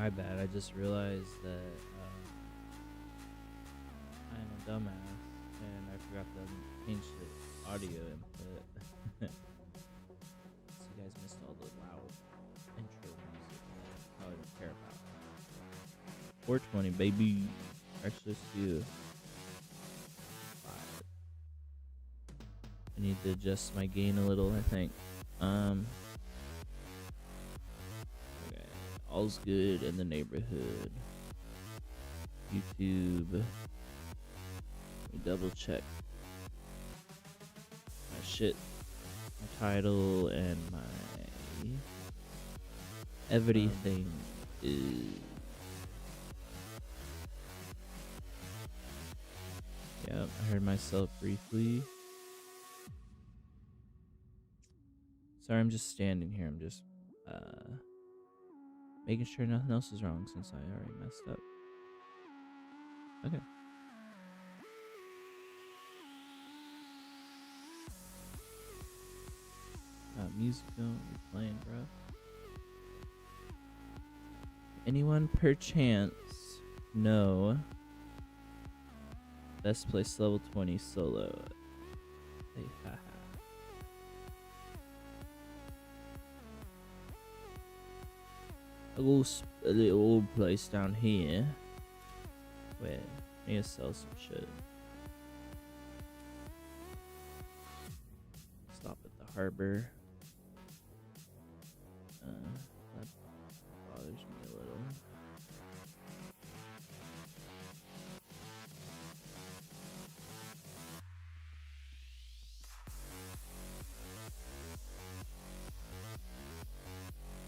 My bad. I just realized that I'm a dumbass and I forgot to change the audio input. So you guys missed all the loud intro music that I probably don't care about. 420, baby. Actually, let's do 5. I need to adjust my gain a little, I think. Okay. All's good in the neighborhood. YouTube. Let me double check my shit, my title, and my everything is. Yep, I heard myself briefly. Sorry, I'm just standing here. I'm just making sure nothing else is wrong since I already messed up. Okay. Music don't be playing, bro. Anyone perchance know best place level 20 solo? Hey, haha. A little place down here where I need to sell some shit. Stop at the harbor. That bothers me a little.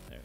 There we go.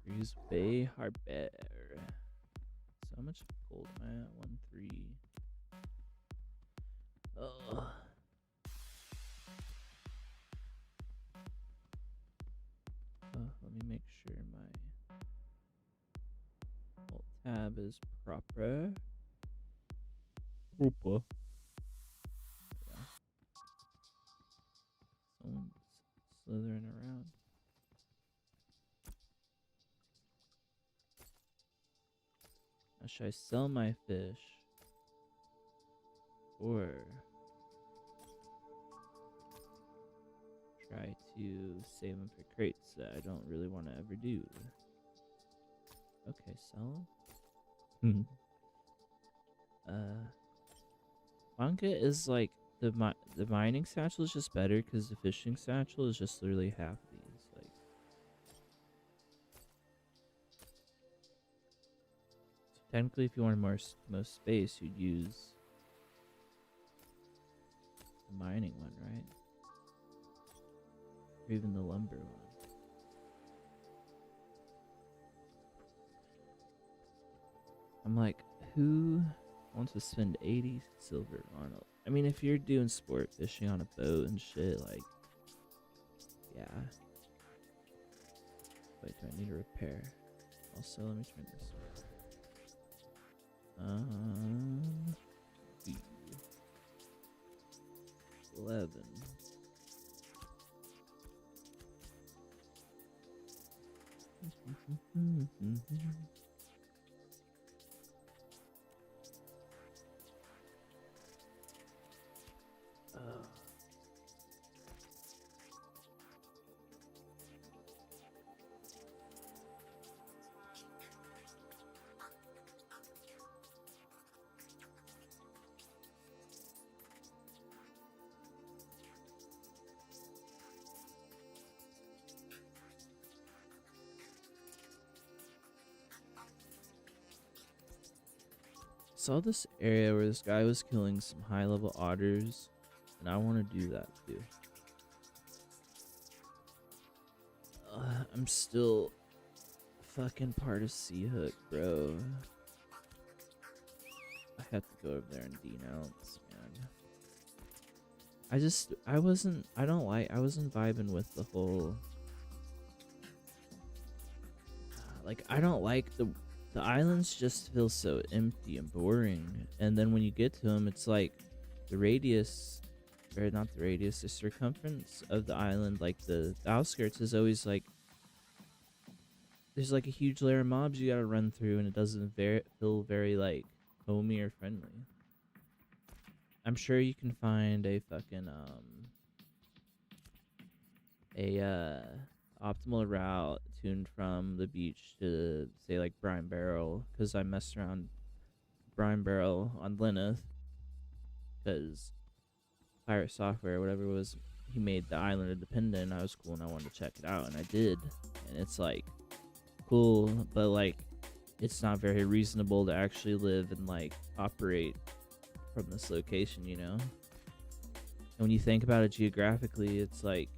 Breeze Bay Harbor. So how much gold am I at? 1-3. Ugh. Let me make sure my alt tab is proper. Someone's slithering around. Now, should I sell my fish or try to save them for crates that I don't really want to ever do? Okay, sell them. Manga is like the mining satchel is just better because the fishing satchel is just literally half these. Like, so technically, if you wanted most space, you'd use the mining one, right? Or even the lumber one. I'm like, who wants to spend 80 silver on it? I mean, if you're doing sport fishing on a boat and shit, like, yeah. Wait, do I need a repair? Also, let me turn this. 11. Saw this area where this guy was killing some high level otters, and I want to do that too. I'm still fucking part of Sea Hook, bro. I have to go over there and denounce, man. I wasn't vibing with the whole, like, I don't like the islands just feel so empty and boring. And then when you get to them, it's like the radius, or not the radius, the circumference of the island, like the outskirts is always like, there's like a huge layer of mobs you gotta run through, and it doesn't feel very like homey or friendly. I'm sure you can find a fucking optimal route tuned from the beach to say like Brine Barrel, because I messed around Brine Barrel on Lineth, because Pirate Software, whatever it was, he made the island independent. I was cool and I wanted to check it out, and I did. And it's like cool, but like it's not very reasonable to actually live and like operate from this location, you know? And when you think about it geographically, it's like,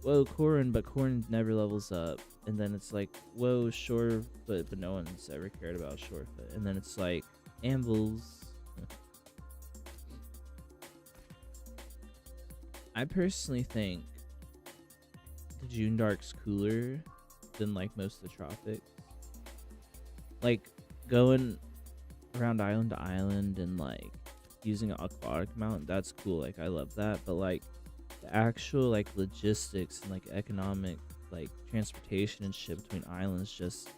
whoa, Corrin, but Corrin never levels up. And then it's like, whoa, Shorefoot, but no one's ever cared about Shorefoot. And then it's like, Anvils. I personally think the June Dark's cooler than like most of the tropics. Like going around island to island and like using an aquatic mount, that's cool. Like I love that, but like the actual like logistics and like economic like transportation and shit between islands just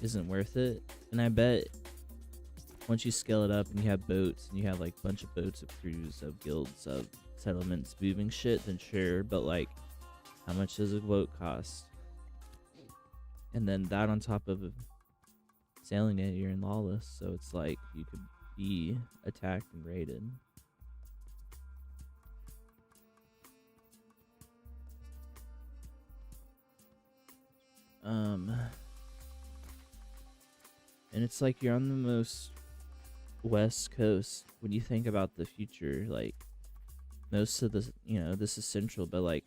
isn't worth it. And I bet once you scale it up and you have boats and you have like a bunch of boats of crews of guilds of settlements moving shit, then sure, but like how much does a boat cost? And then that on top of sailing it, you're in lawless, so it's like you could be attacked and raided. And it's like you're on the most west coast when you think about the future. Like most of the, you know, this is central, but like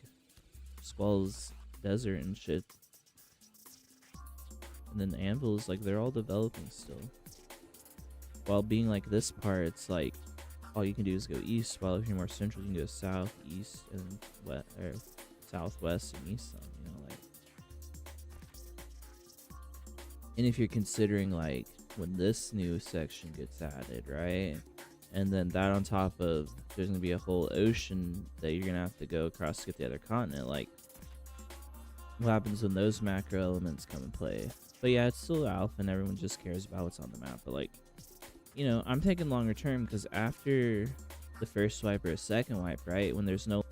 Squall's desert and shit. And then the Anvils, like they're all developing still. While being like this part, it's like all you can do is go east. While if you're more central, you can go south, east, and west, or southwest and east. You know, like. And if you're considering like when this new section gets added, right? And then that on top of there's gonna be a whole ocean that you're gonna have to go across to get the other continent. Like, what happens when those macro elements come in play? But yeah, it's still alpha and everyone just cares about what's on the map. But like, you know, I'm thinking longer term, because after the first wipe or a second wipe, right? When there's no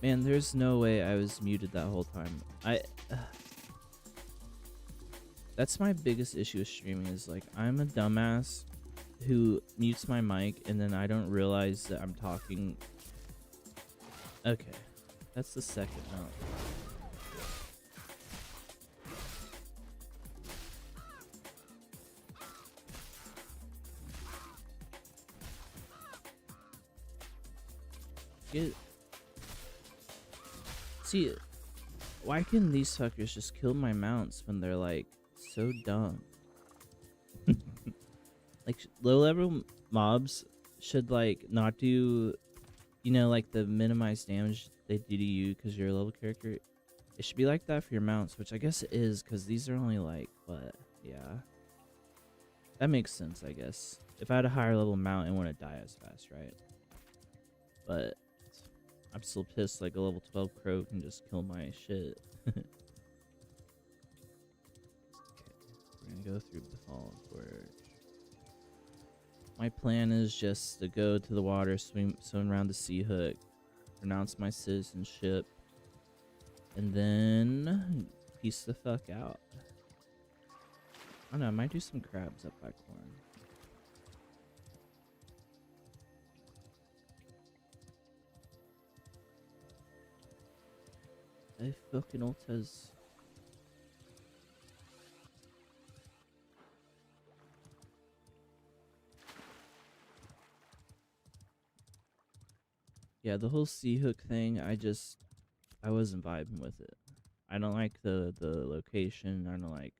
Man, there's no way I was muted that whole time. That's my biggest issue with streaming is like I'm a dumbass who mutes my mic and then I don't realize that I'm talking. Okay, that's the second note. See, why can these fuckers just kill my mounts when they're like so dumb? Like low level mobs should like not do, like the minimized damage they do to you because you're a level character. It should be like that for your mounts, which I guess it is because these are only like what? Yeah, that makes sense. I guess if I had a higher level mount, it wouldn't die as fast, right? But I'm still pissed. Like a level 12 crow can just kill my shit. Okay, we're gonna go through the Fallen Forge. My plan is just to go to the water, swim around the sea hook, renounce my citizenship, and then peace the fuck out. I don't know, I might do some crabs up by corn. I fucking ultas. Yeah, the whole sea hook thing, I wasn't vibing with it. I don't like the location. I don't like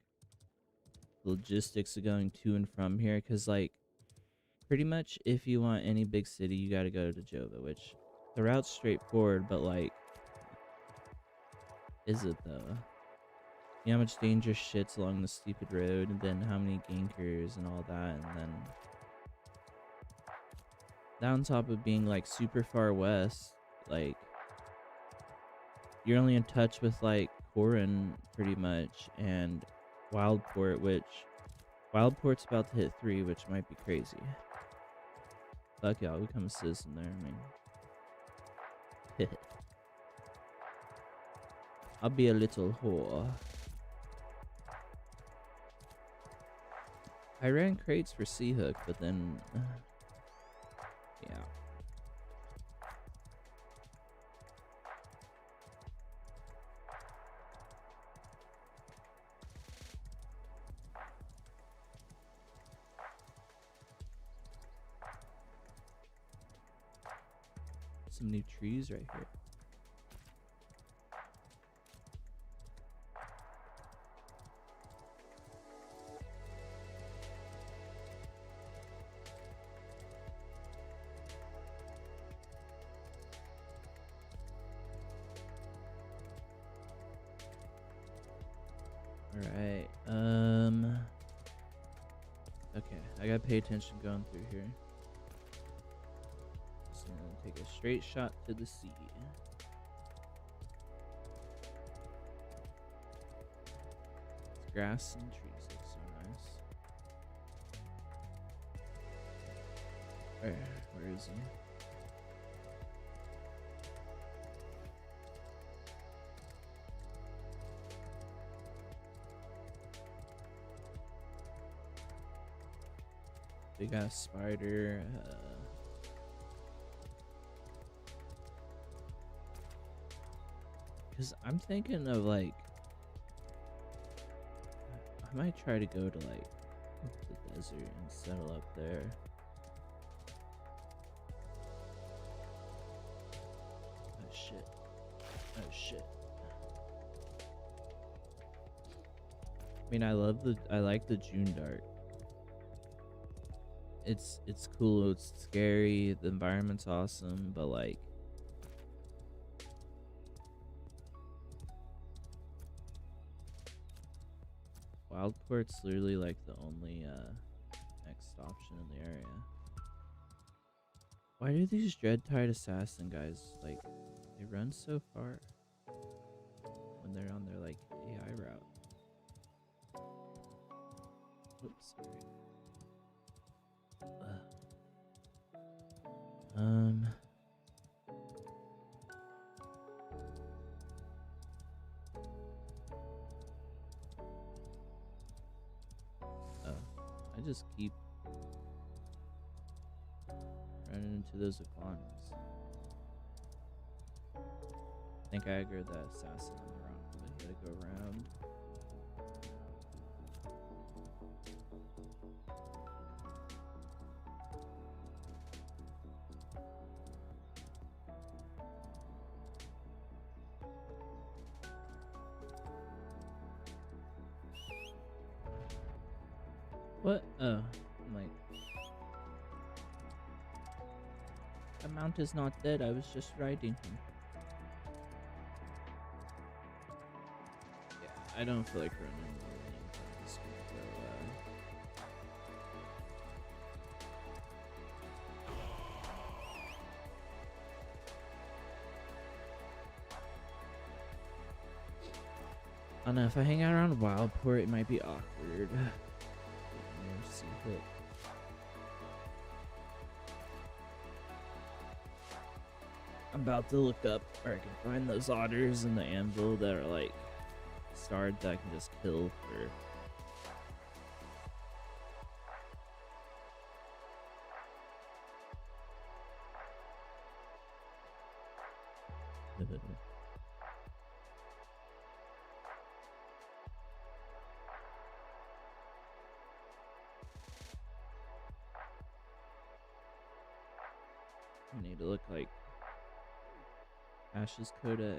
the logistics of going to and from here, because like pretty much if you want any big city, you got to go to Jova, which the route's straightforward, but like, is it though? You know how much dangerous shit's along the stupid road, and then how many gankers and all that, and then that on top of being like super far west, like you're only in touch with like Corin pretty much and Wildport, which Wildport's about to hit 3, which might be crazy. Fuck yeah, I'll become a citizen there. I mean, I'll be a little whore. I ran crates for Sea Hook, but then yeah. Some new trees right here. Alright, okay, I gotta pay attention going through here. Just gonna take a straight shot to the sea. This grass and trees look so nice. Where is he? Big ass spider. Cause I'm thinking of like, I might try to go to like the desert and settle up there. Oh shit. Oh shit. I mean, I like the June Dark. It's cool, it's scary, the environment's awesome, but like Wildport's literally like the only next option in the area. Why do these Dreadtide Assassin guys like they run so far when they're on their like AI route? Oops, sorry. I just keep running into those iguanas. I think I aggroed that assassin on the wrong, but he had to go around. What? Oh, I'm like, the mount is not dead. I was just riding him. Yeah, I don't feel like running more running. I'm just gonna go. I don't know, if I hang out around Wildport, it might be awkward. Sea Hook. I'm about to look up where I can find those otters in the anvil that are like starred that I can just kill for. I need to look like Ash's Codex.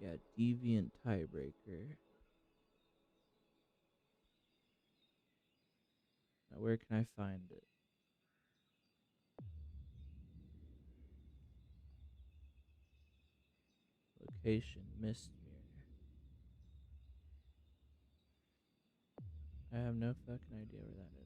Yeah, Deviant Tiebreaker. Now, where can I find it? Location, Mistmere. I have no fucking idea where that is.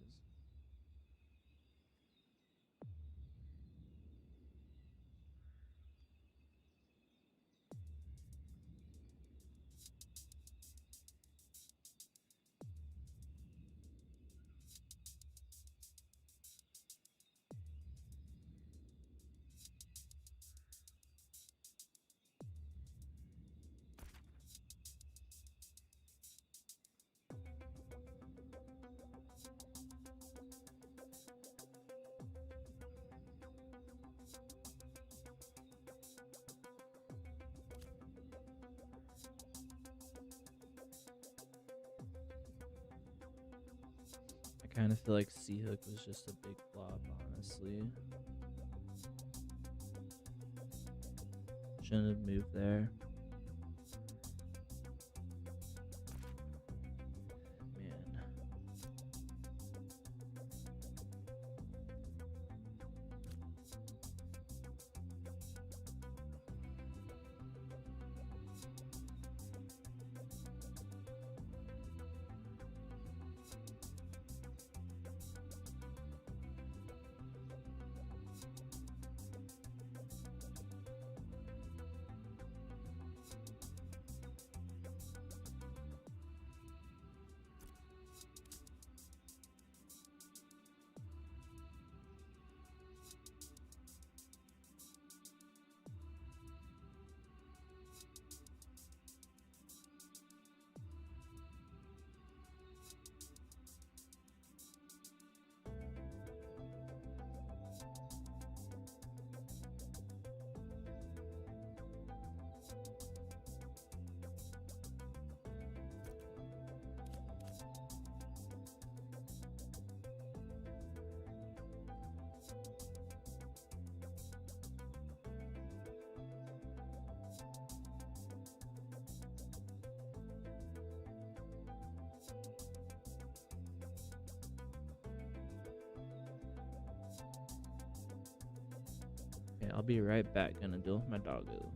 I kind of feel like Sea Hook was just a big flop, honestly. Shouldn't have moved there. Man. Okay, I'll be right back. Gonna deal with my doggo.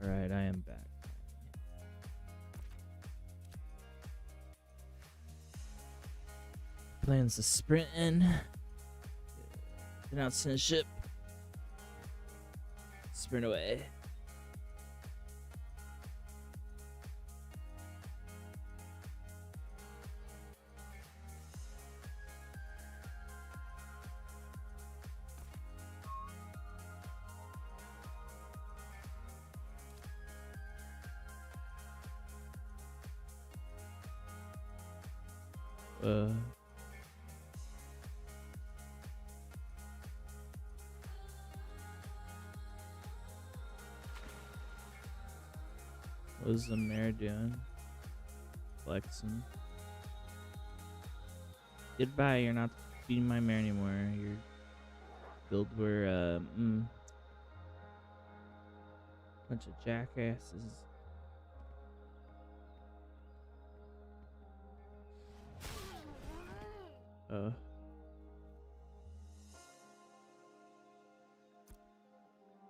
Alright, I am back. Plans to sprint in. Get out to the ship. Sprint away. What is the mayor doing? Flexing. Goodbye, you're not beating my mare anymore. Your build were bunch of jackasses.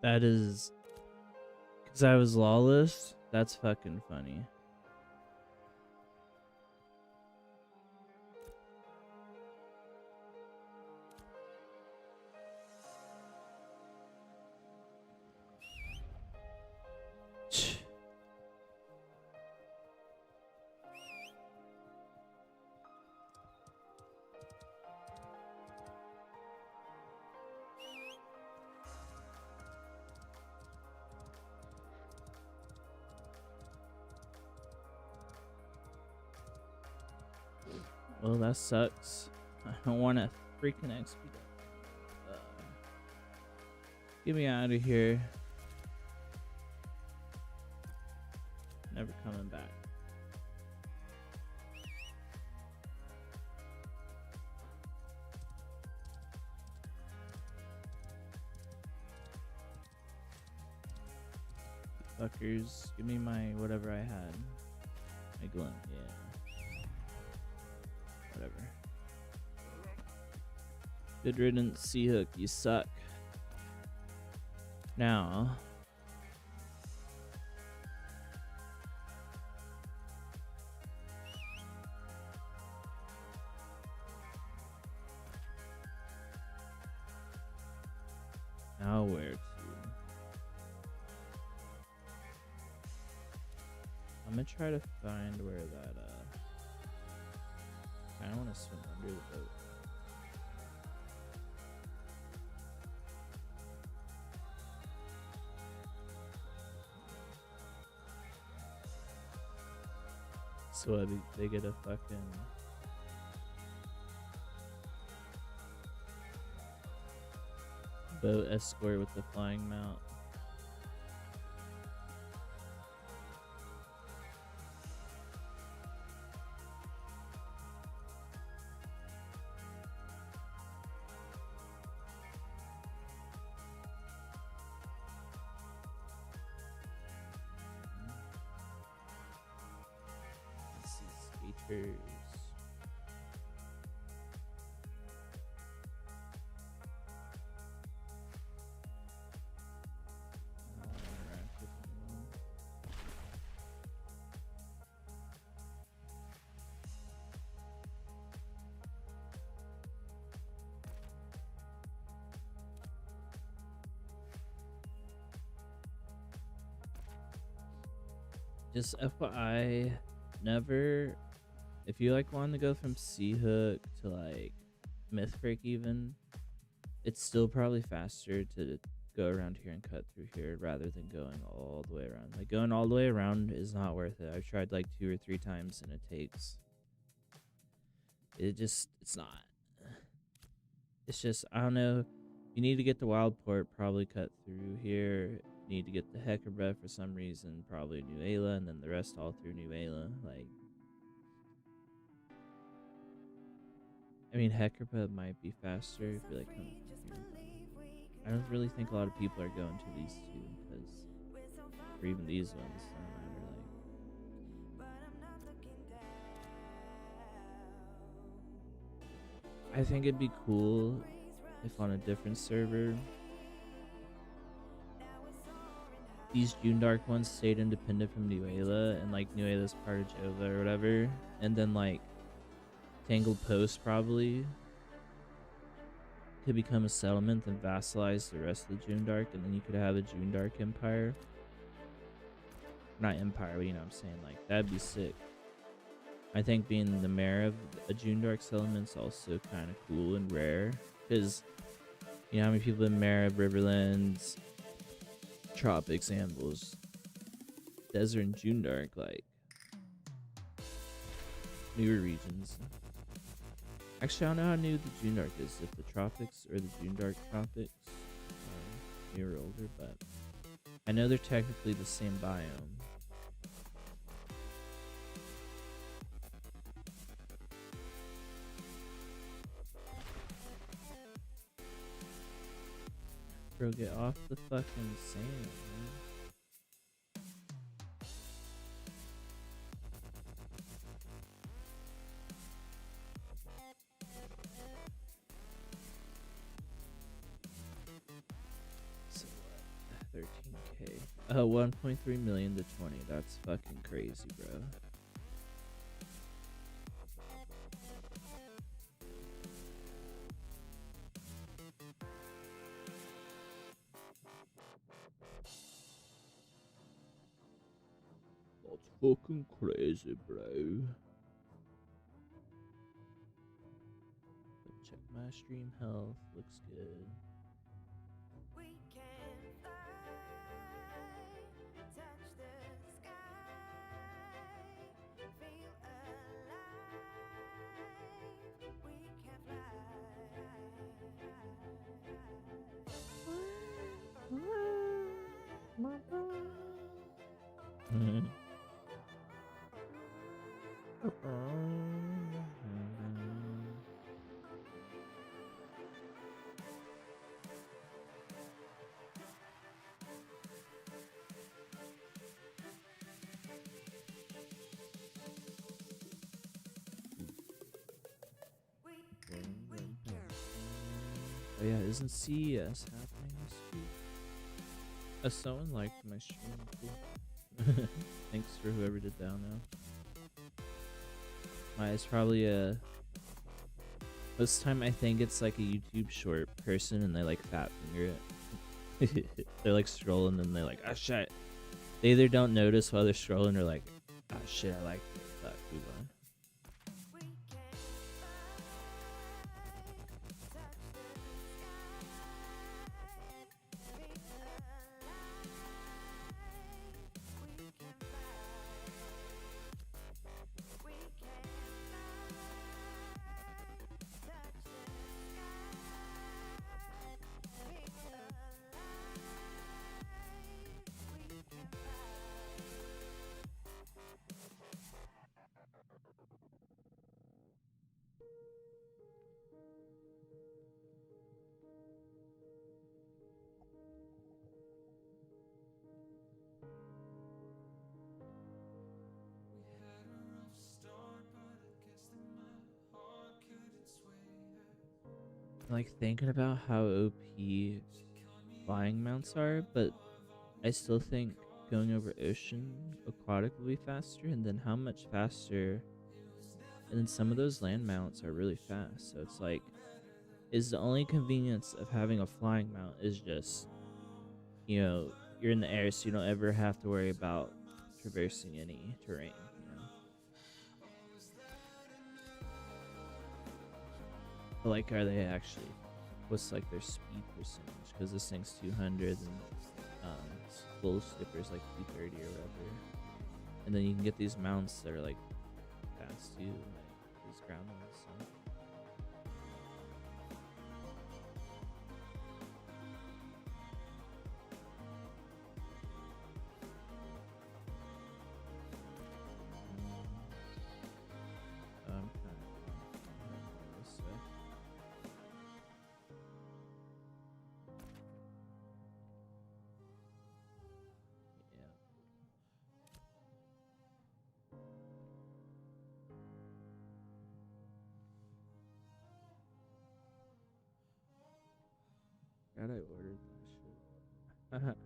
That is because I was lawless. That's fucking funny. Well, that sucks. I don't want to freaking XP. Get me out of here. Never coming back. Fuckers, give me my whatever I had. My glint, yeah. Whatever. Good riddance, Seahook, you suck. Now. Now where to? I'm gonna try to find where that, I don't want to swim under the boat. So they get a fucking boat escort with the flying mount. Skaters. Just FYI, never, if you like want to go from Seahook to like Mythbreak even, it's still probably faster to go around here and cut through here rather than going all the way around. Like going all the way around is not worth it. I've tried like 2 or 3 times and it's not. It's just, I don't know. You need to get to Wildport, probably cut through here. Need to get the Heckerbreath for some reason, probably New Ayla, and then the rest all through New Ayla. Like, I mean, Heckerbreath might be faster if you like coming through here. I don't really think a lot of people are going to these two because, or even these ones. I think it'd be cool if on a different server these June Dark ones stayed independent from Nuela, and like Nuela's part of Jova or whatever, and then like Tangled Post probably could become a settlement and vassalize the rest of the June Dark, and then you could have a June Dark Empire. Not empire, but you know what I'm saying, like that'd be sick. I think being the mayor of a June Dark settlement's also kind of cool and rare, because you know how many people in mayor of Riverlands, Tropics, Ambles, Desert, and June Dark, like newer regions. Actually, I don't know how new the June Dark is, if the Tropics or the June Dark Tropics are newer or older, but I know they're technically the same biome. Bro, get off the fucking sand, man. So what? 13K. 1.3 million to 20. That's fucking crazy, bro. That's fucking crazy, bro. Check my stream health. Looks good. Oh yeah, isn't CES happening this week? Someone liked my stream too. Thanks for whoever did down now. It's probably a. Most time I think it's like a YouTube short person and they like fat finger it. They're like strolling and they're like, ah shit. They either don't notice while they're strolling or like, ah shit, I like it. Fuck, move on. Like thinking about how OP flying mounts are, but I still think going over ocean aquatic will be faster, and then how much faster, and then some of those land mounts are really fast, so it's like, is the only convenience of having a flying mount is just, you know, you're in the air, so you don't ever have to worry about traversing any terrain, you know. But like, are they actually, what's like their speed percentage? Because this thing's 200 and full skipper's like 230 or whatever. And then you can get these mounts that are like fast too, like these ground ones. So. God, I ordered that shit.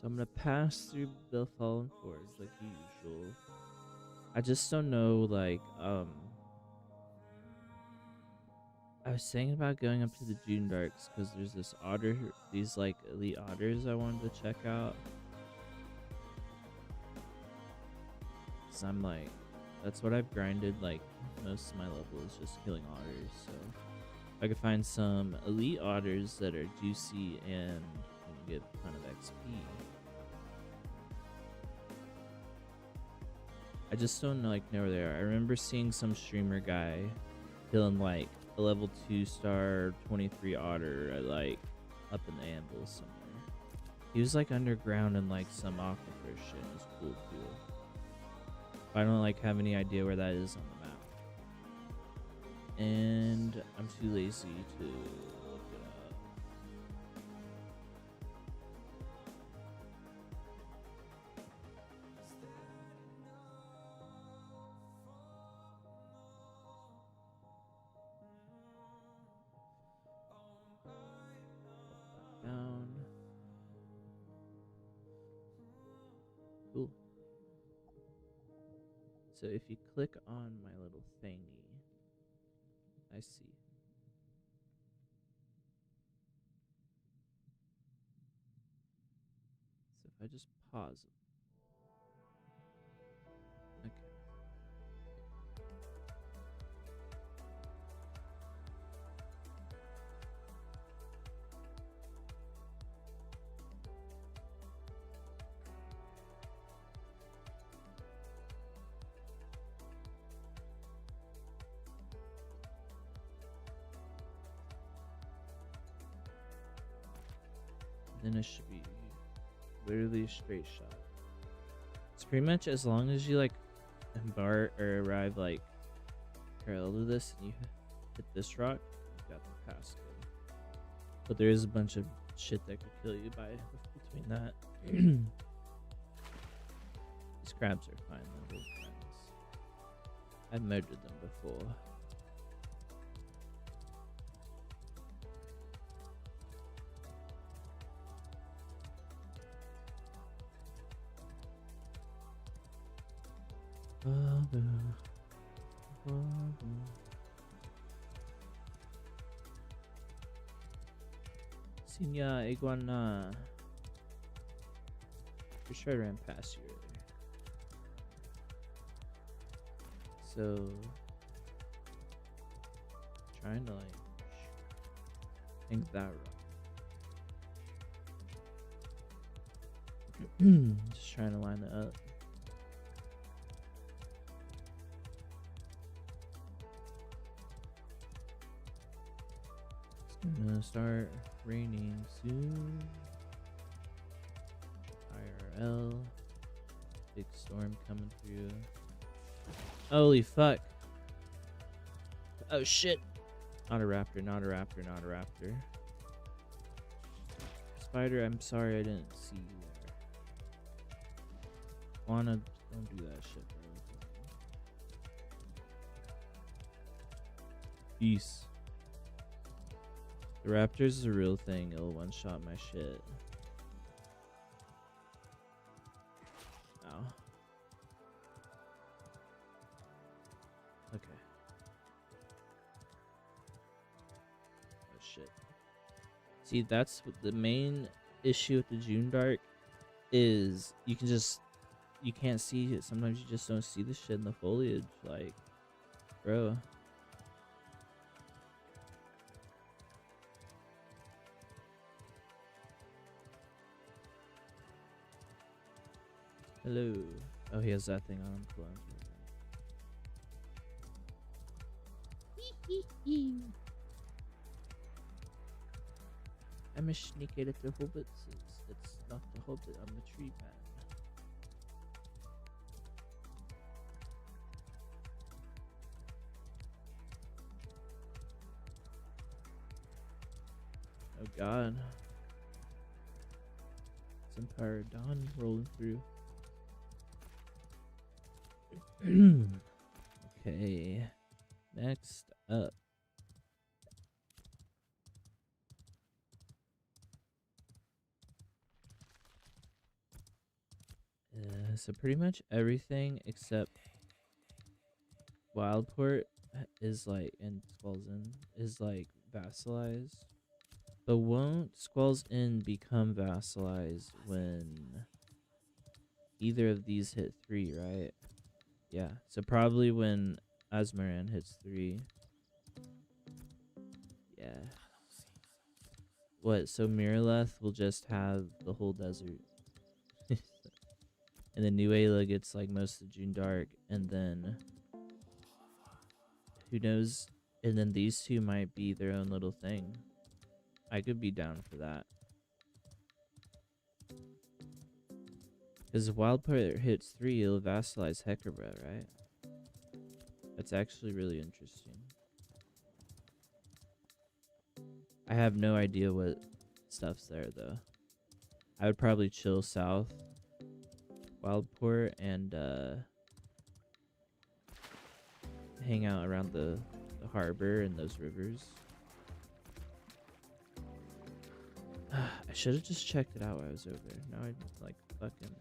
So I'm gonna pass through the Fallen Forge like usual. I just don't know, like, I was thinking about going up to the June Darks because there's this otter, these like elite otters I wanted to check out. Cause I'm like, that's what I've grinded like most of my level is just killing otters. So if I could find some elite otters that are juicy and get a ton of XP. I just don't know where they are. I remember seeing some streamer guy killing like a level 2 star 23 otter at like up in the Anvil somewhere. He was like underground in like some aquifer shit. It was cool too. I don't like have any idea where that is on the map. And I'm too lazy to look it up. Down. Cool. So if you click on my little thingy, I see. So if I just pause it. Okay. Then it should be literally a straight shot. It's pretty much as long as you like embark or arrive like parallel to this and you hit this rock, you've got the pass code. But there is a bunch of shit that could kill you by between that. These crabs are fine, they're good friends. I've murdered them before. Sinya Iguana. For sure I ran past you earlier. So trying to like think that route. Just trying to line it up. It's gonna start raining soon. IRL. Big storm coming through. Holy fuck. Oh shit. Not a raptor, not a raptor, not a raptor. Spider, I'm sorry I didn't see you there. Wanna, don't do that shit, bro. Peace. The raptors is a real thing. It'll one-shot my shit. Ow. Okay. Oh shit. See, that's what the main issue with the June Dark is. You can't see it. Sometimes you just don't see the shit in the foliage. Like, bro. Hello. Oh, he has that thing on him. Cool. I'm a sneaky little hobbit. It's not the hobbit, I'm the tree man. Oh god. It's Empire Dawn rolling through. Okay. Next up. So pretty much everything except Wildport is like, and Squall's Inn is like vassalized. But won't Squall's Inn become vassalized when either of these hit 3, right? Yeah, so probably when Asmaran hits 3. Yeah. What, so Miraleth will just have the whole desert. And then New Ayla gets like most of June Dark, and then who knows? And then these two might be their own little thing. I could be down for that. Because if Wildport hits 3, it'll vassalize Hecabreth, right? That's actually really interesting. I have no idea what stuff's there, though. I would probably chill south Wildport and hang out around the harbor and those rivers. I should have just checked it out while I was over there. Now I like fucking.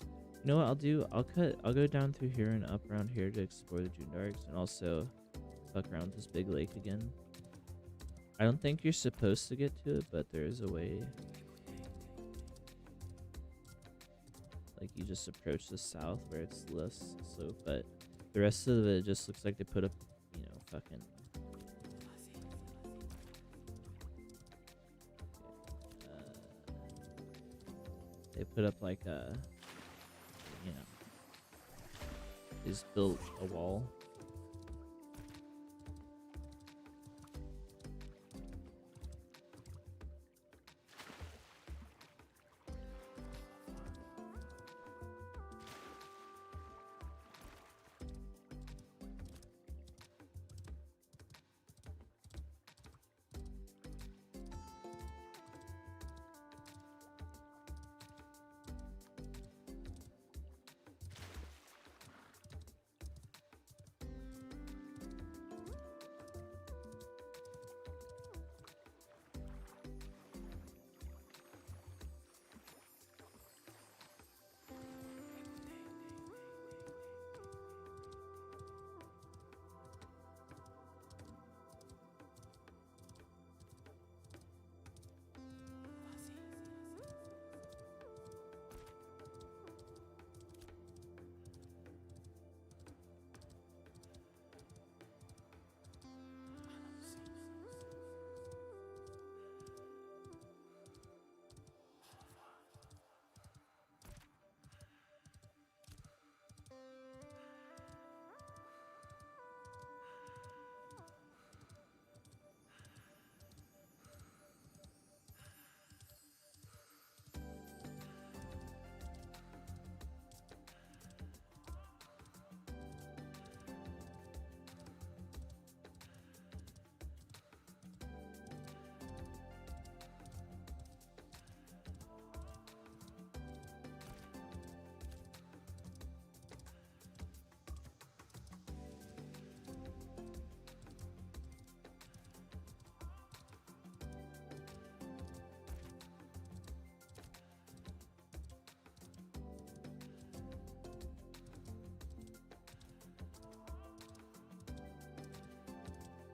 You know what I'll do? I'll go down through here and up around here to explore the June Darks and also fuck around with this big lake again. I don't think you're supposed to get to it, but there is a way. Like you just approach the south where it's less slope, but the rest of it just looks like they put up, you know, fucking. They put up like a, you know, just built a wall.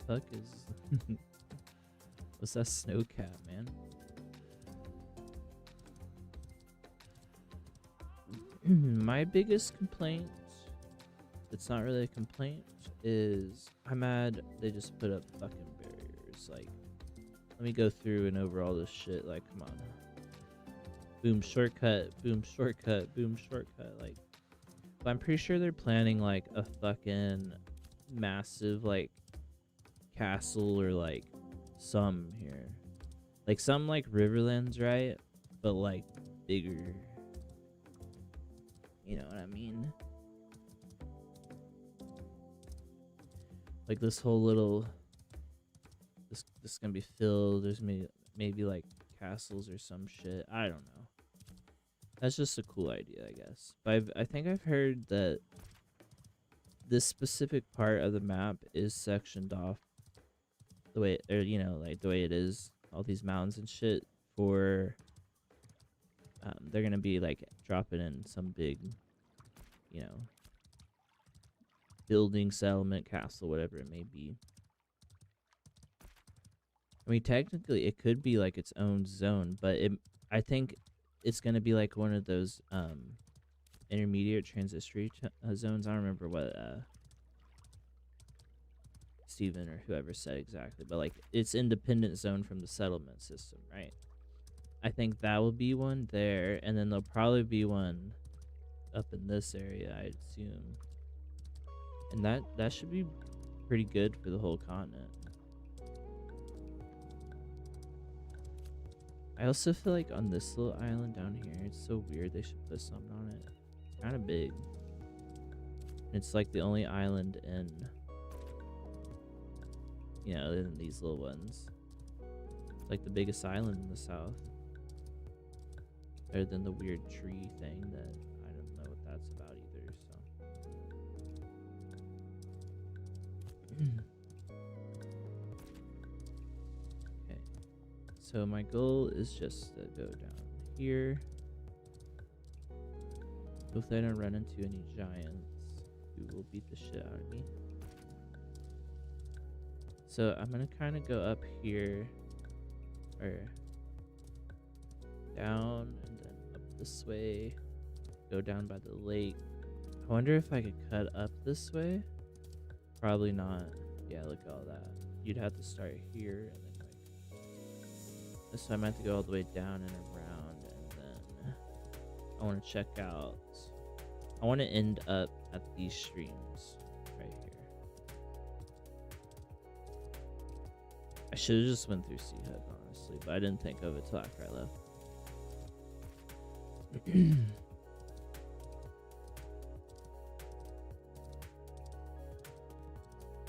Fuck is what's that snow cat, man? My biggest complaint, it's not really a complaint, is I'm mad they just put up fucking barriers. Like, let me go through and over all this shit. Like, come on. Boom, shortcut, boom, shortcut, boom, shortcut. Like, but I'm pretty sure they're planning like a fucking massive like castle or like some here. Like some like Riverlands, right? But like bigger. You know what I mean? Like this whole little this is gonna be filled. There's maybe like castles or some shit. I don't know. That's just a cool idea, I guess. But I think I've heard that this specific part of the map is sectioned off the way, or you know, like the way it is, all these mountains and shit, for they're gonna be like dropping in some big, you know, building, settlement, castle, whatever it may be. I mean, technically, it could be like its own zone, but I think it's gonna be like one of those intermediate transitory zones. I don't remember what Steven or whoever said exactly, but like it's independent zone from the settlement system, right? I think that will be one there, and then there'll probably be one up in this area, I'd assume. And that should be pretty good for the whole continent. I also feel like on this little island down here, it's so weird they should put something on it. It's kind of big. It's like the only island in, you know, in these little ones. It's like the biggest island in the south. Other than the weird tree thing that I don't know what that's about either, so. Okay. So my goal is just to go down here. Hopefully I don't run into any giants who will beat the shit out of me. So I'm gonna kind of go up here, or down, and then up this way, go down by the lake. I wonder if I could cut up this way. Probably not. Yeah, look at all that. You'd have to start here, and then like, so I might have to go all the way down and around, and then I want to check out. I want to end up at these streams right here. I should have just went through Sea Hook, honestly, but I didn't think of it till after I left.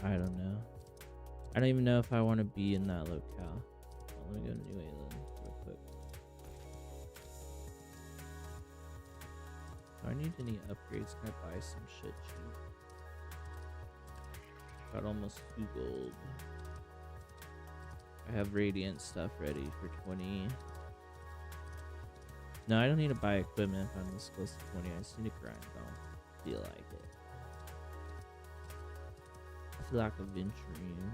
I don't know. I don't even know if I want to be in that locale. Well, let me go to New England real quick. Do I need any upgrades? Can I buy some shit cheap? Got almost 2 gold. I have radiant stuff ready for 20. No, I don't need to buy equipment if I'm this close to 20. I just need to grind. I don't feel like it. I feel like adventuring.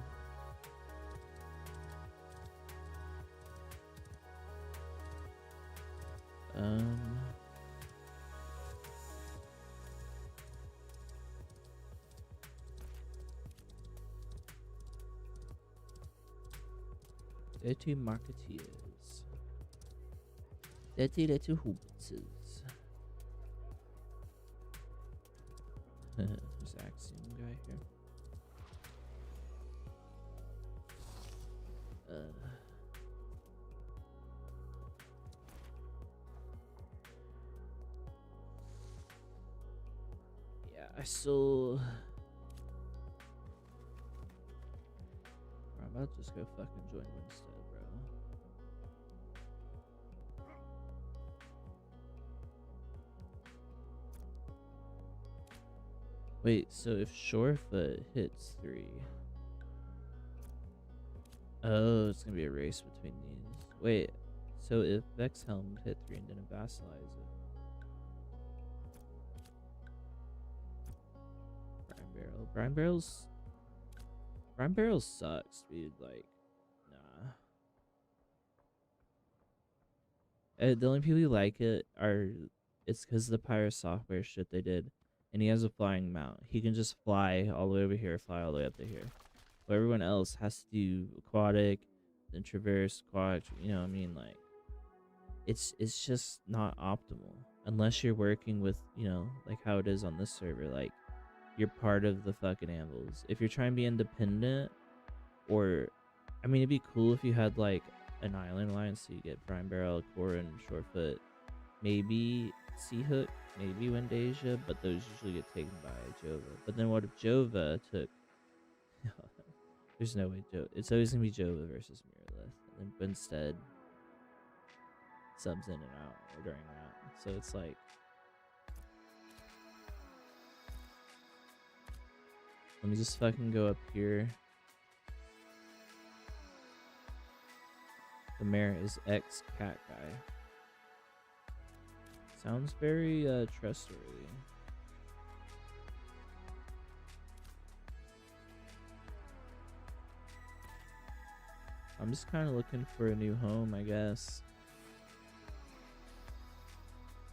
Dirty marketeers. Dirty little hobbitses. There's Axiom guy here. Yeah, I still. I'm about to just go fucking join Winstead, bro. Wait, so if Shorefoot hits 3. Oh, it's gonna be a race between these. Wait, so if Vexhelm hit 3 and didn't vassalize it. Brine Barrel sucks, dude. Like, nah. The only people who like it are, it's because of the Pyro software shit they did. And he has a flying mount. He can just fly all the way over here, fly all the way up to here. But everyone else has to do aquatic, then traverse, aquatic, you know what I mean? Like, it's just not optimal. Unless you're working with, you know, like how it is on this server, like, you're part of the fucking Ambles. If you're trying to be independent, or, I mean, it'd be cool if you had, like, an island alliance, so you get Brine Barrel, Corin, Shorefoot, maybe Sea Hook, maybe Wendasia, but those usually get taken by Jova. But then what if Jova took... There's no way Jova... It's always going to be Jova versus Mirrorlith. And then Winstead subs in and out during that. So it's like... Let me just fucking go up here. The mayor is ex-cat guy. Sounds very trustworthy. I'm just kind of looking for a new home, I guess.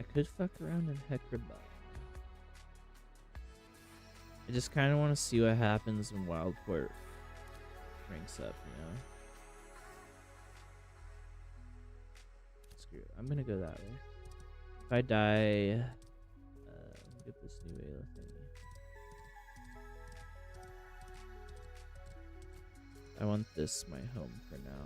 I could fuck around in Hekrabah. I just kind of want to see what happens when Wildport ranks up, you know? Screw it. I'm gonna go that way. If I die, get this new Ayla thingy. I want this my home for now.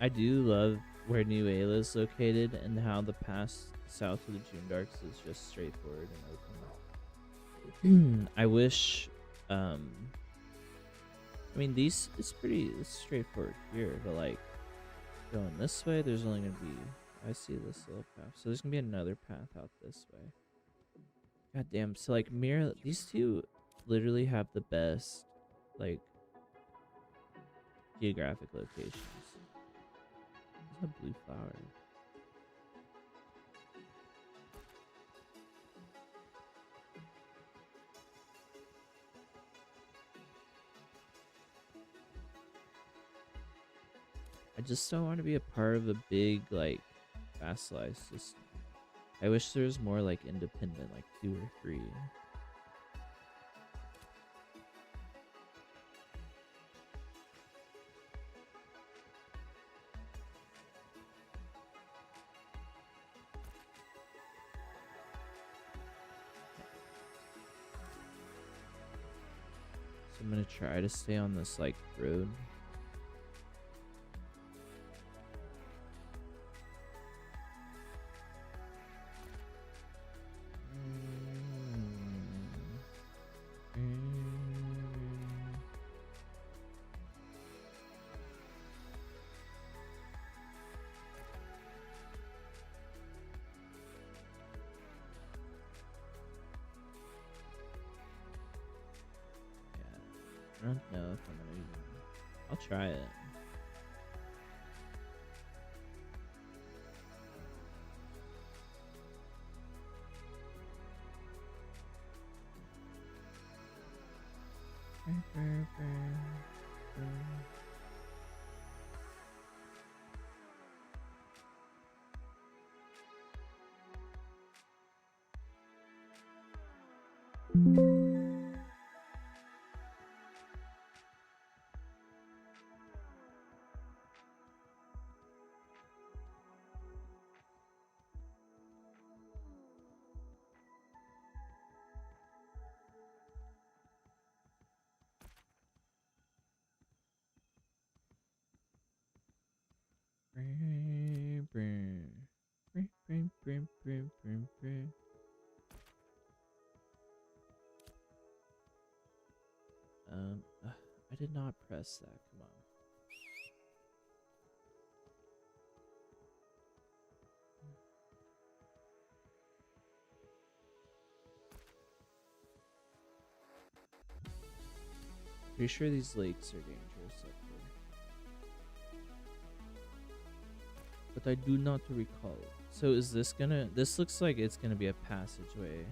I do love where New Ayla is located and how the path south of the June Darks is just straightforward and open. I wish, I mean, it's pretty straightforward here, but like going this way, there's only gonna be, I see this little path, so there's gonna be another path out this way. God damn, so like these two literally have the best, like, geographic locations. A blue flower. I just don't want to be a part of a big, like, vassalized system. I wish there was more, like, independent, like 2 or 3. So I'm gonna try to stay on this, like, road. I don't know if I'm gonna even... I'll try it. I did not press that. Come on. Pretty sure these lakes are dangerous up here. But I do not recall. So is this gonna... This looks like it's gonna be a passageway.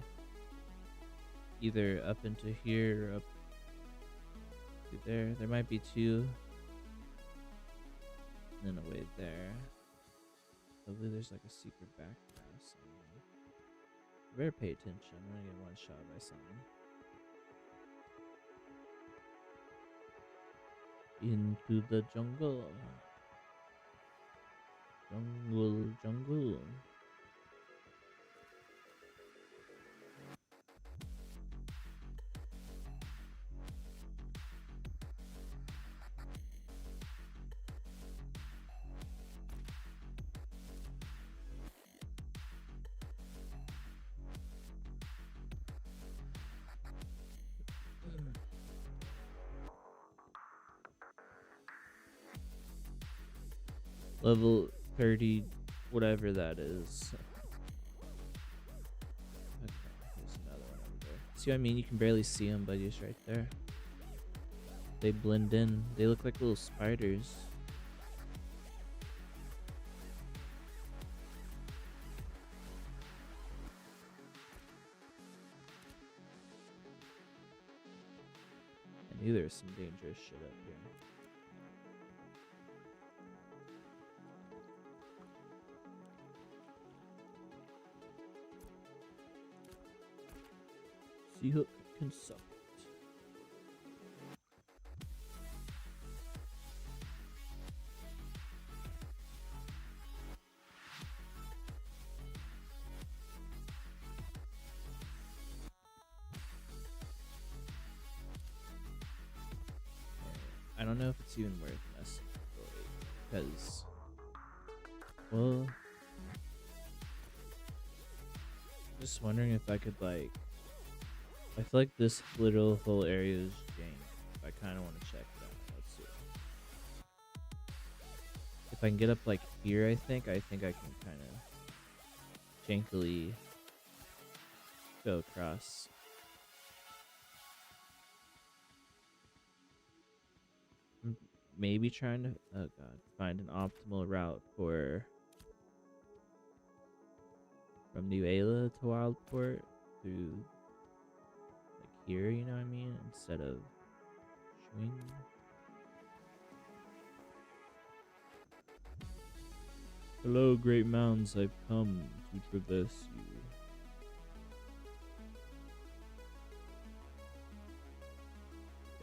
Either up into here or up to there. There might be 2. And then away there. Hopefully there's like a secret back path somewhere. Better pay attention. I'm gonna get one shot by something. Into the jungle. Jungle. Level 30, whatever that is. Okay, there's another one over there. See what I mean? You can barely see them, but he's right there. They blend in. They look like little spiders. I knew there was some dangerous shit up here. Sea hook can suck it. I don't know if it's even worth messing with, because, well, just wondering if I could, like, I feel like this little whole area is jank. I kind of want to check it out. Let's see. If I can get up, like, here, I think I can kind of jankily go across. Maybe trying to, oh god, find an optimal route for from New Ayla to Wildport through like here, you know what I mean? Instead of swing. Hello, great mountains, I've come to traverse you.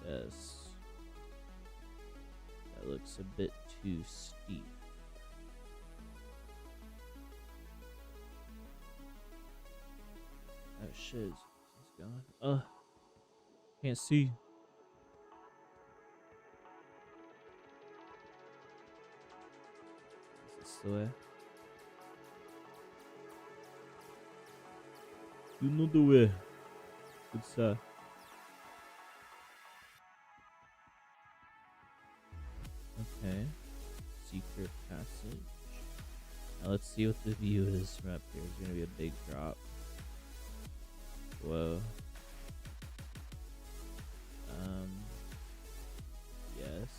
Yes. That looks a bit too steep. Oh shit, it's gone. Ugh. Can't see. Is this the way? You know the way. It's okay. Secret passage. Now let's see what the view is from up here. It's gonna be a big drop. Whoa. Yes.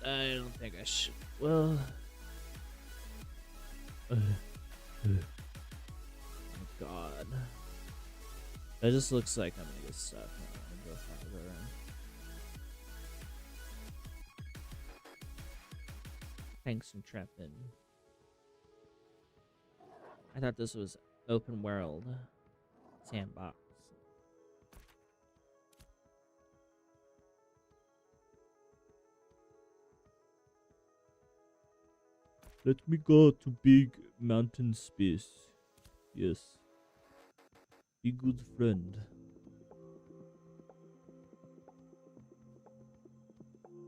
I don't think I should. Well. Oh god. That just looks like I'm gonna get stuck. I'm gonna go follow around. Thanks and trapping. I thought this was open world. Sandbox. Let me go to big mountain space. Yes. Be good friend.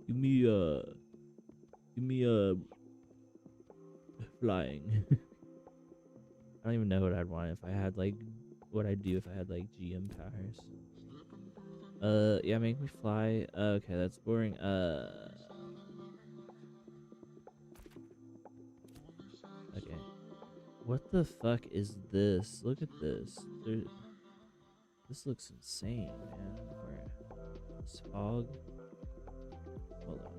Give me flying. I don't even know what I'd want if I had like what I'd do if I had like GM powers. Yeah, make me fly. Okay, that's boring. Okay. What the fuck is this? Look at this. This looks insane, man. Where? This fog. Hold on.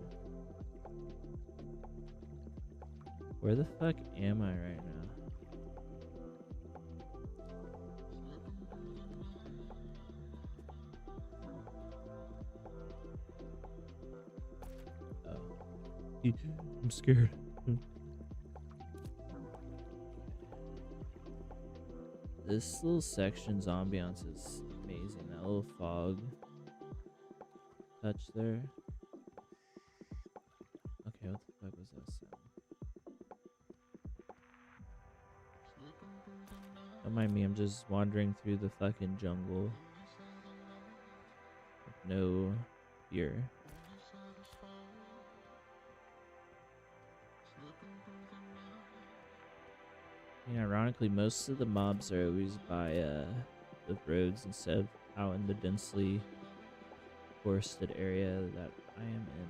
Where the fuck am I right now? Oh. I'm scared. This little section's ambiance is amazing. That little fog touch there. Okay, what the fuck was that sound? Don't mind me, I'm just wandering through the fucking jungle. With no fear. Yeah, ironically, most of the mobs are always by the roads instead of out in the densely forested area that I am in.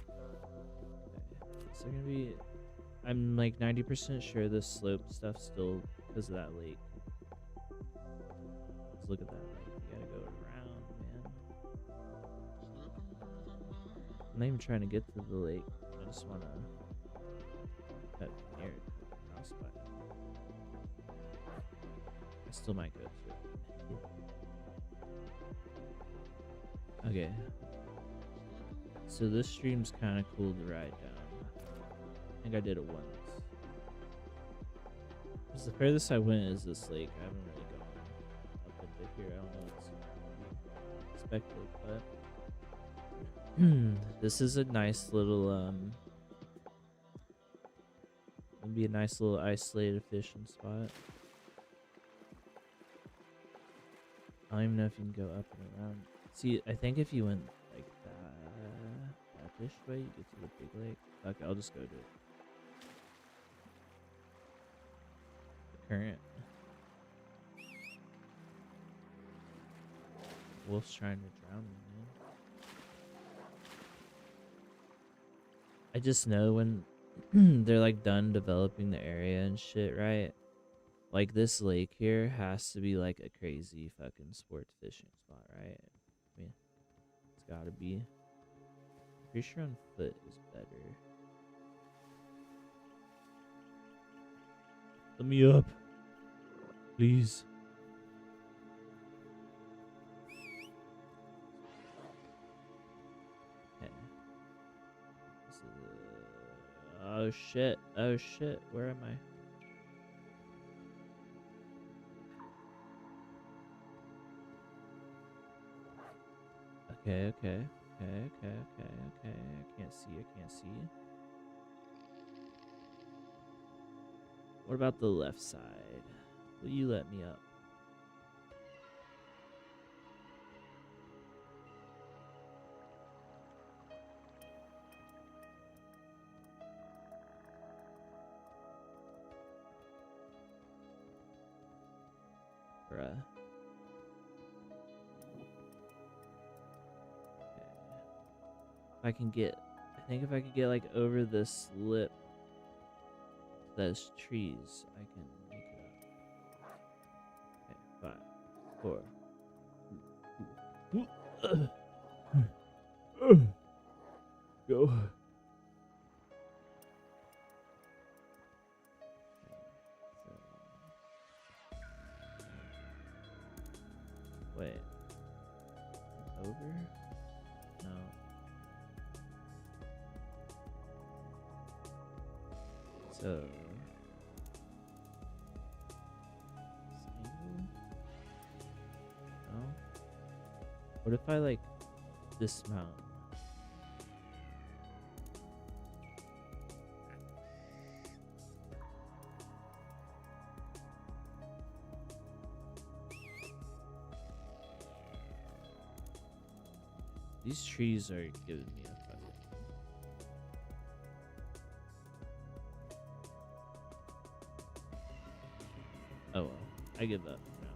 Okay. Is there gonna be? I'm like 90% sure the slope stuff still because of that lake. Let's look at that lake. You gotta go around, man. I'm not even trying to get to the lake. I just wanna cut near it. House by it. I still might go to it. Okay. So this stream's kind of cool to ride down. I think I did it once. Because the furthest I went is this lake. I haven't really gone up into here. I don't know what's expected, but this is a nice little it'll be a nice little isolated fishing spot. I don't even know if you can go up and around. See, I think if you went like that this way, you get to the big lake. Okay, I'll just go to it. The current. Wolf's trying to drown me, man. I just know when they're like done developing the area and shit, right? Like this lake here has to be like a crazy fucking sports fishing spot, right? I mean, it's gotta be. Pretty sure on foot is better. Let me up, please. Okay. This is, oh shit! Oh shit! Where am I? Okay, okay, okay, okay, okay, okay. I can't see, I can't see. What about the left side? Will you let me up? Bruh. If I can get, I think if I could get like over this lip, those trees, I can make it up. Okay, 5, 4, go. Wait, over? No. So, single? No. What if I like dismount? These trees are giving me a fucking. Oh well, I give up now.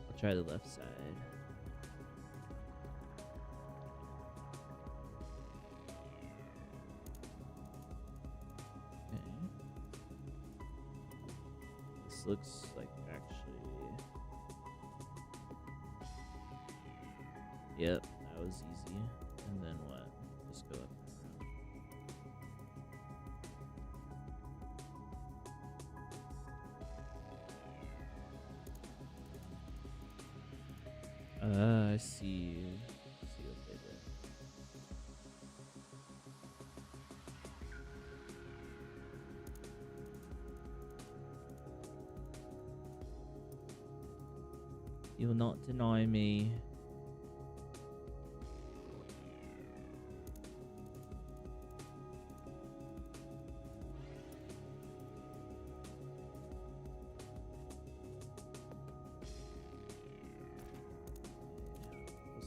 I'll try the left side. Okay. This looks like actually. Yep, that was easy. And then what? Just go up and around. I see. I see what they did. You will not deny me.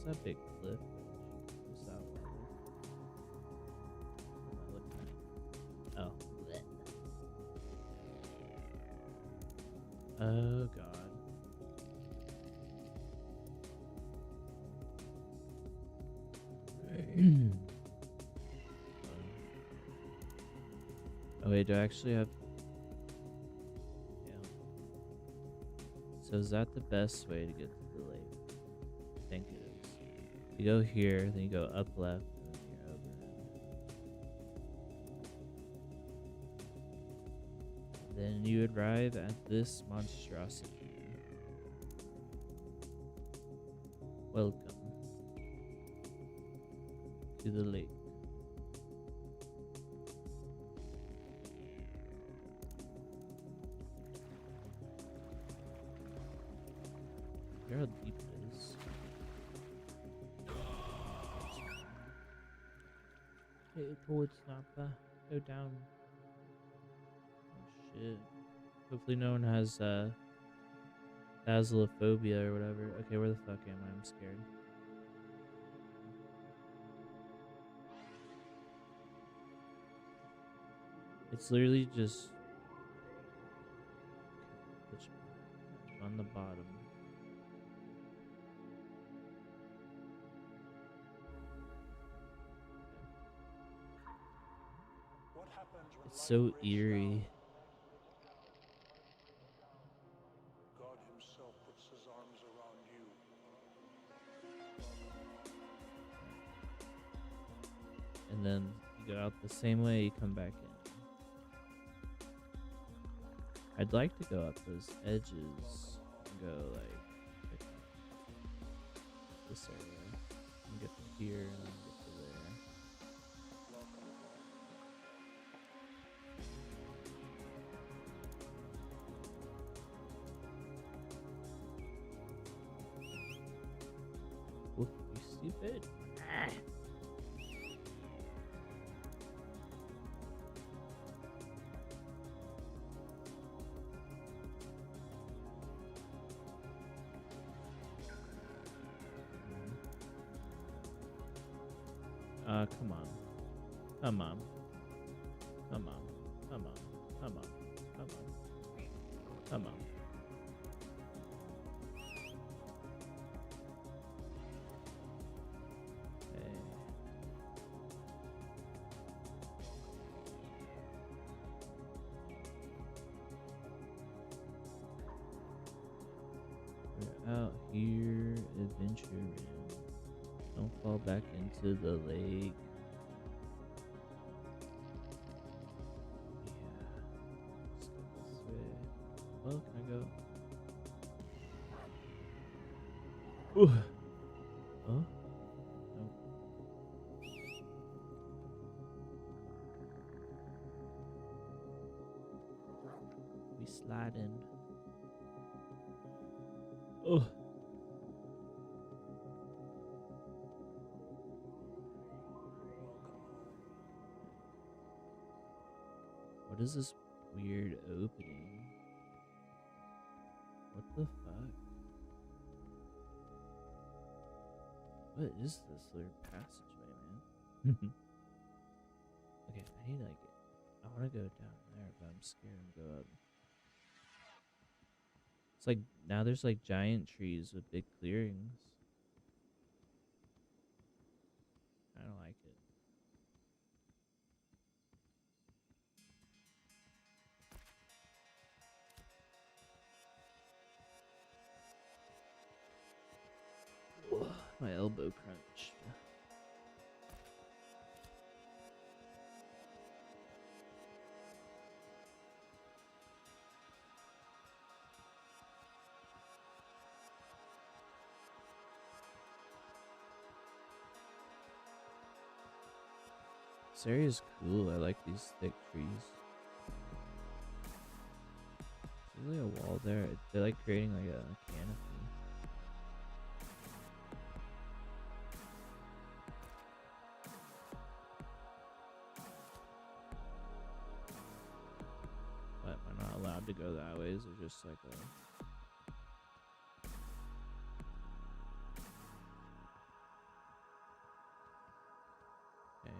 That big cliff. Oh god. Oh wait, do I actually have? Yeah. So is that the best way to get to the lake? I think it is. You go here, then you go up left, and then you're over. Then you arrive at this monstrosity. Welcome to the lake. Look how deep it is. Hey, towards Napa. Go down. Oh shit. Hopefully no one has Phasmophobia or whatever. Okay, where the fuck am I? I'm scared. It's literally just on the bottom. It's so eerie. God himself puts his arms around you. And then you go out the same way you come back in. I'd like to go up those edges and go like this area and get to here and then get to there. Ooh, you stupid. Ah. Come on. Come on. Come on. Come on. Come on. Come on. Come on. Hey. We're out here adventuring. Don't fall back into the lake. Well, can I go? Ooh. Huh? No. We slide in. Oh. What is this weird opening? What the fuck? What is this weird passageway, man? Okay, I need like, I want to go down there, but I'm scared to go up. It's like, now there's like giant trees with big clearings. I don't like it. Ugh, my elbow crunched. This area is cool. I like these thick trees. There's really a wall there. They're like creating like a canopy. But am I not allowed to go that way? Is it just like a... Okay.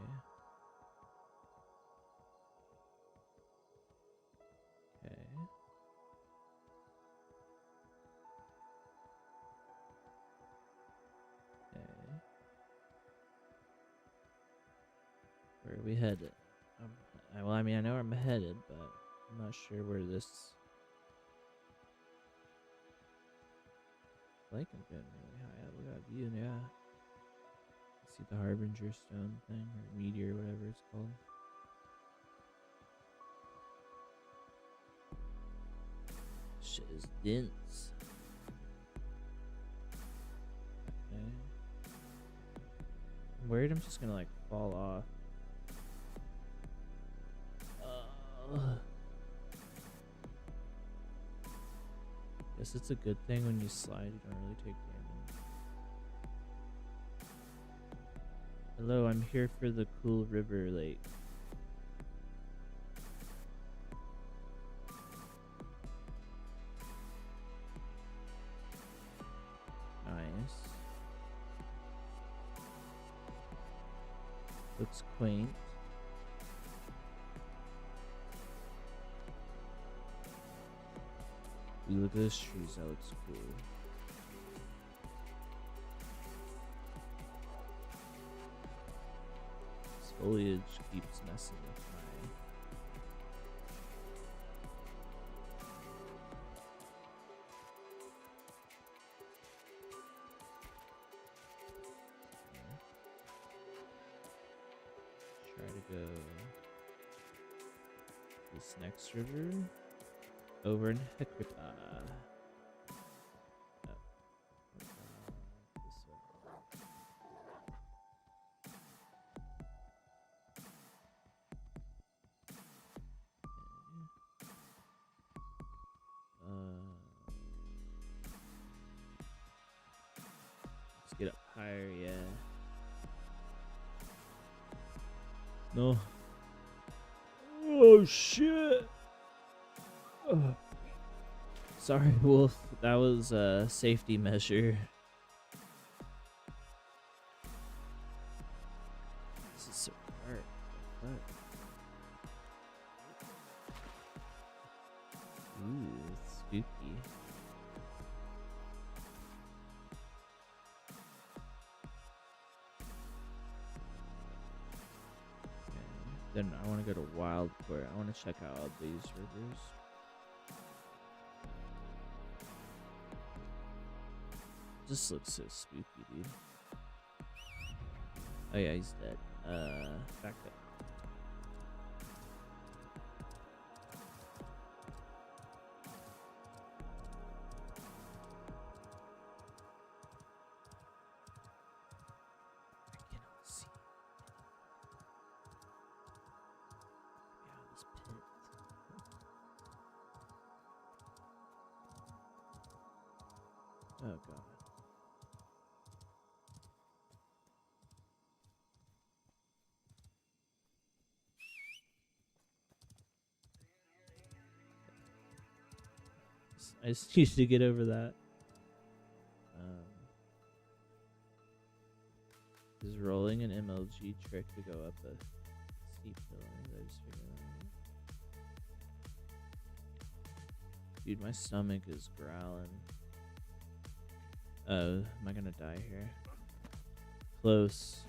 Okay. we headed? Well, I mean, I know where I'm headed, but I'm not sure where this. I like I'm getting really high up. Look at that view, yeah. See the Harbinger Stone thing, or meteor, whatever it's called. Shit is dense. Okay. I'm worried I'm just gonna like fall off. Guess it's a good thing when you slide, you don't really take damage. Hello, I'm here for the cool river lake. Nice. Looks quaint. Ooh, look at those trees, that looks cool. This foliage keeps messing with my... Try to go this next river over in Hecripa. This way. Let's get up higher, yeah. No. Oh shit. Ugh. Sorry, Wolf. That was a safety measure. This is so dark. What? Ooh, it's spooky. Then I want to go to Wildport. I want to check out these rivers. This looks so spooky, dude. Oh yeah, he's dead. Back up. I cannot see. Yeah, this pit. Oh god. I just need to get over that. Is rolling an MLG trick to go up a steep hill? I just figured that out. Dude, my stomach is growling. Oh, am I gonna die here? Close.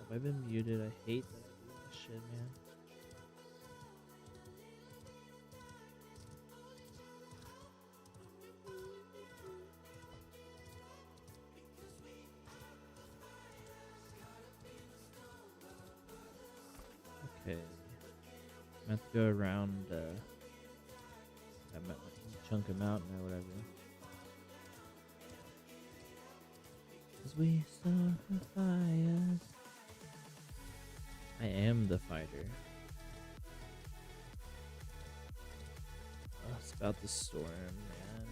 Have I been muted? I hate that I do this shit, man. Okay. I'm have to go around that chunk of mountain or whatever. As we start the fires. I am the fighter. Oh, it's about the storm, man.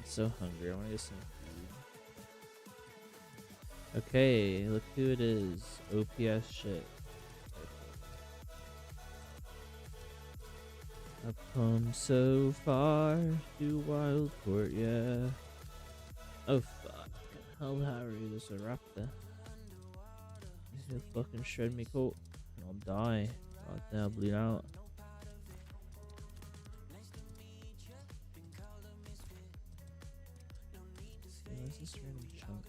It's so hungry. I want to get some food. Okay, look who it is. OPS shit. I've come so far to Wild Court, yeah. Oh fuck. Hell, Harry, there's a raptor. He's gonna fucking shred me coat. I'll die. God damn, I'll bleed out. See, what's this random chunk?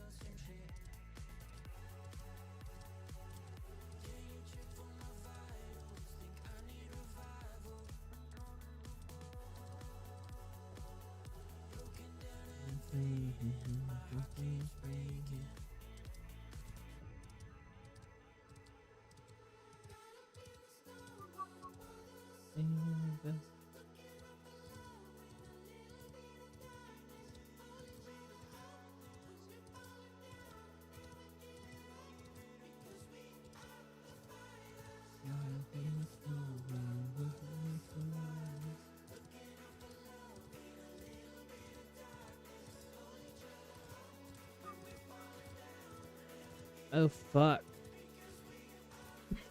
Oh fuck.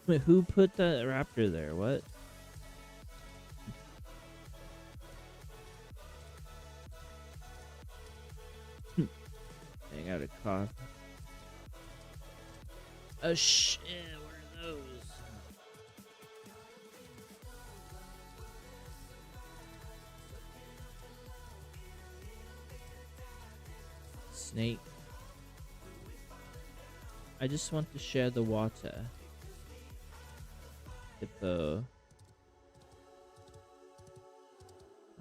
Wait, who put that raptor there? What? I got a cough. Oh shit, what are those? Snake. I just want to share the water. Hippo.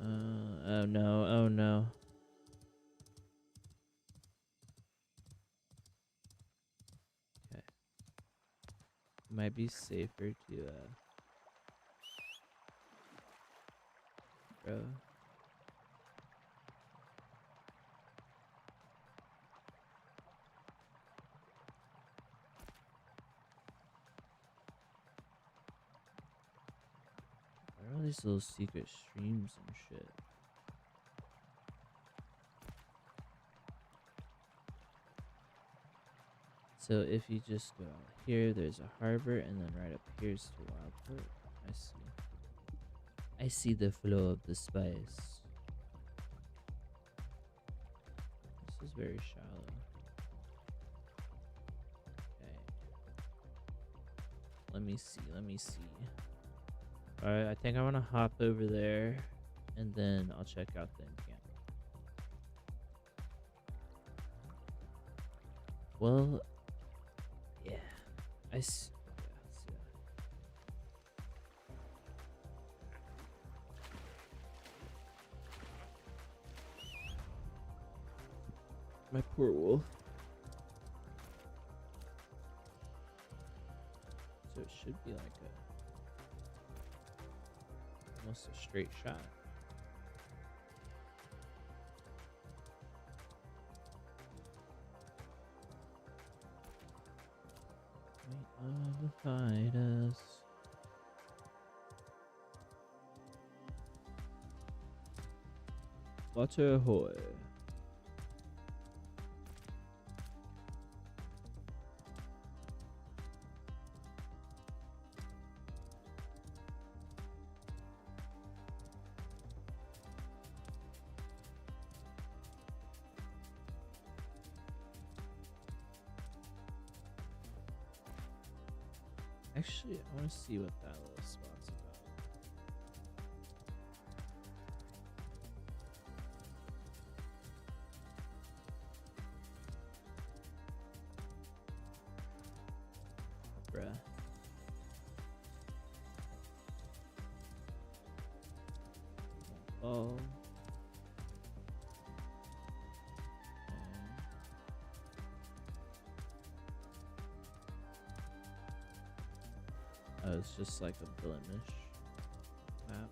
Oh no, oh no. Okay. Might be safer to, bro. What are all these little secret streams and shit? So if you just go out here, there's a harbor, and then right up here's to Wildport. I see. I see the flow of the spice. This is very shallow. Okay. Let me see, let me see. Alright, I think I want to hop over there, and then I'll check out the encampment. Well, yeah, I see. My poor wolf. So it should be like almost a straight shot. Wait on the fight us. Water ahoy. Actually, I want to see what that little spot's about. Bruh. Oh. Oh, it's just like a blemish map.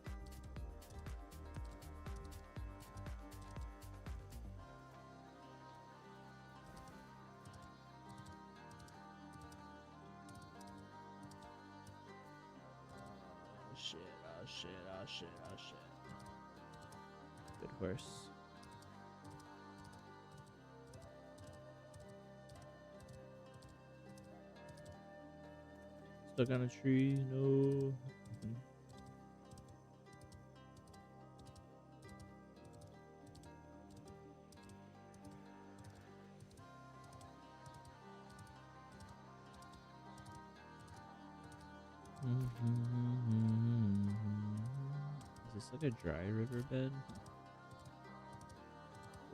Oh shit, oh shit, oh shit, oh shit. Good horse. Stuck on a tree. No. Is this like a dry riverbed?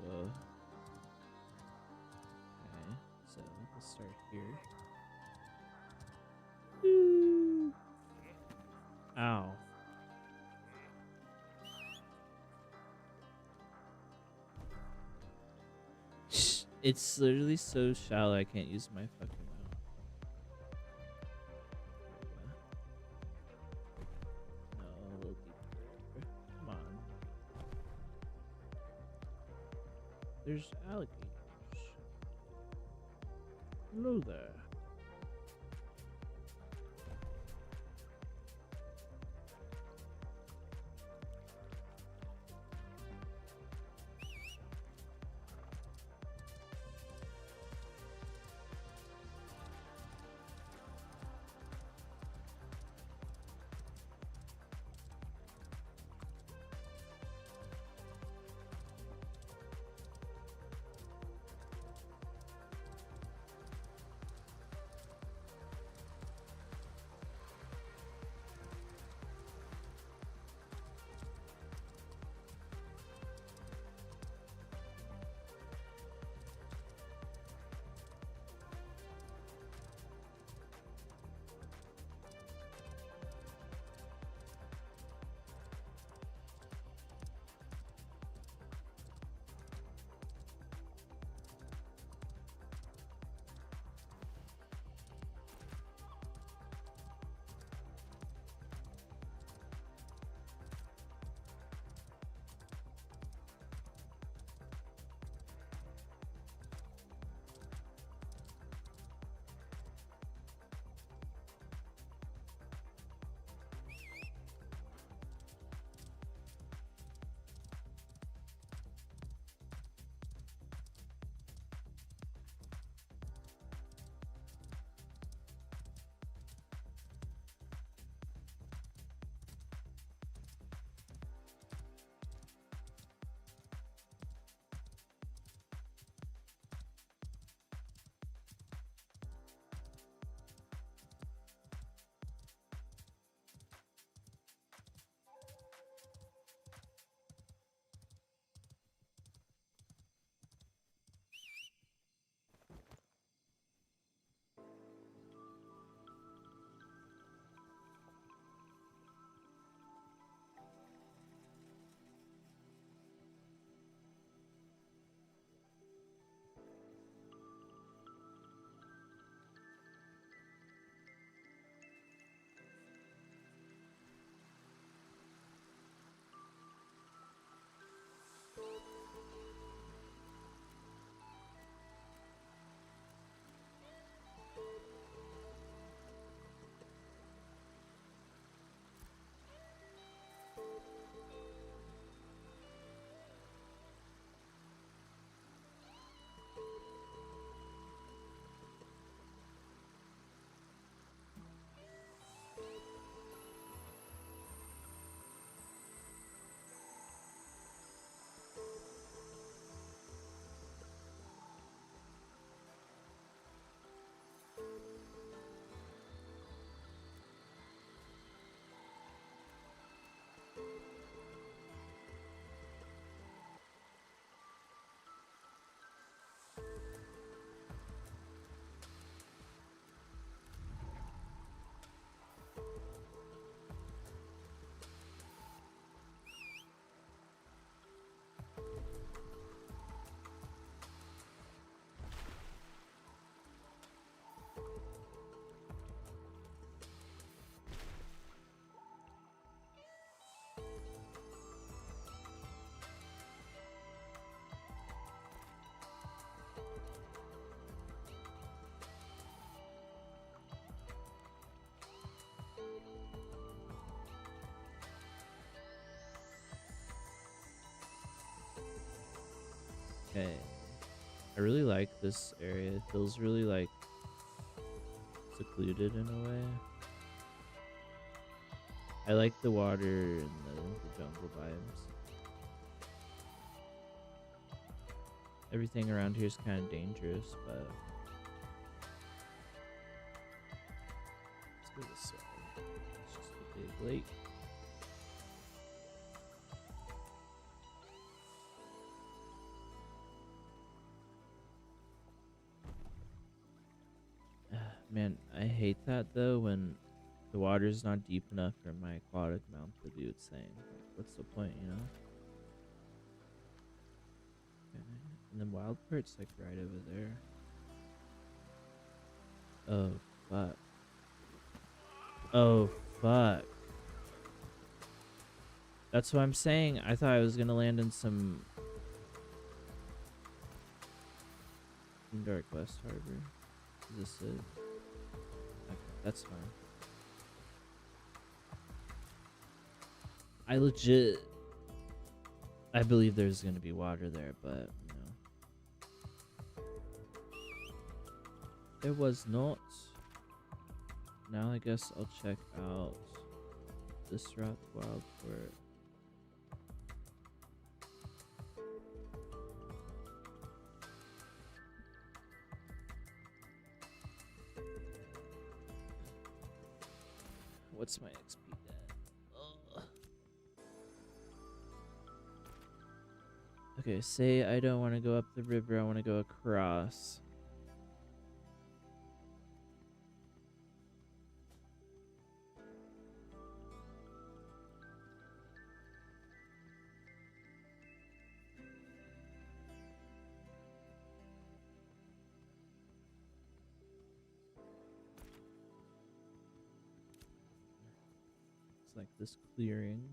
Whoa. Okay, so let's start here. Woo. Ow. It's literally so shallow I can't use my fucking mouth. No, a little deeper. Come on. There's alligators. Hello there. Okay. I really like this area. It feels really like secluded in a way. I like the water and the jungle vibes. Everything around here is kind of dangerous, but let's go this way. It's just a big lake. Man, I hate that though when the water's not deep enough for my aquatic mount to do its thing. Like, what's the point, you know? Okay. And then wild part's like right over there. Oh, fuck. Oh, fuck. That's what I'm saying. I thought I was gonna land in some Dark West Harbor. Is this it? Okay, that's fine. I believe there's gonna be water there, but you know, there was not. Now I guess I'll check out this route to Wildport. What's my XP at? Ugh. Okay, say I don't want to go up the river, I want to go across. It's like this clearing.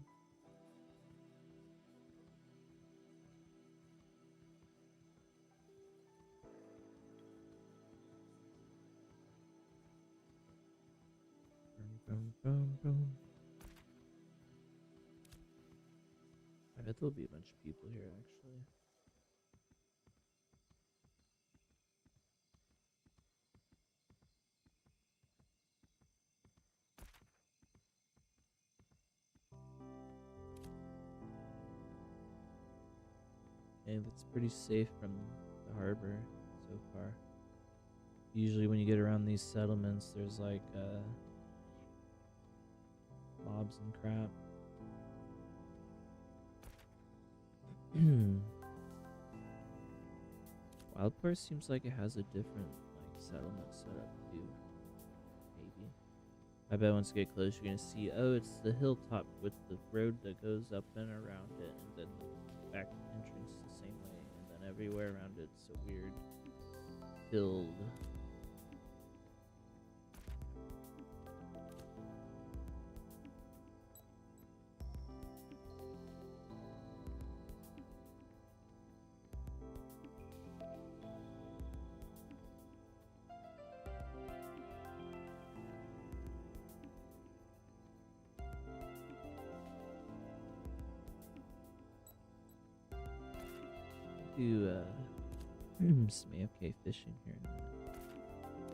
I bet there'll be a bunch of people here actually. And it's pretty safe from the harbor so far. Usually when you get around these settlements, there's like mobs and crap. Wildport seems like it has a different like settlement setup too. Maybe. I bet once you get close, you're gonna see. Oh, it's the hilltop with the road that goes up and around it, and then the back entrance the same way, and then everywhere around it's a weird build. Do some AFK fishing here in a minute.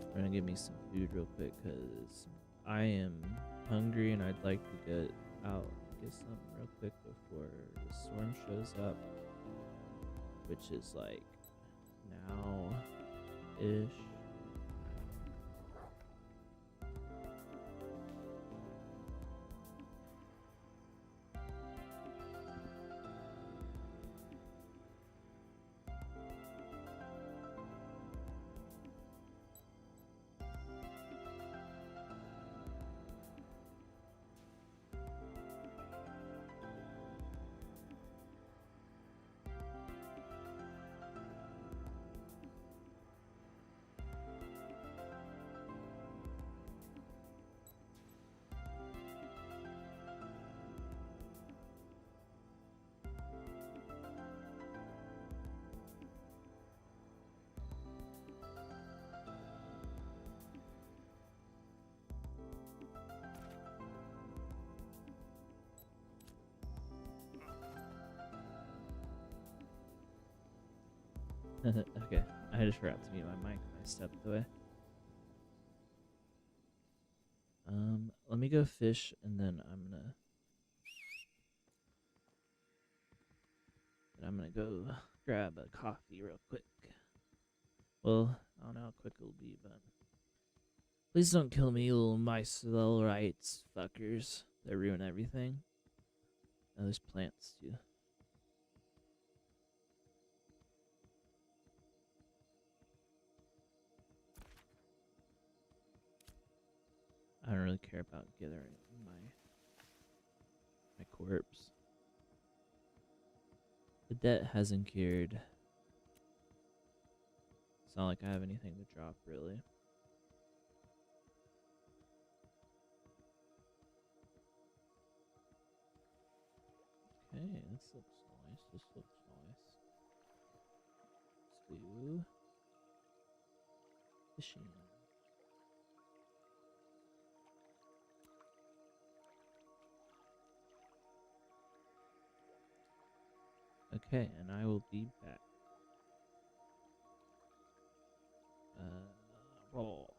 We're gonna give me some food real quick because I am hungry and I'd like to get out and get something real quick before the storm shows up, which is like now-ish. Okay, I just forgot to mute my mic when I stepped away. let me go fish, and then I'm gonna go grab a coffee real quick. Well, I don't know how quick it'll be, but please don't kill me, you little mice, little rights fuckers. They ruin everything. Oh, there's plants too. I don't really care about gathering my corpse. The debt hasn't cured. It's not like I have anything to drop, really. Okay, this looks nice. This looks nice. Let's do fishing. Okay, and I will be back. Roll.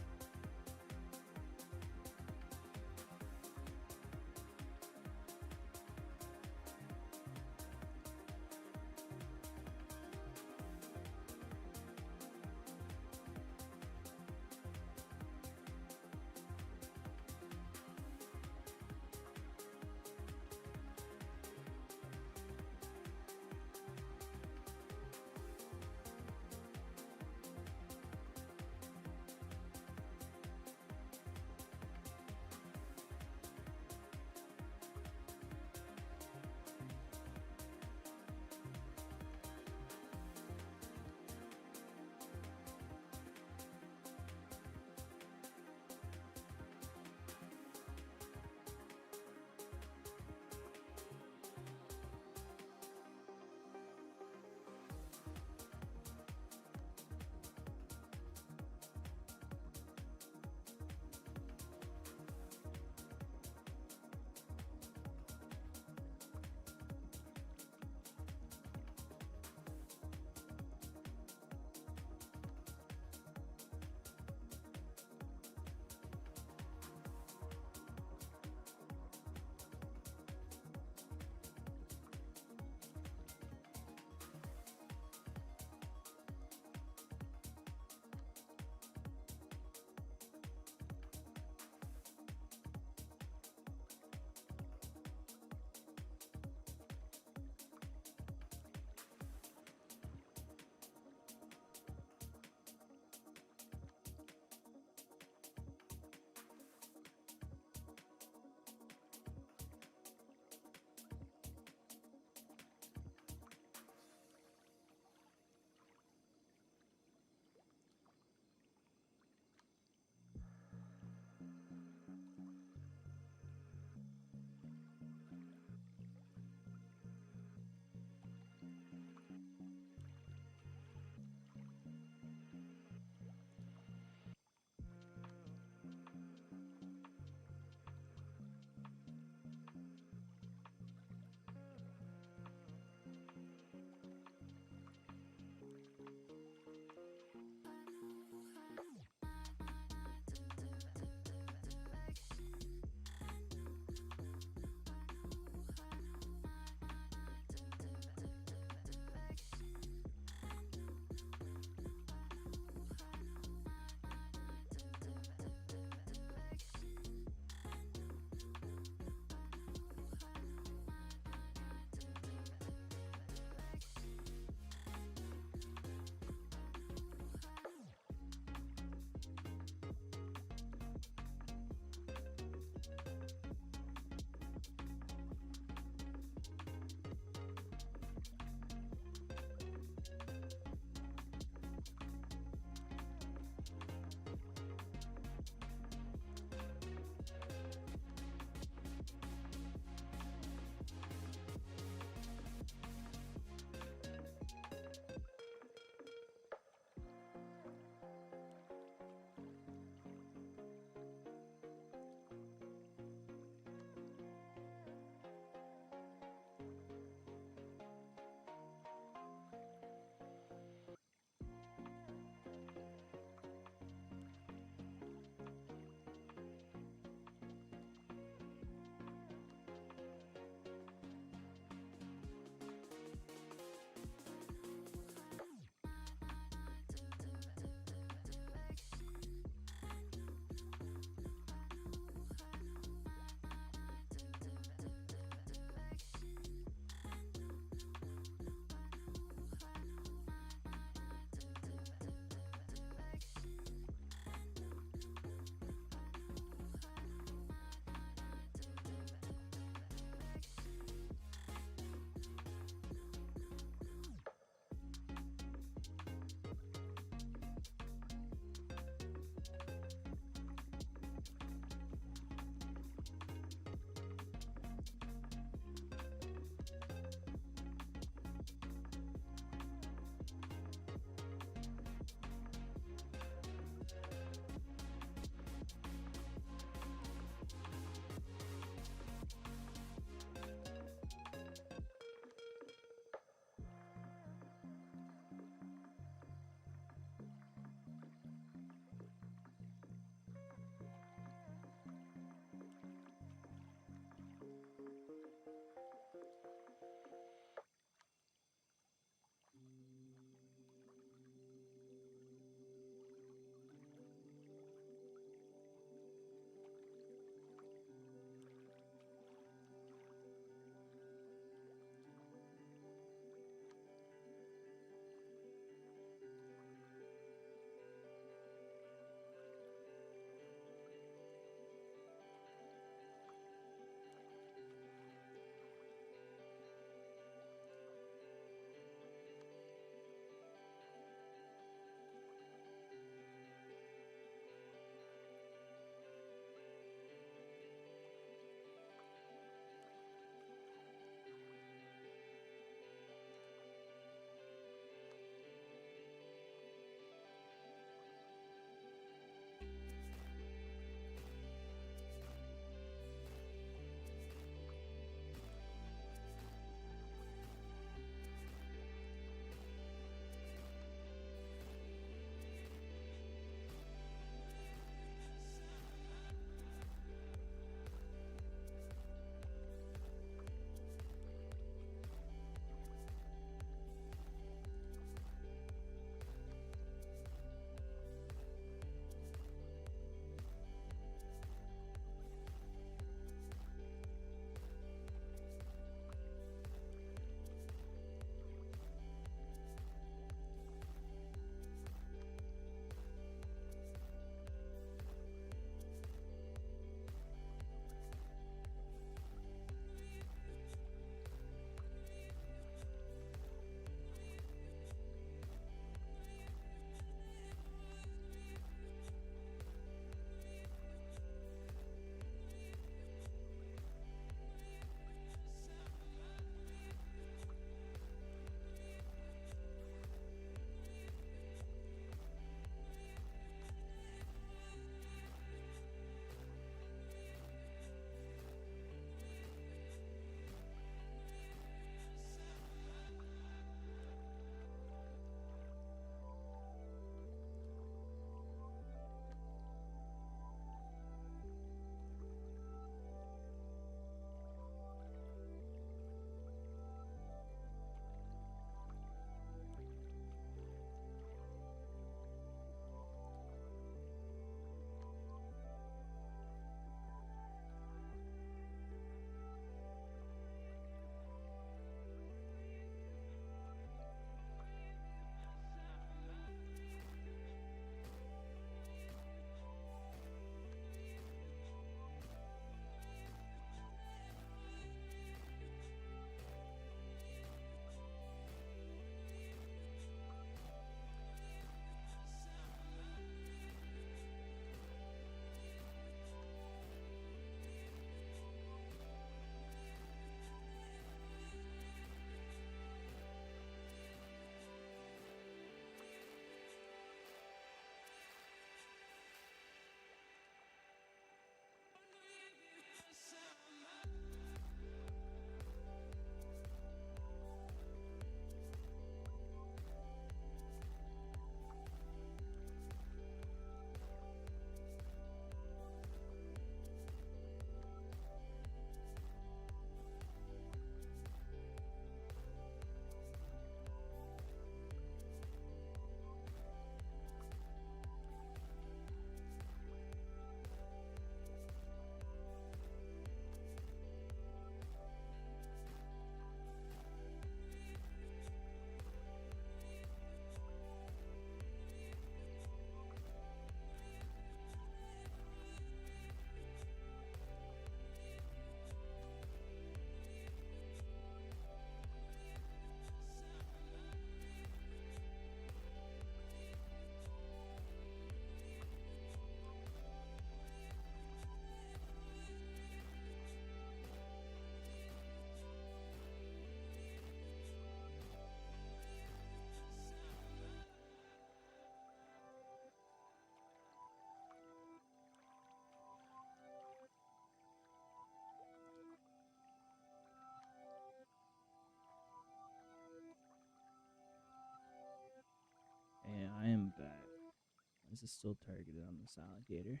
is still targeted on this alligator.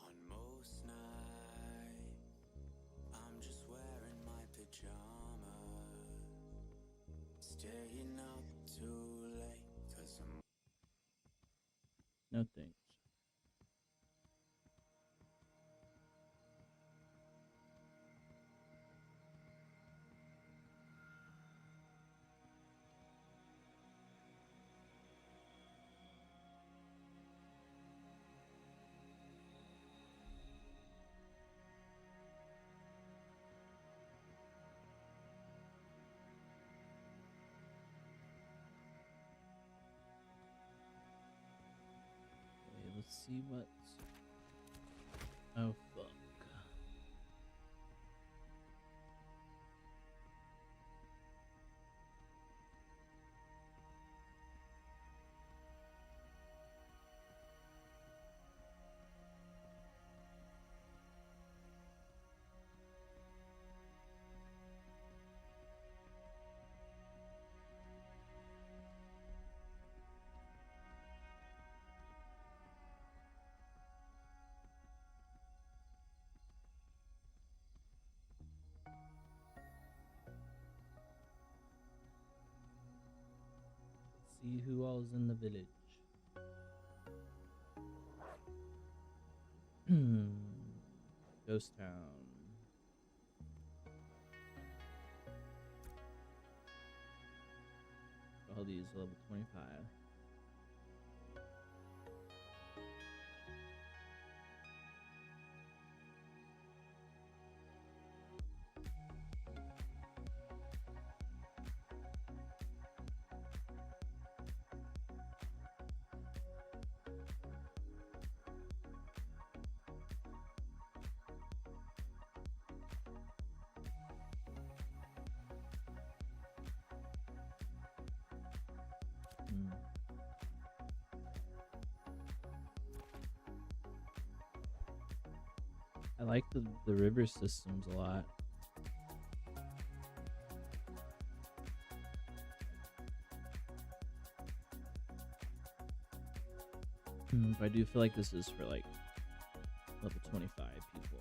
On most nights, I'm just wearing my pajamas, staying up too late 'cause I'm No thanks. Okay, let's see what's. Oh fuck. See who all's in the village. Ghost Town. All these level 25. I like the river systems a lot. But I do feel like this is for like level 25 people.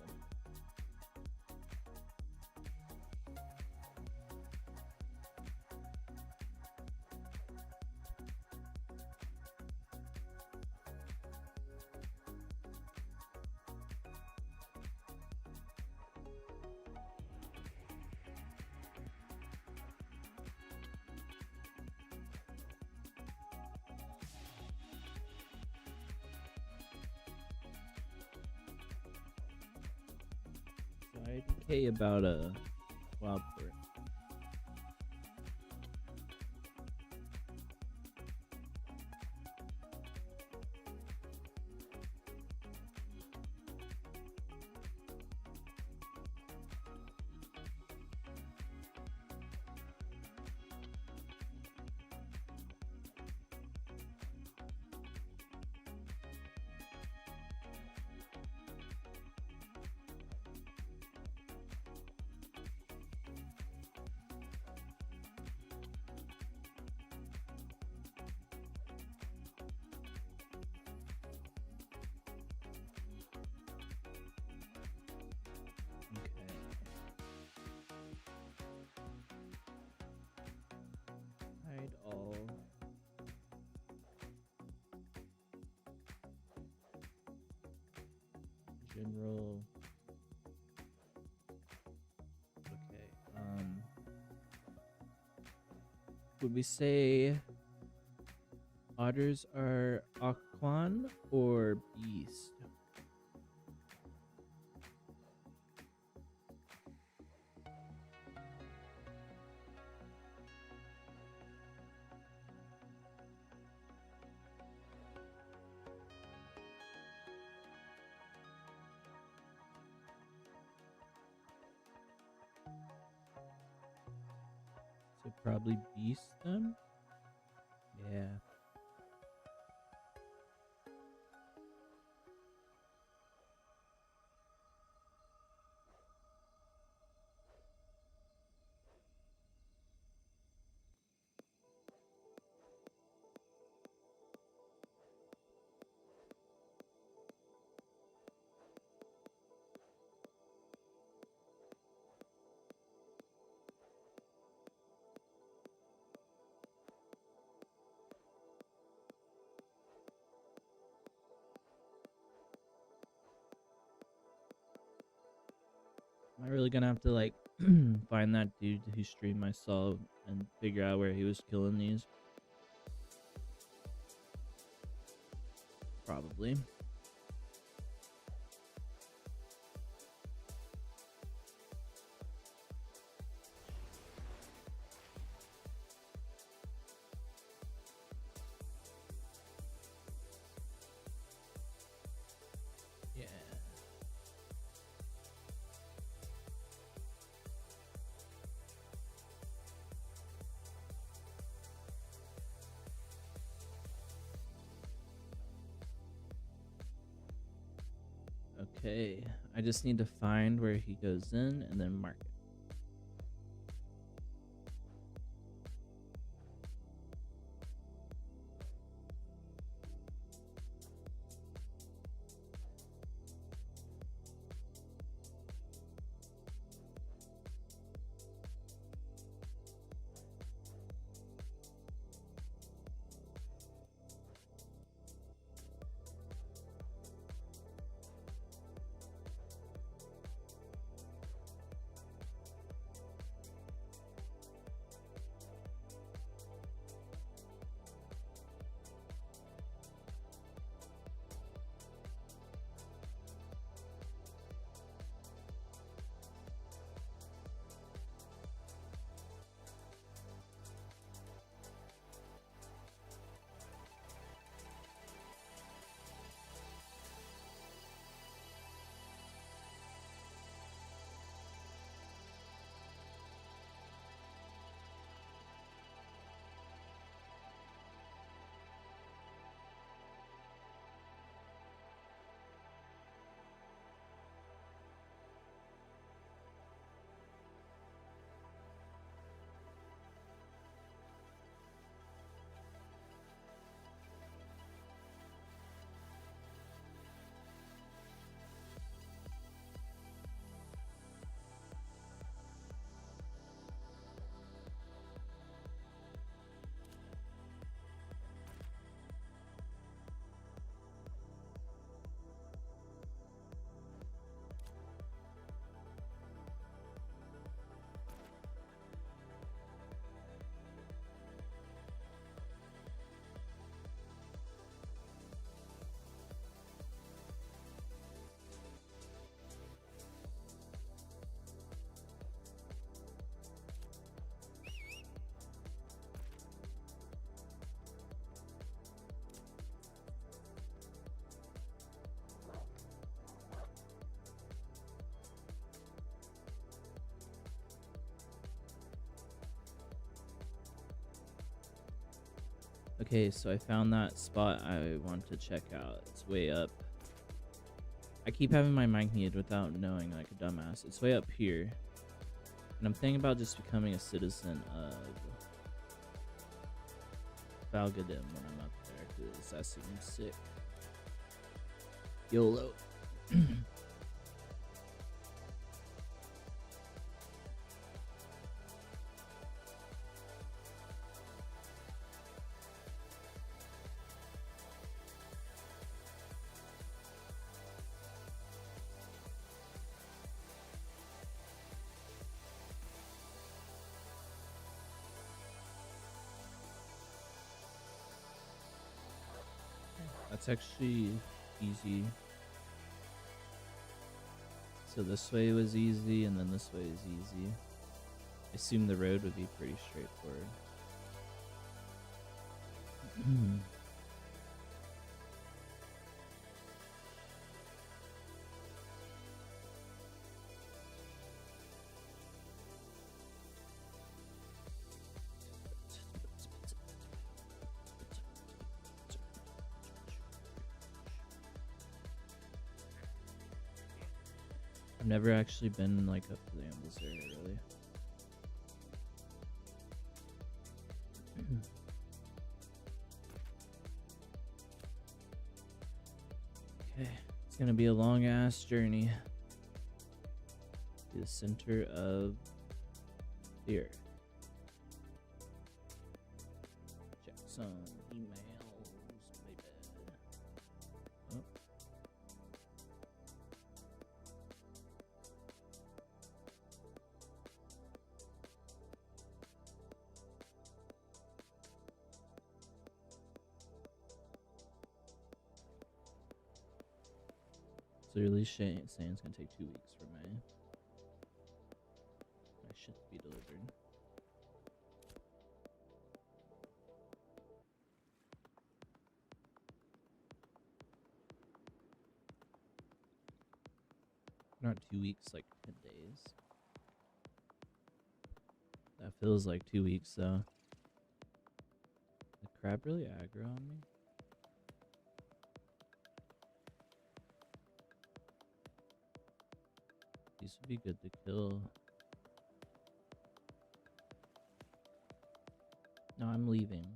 So IDK about a wild port. Hide all. General. Okay. Would we say otters are aquan or beast? So probably beast then? Yeah. I really gonna have to like find that dude who streamed my saw and figure out where he was killing these? Probably. Yeah. Okay, I just need to find where he goes in and then mark it. Okay, so I found that spot I want to check out. It's way up. I keep having my mic muted without knowing, like a dumbass. It's way up here. And I'm thinking about just becoming a citizen of Valgadem when I'm up there, because that seems sick. YOLO. That's actually easy. So this way was easy, and then this way is easy. I assume the road would be pretty straightforward. I've never actually been like up to the Ambles area, really. Okay, it's gonna be a long ass journey to the center of the earth. Check some emails, baby. Oh. clearly saying it's gonna take 2 weeks for my shit to be delivered. Not 2 weeks, like 10 days. That feels like 2 weeks though. The crab really aggro on me. These would be good to kill. No, I'm leaving.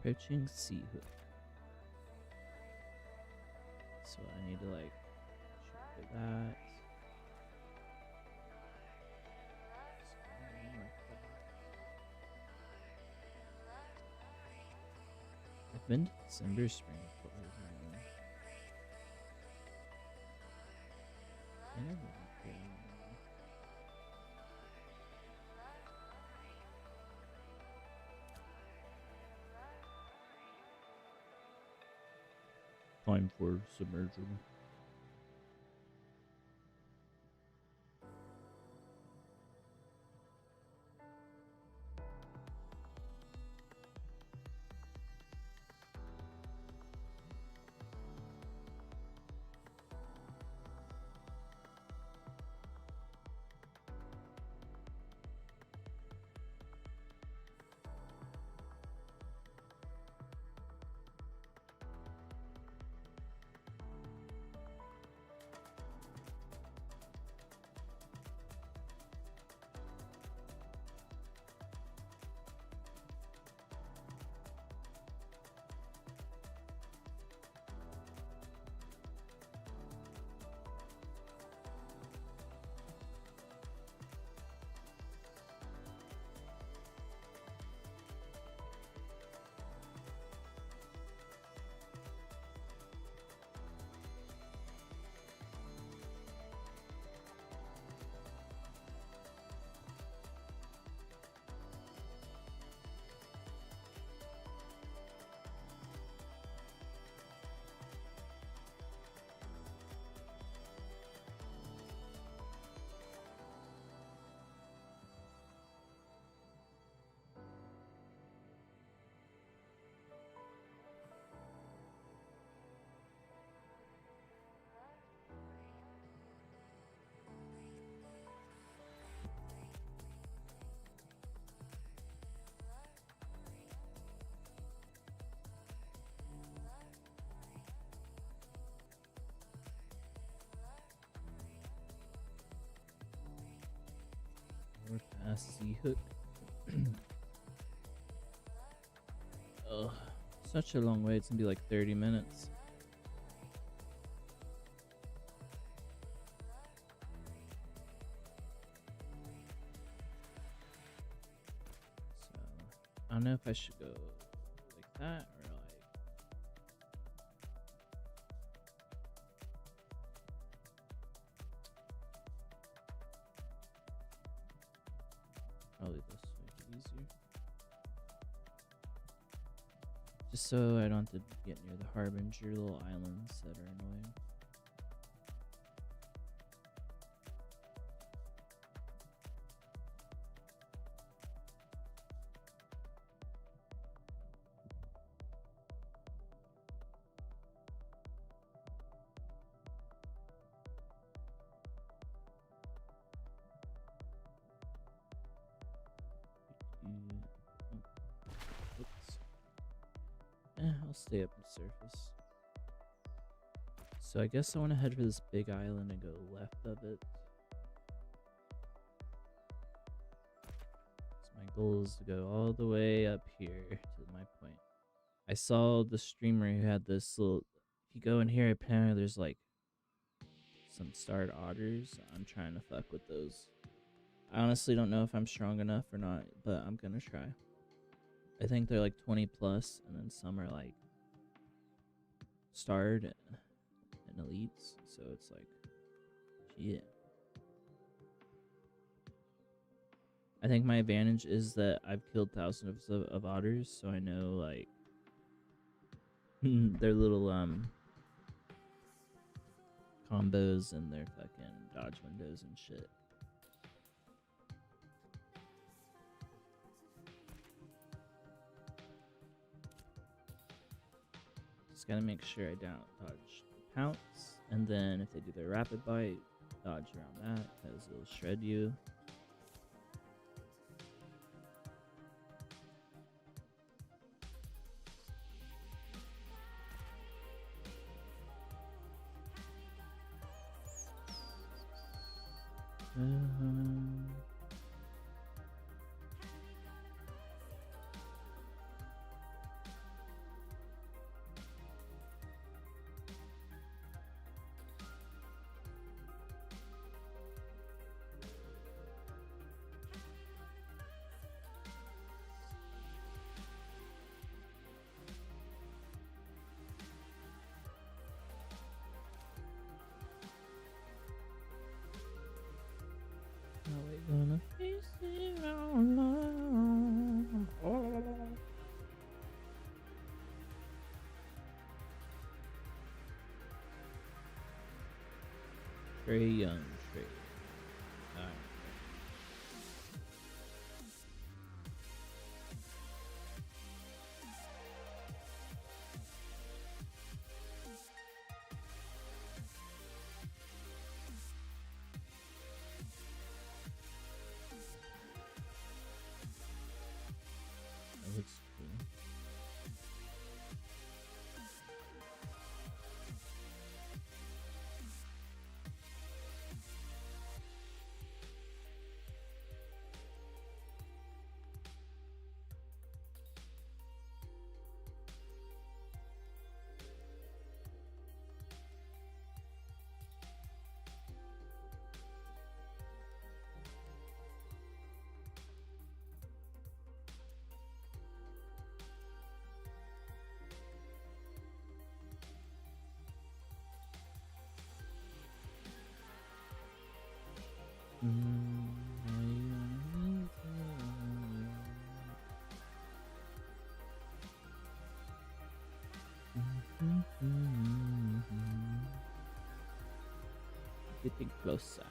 Approaching sea hook. So I need to like shoot for that. I've been to December Spring before. I never went there. Time for submersion. Assy hook. Oh, such a long way. It's gonna be like 30 minutes. So, I don't know if I should go like that or like. Probably this way easier. Just so I don't have to get near the Harbinger little islands that are annoying. Oops. I'll stay up the surface. So I guess I want to head for this big island and go left of it. So my goal is to go all the way up here to my point. I saw the streamer who had this little. If you go in here, apparently there's like some starred otters. I'm trying to fuck with those. I honestly don't know if I'm strong enough or not, but I'm gonna try. I think they're like 20 plus, and then some are like starred and elites. So it's like, yeah. I think my advantage is that I've killed thousands of otters, so I know like their little combos and their fucking dodge windows and shit. Just gotta make sure I don't dodge the pounce, and then if they do their rapid bite, dodge around that because it'll shred you. How we gonna face it all alone? Very young Trey. Alright. That looks cool. Getting closer.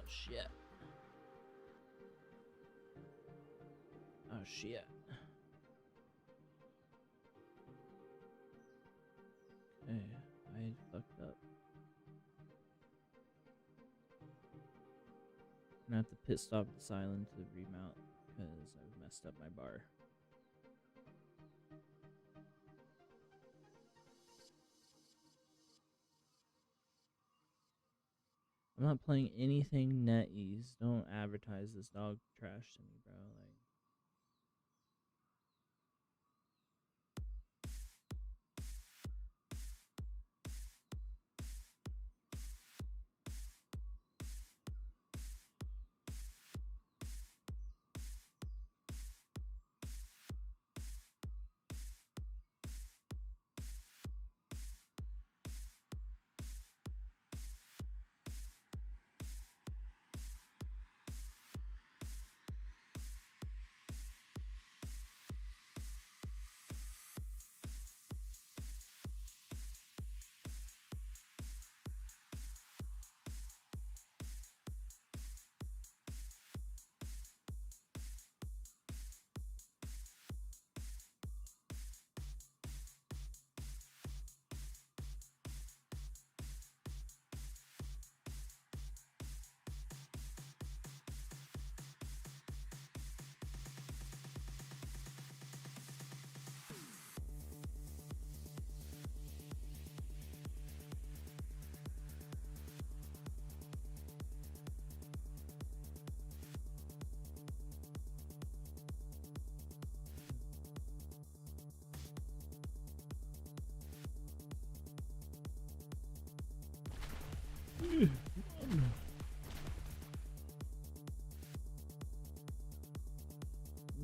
shit. Oh shit. Okay, I fucked up. I'm gonna have to pit stop this island to remount because I've messed up my bar. I'm not playing anything NetEase. Don't advertise this dog trash to me, bro. Like,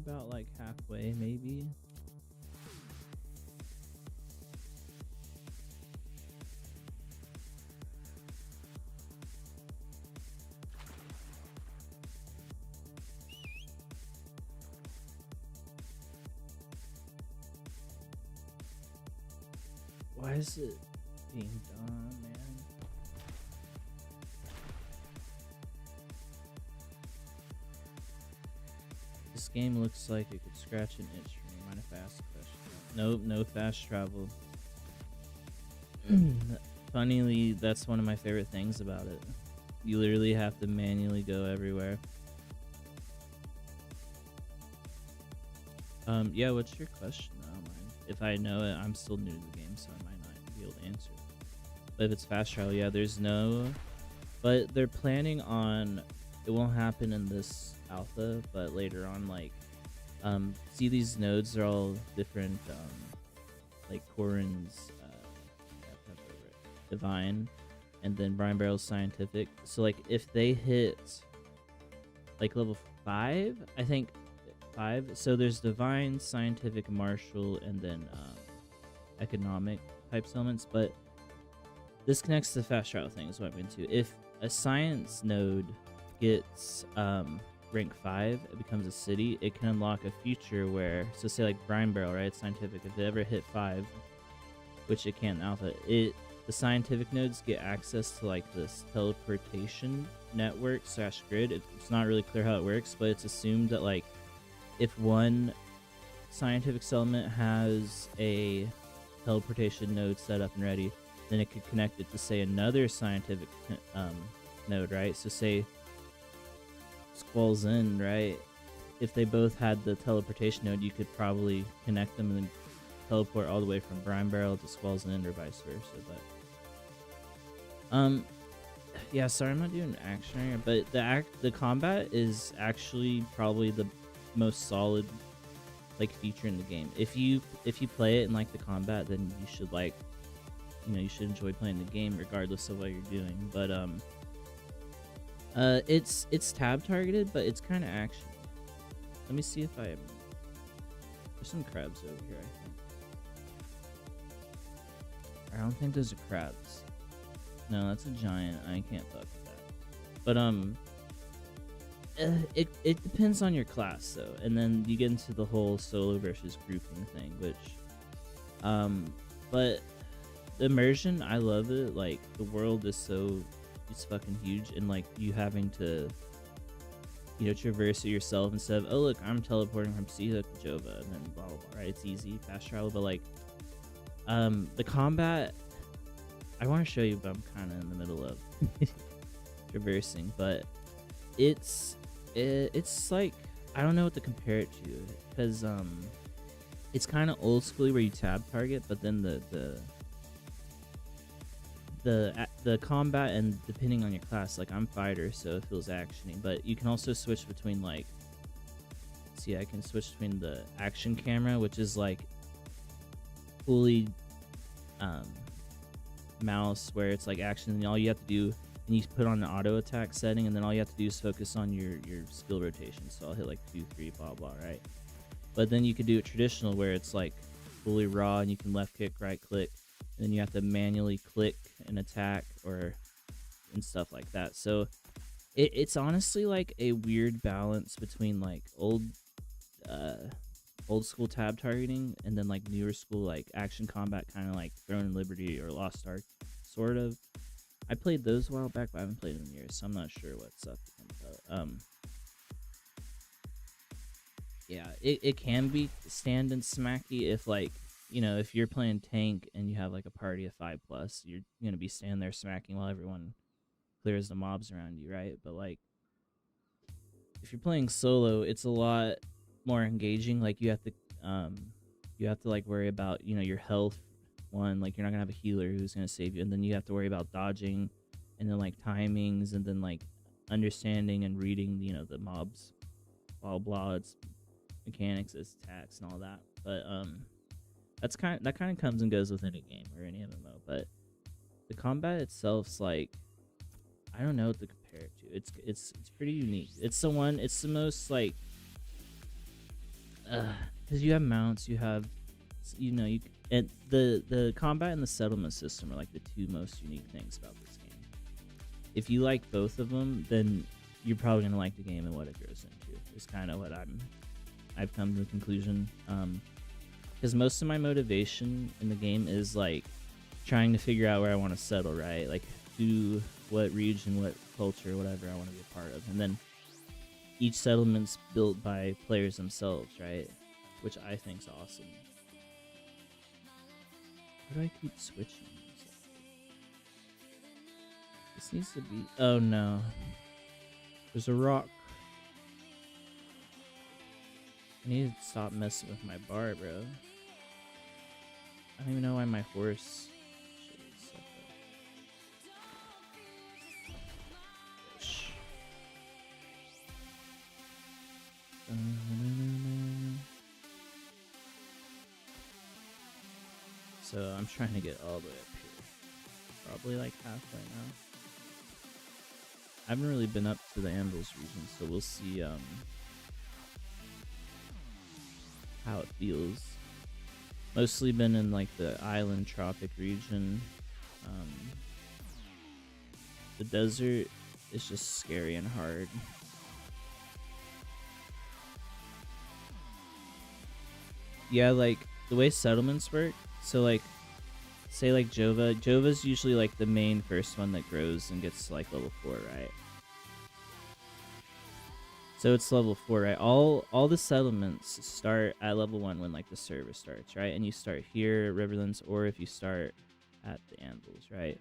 about like halfway, maybe. Why is it being done, man? This game looks like it could scratch an itch for me. Mind if I ask a question? Nope, no fast travel. Funnily, that's one of my favorite things about it. You literally have to manually go everywhere. Yeah, what's your question? I don't mind. If I know it, I'm still new to the game, so I might not be able to answer it. But if it's fast travel, yeah, there's no... But they're planning on... It won't happen in this alpha, but later on, like... see these nodes are all different, like Corin's... Divine, and then Brian Barrel's Scientific. So, like, if they hit... Like, level 5, I think... 5. So there's Divine, Scientific, Martial, and then Economic type elements. But this connects to the fast travel thing is what I'm into. If a science node gets rank 5, it becomes a city, it can unlock a feature where, so say like Brian Barrel, right? Scientific, if it ever hit 5, which it can't in alpha, the scientific nodes get access to like this teleportation network / grid. It's not really clear how it works, but it's assumed that like if one scientific settlement has a teleportation node set up and ready, then it could connect it to, say, another scientific node, right? So, say, Squall's Inn, right? If they both had the teleportation node, you could probably connect them and then teleport all the way from Brine Barrel to Squall's Inn or vice versa. But, yeah, sorry, I'm not doing action here, but the combat is actually probably the most solid like feature in the game. If you play it and like the combat, then you should like, you know, you should enjoy playing the game regardless of what you're doing. But it's tab targeted, but it's kind of action. Let me see if there's some crabs over here. I don't think those are crabs. No, that's a giant. I can't fuck with that. But it depends on your class though, and then you get into the whole solo versus grouping thing, which but the immersion, I love it. Like, the world is so is fucking huge, and like you having to, you know, traverse it yourself instead of, oh look, I'm teleporting from Siha to Jova and then blah blah blah, right? It's easy, fast travel. But like the combat, I want to show you, but I'm kind of in the middle of traversing. But it's like, I don't know what to compare it to, because it's kind of old schooly where you tab target, but then the combat, and depending on your class, like I'm fighter, so it feels actiony, but you can also switch between, like, see, I can switch between the action camera, which is like fully mouse, where it's like action, and all you have to do, and you put on the auto attack setting, and then all you have to do is focus on your skill rotation. So I'll hit like 2, 3, blah blah, right? But then you could do it traditional, where it's like fully raw, and you can left click, right click, and then you have to manually click and attack and stuff like that. So it's honestly like a weird balance between like old school tab targeting and then like newer school like action combat, kind of like Throne and Liberty or Lost Ark, sort of. I played those a while back, but I haven't played them in years, so I'm not sure what's up with them. But yeah, it can be stand and smacky if, like, you know, if you're playing tank and you have like a party of 5+, you're gonna be standing there smacking while everyone clears the mobs around you, right? But like, if you're playing solo, it's a lot more engaging. Like you have to like worry about, you know, your health. One, like you're not gonna have a healer who's gonna save you, and then you have to worry about dodging, and then like timings, and then like understanding and reading, you know, the mobs, blah blah, its mechanics, its attacks, and all that. But that kind of comes and goes with any game or any MMO. But the combat itself's like, I don't know what to compare it to. It's pretty unique. It's the most like, because you have mounts, you have, you know, and the combat and the settlement system are like the two most unique things about this game. If you like both of them, then you're probably gonna like the game and what it grows into. Is kind of what I've come to the conclusion. Because most of my motivation in the game is like trying to figure out where I want to settle, right? Like do what region, what culture, whatever I want to be a part of, and then each settlement's built by players themselves, right? Which I think's awesome. Why do I keep switching? This needs to be... Oh no. There's a rock. I need to stop messing with my bar, bro. I don't even know why my horse... So I'm trying to get all the way up here. Probably like halfway now. I haven't really been up to the Ambles region, so we'll see how it feels. Mostly been in like the island tropic region. The desert is just scary and hard. Yeah, like the way settlements work. So like, say like Jova's usually like the main first one that grows and gets to like level 4, right? So it's level 4, right? All the settlements start at level 1 when like the server starts, right? And you start here at Riverlands, or if you start at the Anvils, right?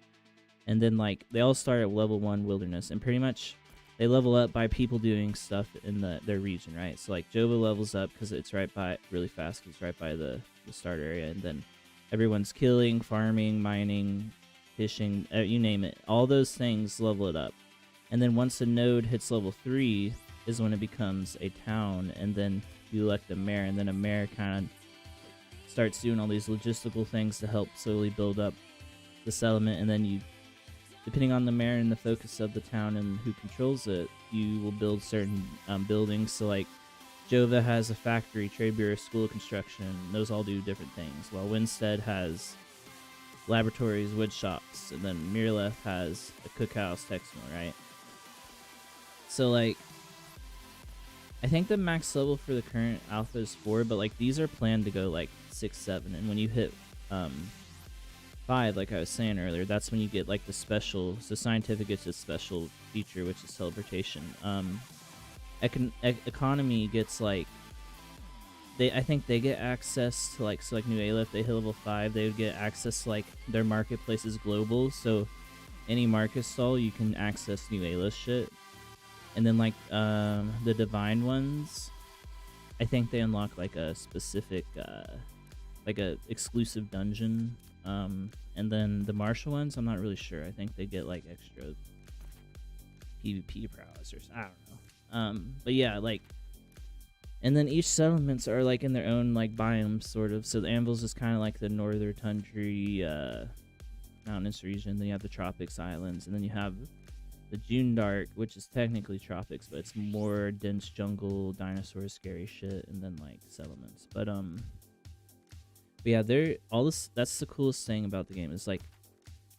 And then like they all start at level 1 Wilderness, and pretty much they level up by people doing stuff in their region, right? So like Jova levels up because it's right by, really fast, because it's right by the start area, and then everyone's killing, farming, mining, fishing, you name it. All those things level it up. And then once a node hits level 3 is when it becomes a town, and then you elect a mayor, and then a mayor kind of starts doing all these logistical things to help slowly build up the settlement, and then you, depending on the mayor and the focus of the town and who controls it, you will build certain buildings. So like Jova has a factory, trade bureau, school of construction. Those all do different things. While Winstead has laboratories, wood shops, and then Mirleth has a cookhouse, textile, right? So like, I think the max level for the current alpha is 4, but like these are planned to go like 6, 7, and when you hit 5 5, like I was saying earlier, that's when you get like the special. So scientific gets a special feature, which is teleportation. Economy gets like I think they get access to like select new Ayla. If they hit level 5, they would get access to like their marketplace is global. So any market stall you can access new Ayla shit. And then like the divine ones, I think they unlock like a specific like a exclusive dungeon. And then the martial ones, I'm not really sure. I think they get like extra PvP prowess or I don't know. But yeah, like, and then each settlements are like in their own like biome sort of. So the Anvil's is kind of like the northern tundra, mountainous region. Then you have the tropics islands, and then you have the June Dark, which is technically tropics, but it's more dense jungle, dinosaurs, scary shit, and then like settlements. But yeah, they're all this. That's the coolest thing about the game is like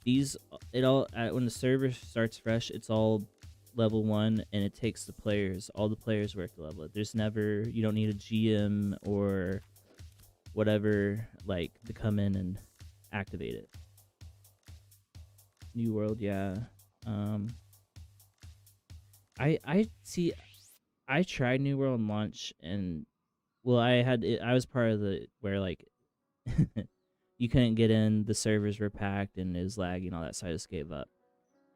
these. It all when the server starts fresh, it's all level 1, and it takes the players. All the players work to level it. There's never you don't need a GM or whatever like to come in and activate it. New World, yeah. I see. I tried New World on launch, and well, I was part of the where like you couldn't get in, the servers were packed, and it was lagging, all that, so I just gave up.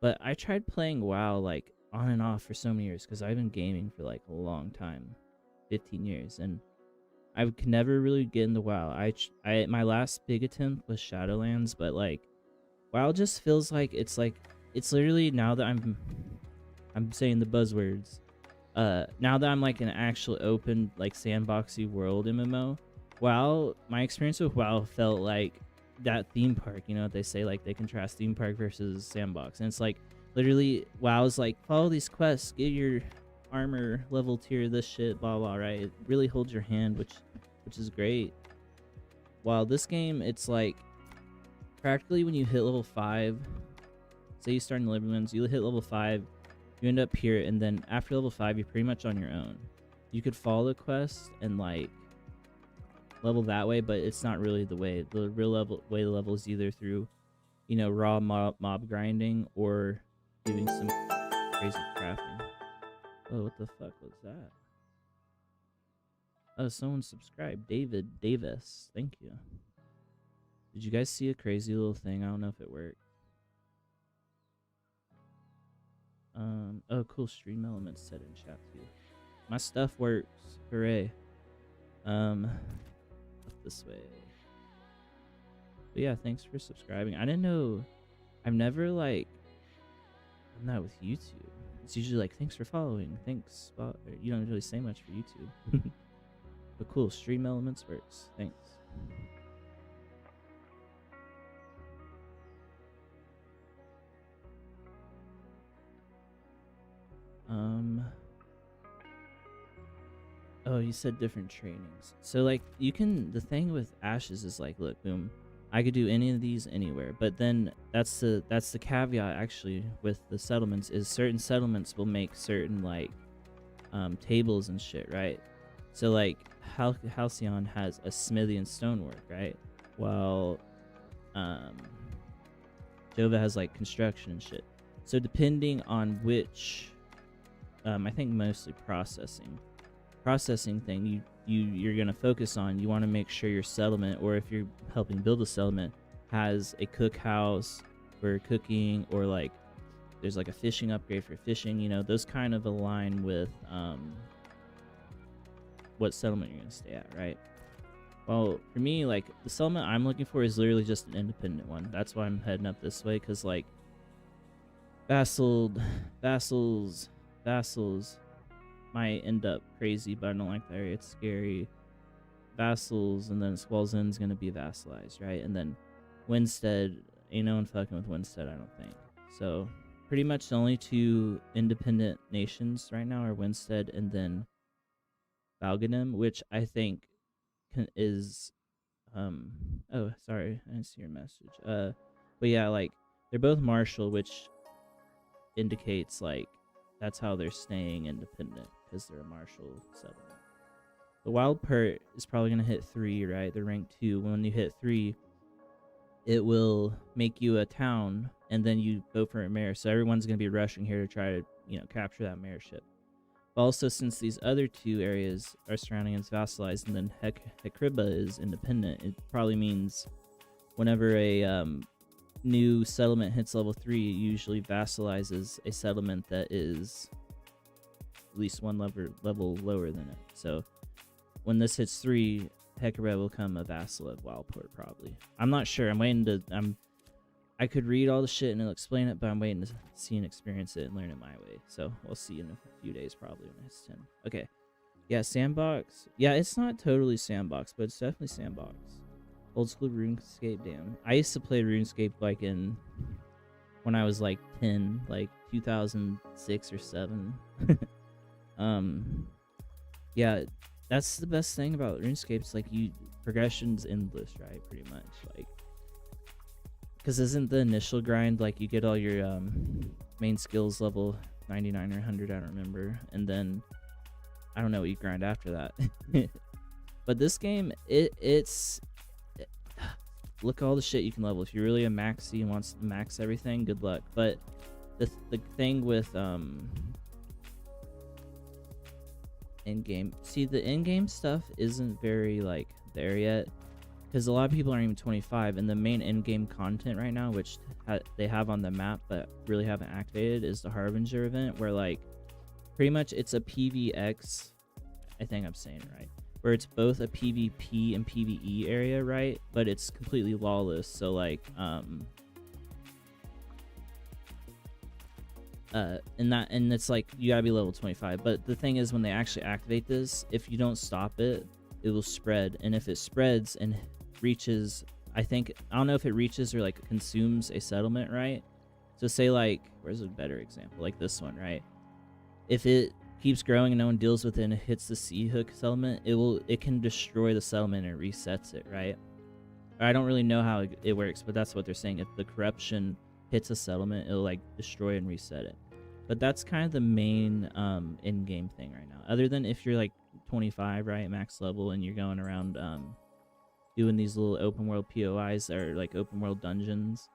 But I tried playing WoW like on and off for so many years because I've been gaming for like a long time, 15 years, and I could never really get into WoW. I my last big attempt was Shadowlands, but like WoW just feels like it's literally now that I'm saying the buzzwords. Now that I'm like an actual open like sandboxy world MMO, WoW, my experience with WoW felt like that theme park. You know what they say, like they contrast theme park versus sandbox, and it's like literally WoW's like follow these quests, get your armor level tier, this shit, blah blah. Right? It really holds your hand, which is great. While this game, it's like practically when you hit level 5, say you start in the Liberlands, you hit level 5. You end up here, and then after level 5, you're pretty much on your own. You could follow the quest and like level that way, but it's not really the way. The real way to level is either through, you know, raw mob grinding or doing some crazy crafting. Oh, what the fuck was that? Oh, someone subscribed. David Davis. Thank you. Did you guys see a crazy little thing? I don't know if it worked. Oh, cool. Stream elements set in chat too. My stuff works. Hooray. This way. But yeah, thanks for subscribing. I didn't know. I've never like done that with YouTube. It's usually like, thanks for following. Thanks. Well, you don't really say much for YouTube. But cool. Stream elements works. Thanks. Oh, you said different trainings. So like you can, the thing with Ashes is like, look, boom, I could do any of these anywhere. But then that's the caveat actually with the settlements is certain settlements will make certain like tables and shit, right? So like Halcyon has a smithy and stonework, right? While Jova has like construction and shit. So depending on which I think mostly processing thing you're gonna focus on, you want to make sure your settlement, or if you're helping build a settlement, has a cookhouse for cooking, or like there's like a fishing upgrade for fishing. You know, those kind of align with what settlement you're gonna stay at, right? Well, for me, like the settlement I'm looking for is literally just an independent one. That's why I'm heading up this way, because like vassals might end up crazy, but I don't like that area. It's scary. Vassals, and then Squall's End's gonna be vassalized, right? And then Winstead, ain't no one fucking with Winstead, I don't think. So pretty much the only two independent nations right now are Winstead and then Valganim, which I think is oh, sorry, I didn't see your message. But yeah, like they're both martial, which indicates like that's how they're staying independent, because they're a martial settlement. The wild pert is probably gonna hit 3, right? They're rank 2. When you hit 3, it will make you a town, and then you vote for a mayor. So everyone's going to be rushing here to try to, capture that mayorship. But also, since these other two areas are surrounding and vassalized, and then Hecriba is independent, it probably means whenever a new settlement hits level 3, it usually vassalizes a settlement that is at least one level lower than it. So when this hits 3, Hecriba will become a vassal of Wildport, probably. I'm not sure. I could read all the shit and it'll explain it, but I'm waiting to see and experience it and learn it my way. So we'll see in a few days, probably, when it's 10. Okay. Yeah, sandbox. Yeah, it's not totally sandbox, but it's definitely sandbox. Old school RuneScape, damn. I used to play RuneScape when I was 10, 2006 or 7. Yeah, that's the best thing about RuneScape. It's progression's endless, right? Pretty much, because isn't the initial grind you get all your main skills level 99 or 100, I don't remember, and then I don't know what you grind after that. But this game, it's look at all the shit you can level. If you're really a maxi and wants to max everything, good luck. But the thing with in-game, see, the in-game stuff isn't very there yet, because a lot of people aren't even 25, and the main in-game content right now, which they have on the map but really haven't activated, is the Harbinger event, where pretty much it's a PvX, I think I'm saying it right, where it's both a PvP and PvE area, right? But it's completely lawless. So and it's you gotta be level 25. But the thing is, when they actually activate this, if you don't stop it, it will spread. And if it spreads and reaches, I don't know if it reaches or consumes a settlement, right? So say where's a better example? This one, right? If it keeps growing and no one deals with it and it hits the C hook settlement, it can destroy the settlement and resets it, right? I don't really know how it works, but that's what they're saying. If the corruption hits a settlement, it'll destroy and reset it. But that's kind of the main in-game thing right now. Other than if you're 25, right, max level, and you're going around doing these little open world POIs or open world dungeons,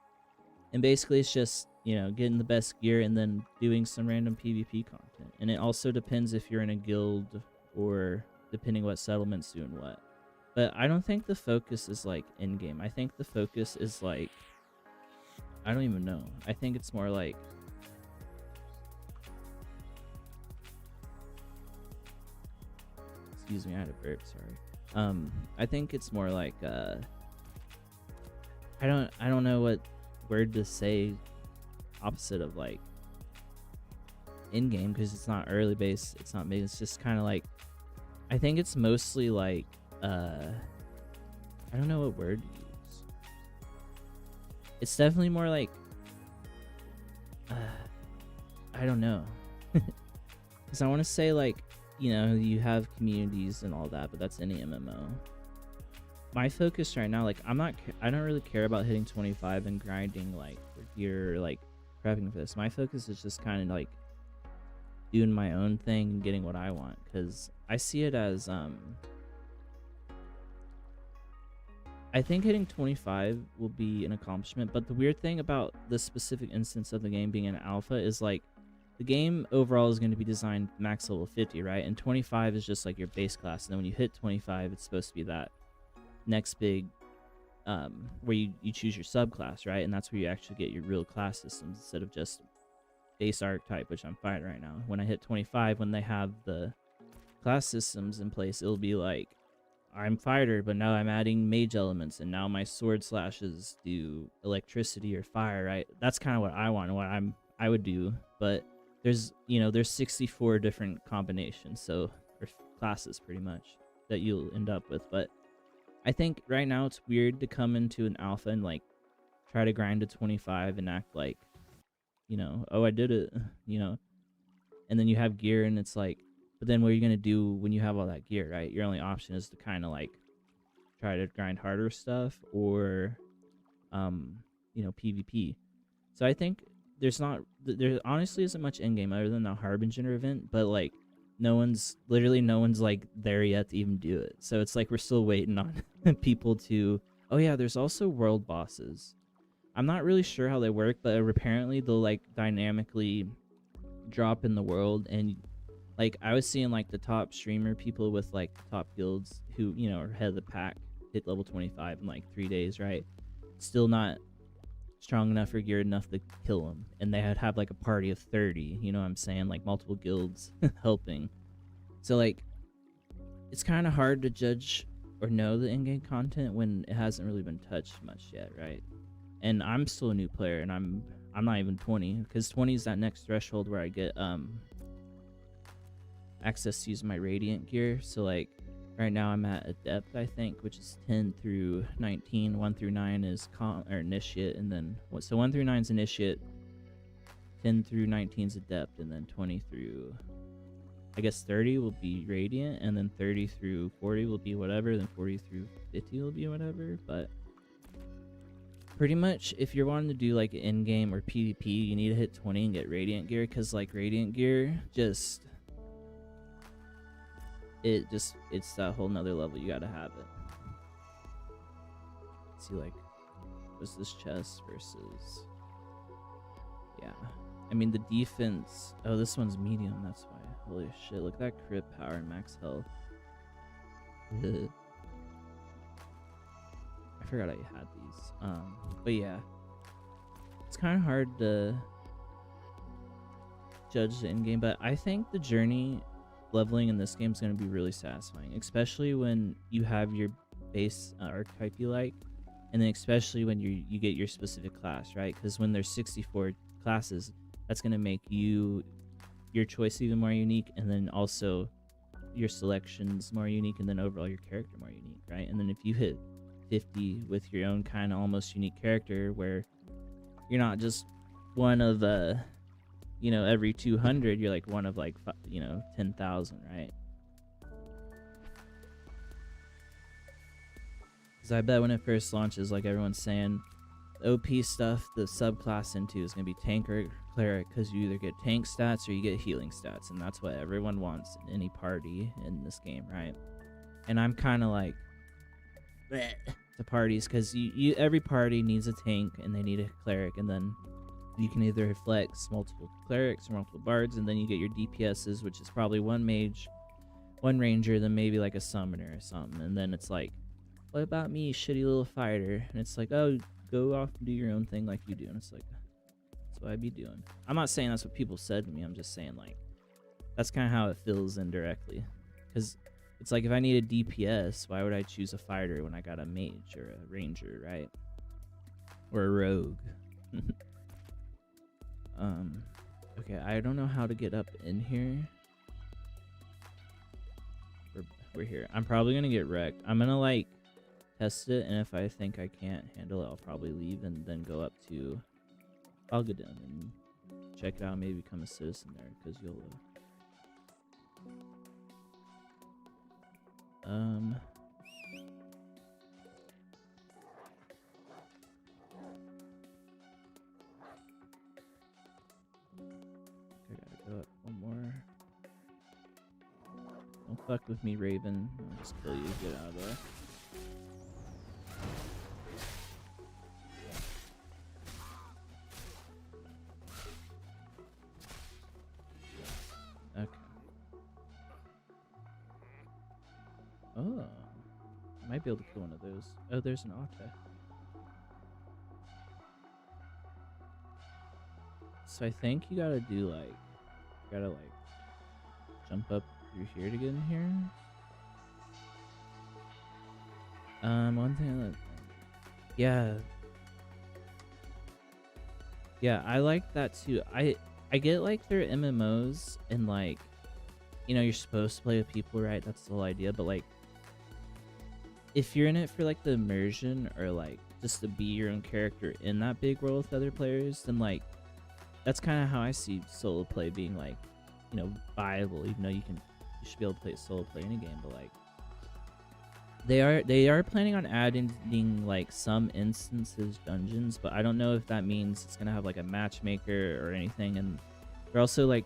and basically it's just getting the best gear and then doing some random PvP content. And it also depends if you're in a guild or depending what settlement's doing what. But I don't think the focus is in game. I think the focus is I don't even know. I think it's more excuse me, I had a burp, sorry. I think it's more I don't know what word to say opposite of in game, because it's not early base, it's not mid, it's just kind of I think it's mostly I don't know what word to use. It's definitely more I don't know. Because I want to say you have communities and all that, but that's any MMO. My focus right now, I don't really care about hitting 25 and grinding for gear or prepping for this. My focus is just kind of doing my own thing and getting what I want, because I see it as I think hitting 25 will be an accomplishment. But the weird thing about this specific instance of the game being an alpha is the game overall is going to be designed max level 50, right? And 25 is just your base class, and then when you hit 25, it's supposed to be that next big where you choose your subclass, right? And that's where you actually get your real class systems instead of just base archetype, which I'm fighting right now. When I hit 25, when they have the class systems in place, it'll be I'm fighter, but now I'm adding mage elements, and now my sword slashes do electricity or fire, right? That's kind of what I want and what I would do. But there's 64 different combinations, so, or classes pretty much, that you'll end up with. But I think right now it's weird to come into an alpha and try to grind to 25 and act oh, I did it, and then you have gear, and it's but then what are you gonna do when you have all that gear, right? Your only option is to kind of try to grind harder stuff, or PvP. So I think there honestly isn't much in game other than the Harbinger event, but no one's there yet to even do it. So it's we're still waiting on people to Oh yeah, there's also world bosses. I'm not really sure how they work, but apparently they'll like dynamically drop in the world, and like I was seeing like the top streamer people with like top guilds who, you know, are head of the pack, hit level 25 in like 3 days, right? Still not strong enough or geared enough to kill them, and they had have like a party of 30, you know what I'm saying, like multiple guilds helping. So like it's kind of hard to judge or know the in-game content when it hasn't really been touched much yet, right? And I'm still a new player, and I'm not even 20, because 20 is that next threshold where I get access to use my radiant gear. So like right now I'm at adept, I think, which is 10 through 19. 1 through 9 is initiate, and then so 1 through 9 is initiate, 10 through 19 is adept, and then 20 through, I guess, 30 will be radiant, and then 30 through 40 will be whatever, then 40 through 50 will be whatever. But pretty much if you're wanting to do like in-game or PvP, you need to hit 20 and get radiant gear, because like radiant gear it's that whole nother level. You gotta have it. See, like, what's this chest versus, yeah, I mean the defense. Oh, this one's medium, that's why. Holy shit, look at that crit power and max health. I forgot I had these. But yeah, it's kind of hard to judge the in-game, but I think the journey leveling in this game is going to be really satisfying, especially when you have your base archetype you like, and then especially when you get your specific class, right? Because when there's 64 classes, that's going to make your choice even more unique, and then also your selections more unique, and then overall your character more unique, right? And then if you hit 50 with your own kind of almost unique character, where you're not just one of every 200, you're like one of like 10,000, right? Because I bet when it first launches, like everyone's saying, the OP stuff, the subclass into is gonna be tank or cleric, because you either get tank stats or you get healing stats, and that's what everyone wants in any party in this game, right? And I'm kind of like bleh to parties, because you every party needs a tank and they need a cleric, and then you can either flex multiple clerics or multiple bards, and then you get your DPSs, which is probably one mage, one ranger, then maybe like a summoner or something. And then it's like, what about me, shitty little fighter? And it's like, oh, go off and do your own thing like you do. And it's like, that's what I'd be doing. I'm not saying that's what people said to me. I'm just saying, like, that's kind of how it feels indirectly. Because it's like, if I need a DPS, why would I choose a fighter when I got a mage or a ranger, right? Or a rogue. Okay, I don't know how to get up in here. We're here. I'm probably gonna get wrecked. I'm gonna like test it, and if I think I can't handle it, I'll probably leave and then go up to Algadon and check it out, maybe become a citizen there, because you'll I gotta go up one more. Don't fuck with me, Raven. I'll just kill you. Get out of there. Okay. Oh. I might be able to kill one of those. Oh, there's an Ate. So I think you gotta do like, jump up through here to get in here. One thing that, yeah, I like that too. I get like their MMOs, and like, you're supposed to play with people, right? That's the whole idea. But like, if you're in it for like the immersion, or like just to be your own character in that big world with other players, then like, that's kind of how I see solo play being like, viable. Even though you should be able to play solo play in a game, but like, they are planning on adding like some instances dungeons, but I don't know if that means it's gonna have like a matchmaker or anything. And they're also like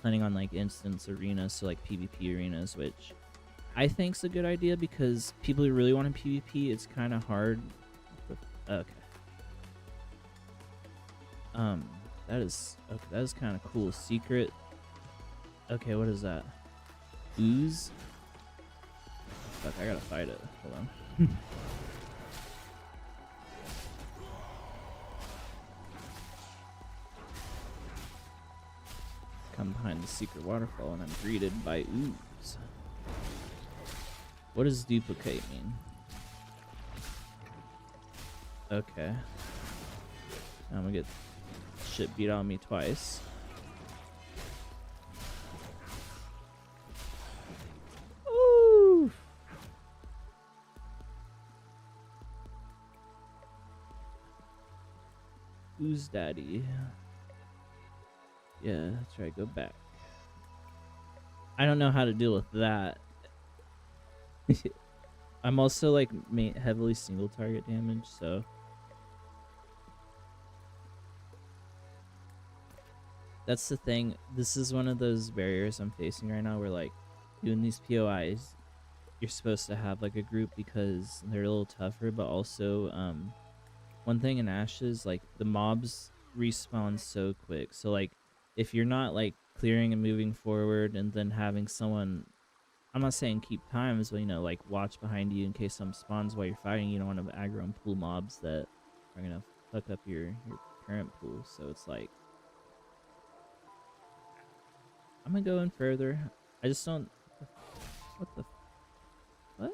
planning on like instance arenas, so like PvP arenas, which I think's a good idea because people who really want to PvP, it's kind of hard. Okay. That is okay. That is kind of cool. Secret. Okay, what is that? Ooze. Fuck, I gotta fight it. Hold on. Come behind the secret waterfall and I'm greeted by ooze. What does duplicate mean? Okay. I'm gonna get shit beat on me twice. Ooh. Ooze daddy. Yeah, that's right. Go back. I don't know how to deal with that. I'm also like heavily single target damage, so that's the thing. This is one of those barriers I'm facing right now where like doing these POIs, you're supposed to have like a group because they're a little tougher, but also one thing in Ashes, like the mobs respawn so quick. So like if you're not like clearing and moving forward and then having someone, I'm not saying keep times, but you know, like watch behind you in case some spawns while you're fighting. You don't want to aggro and pull mobs that are gonna fuck up your current pool. So it's like I'm gonna go in further. I just don't. What?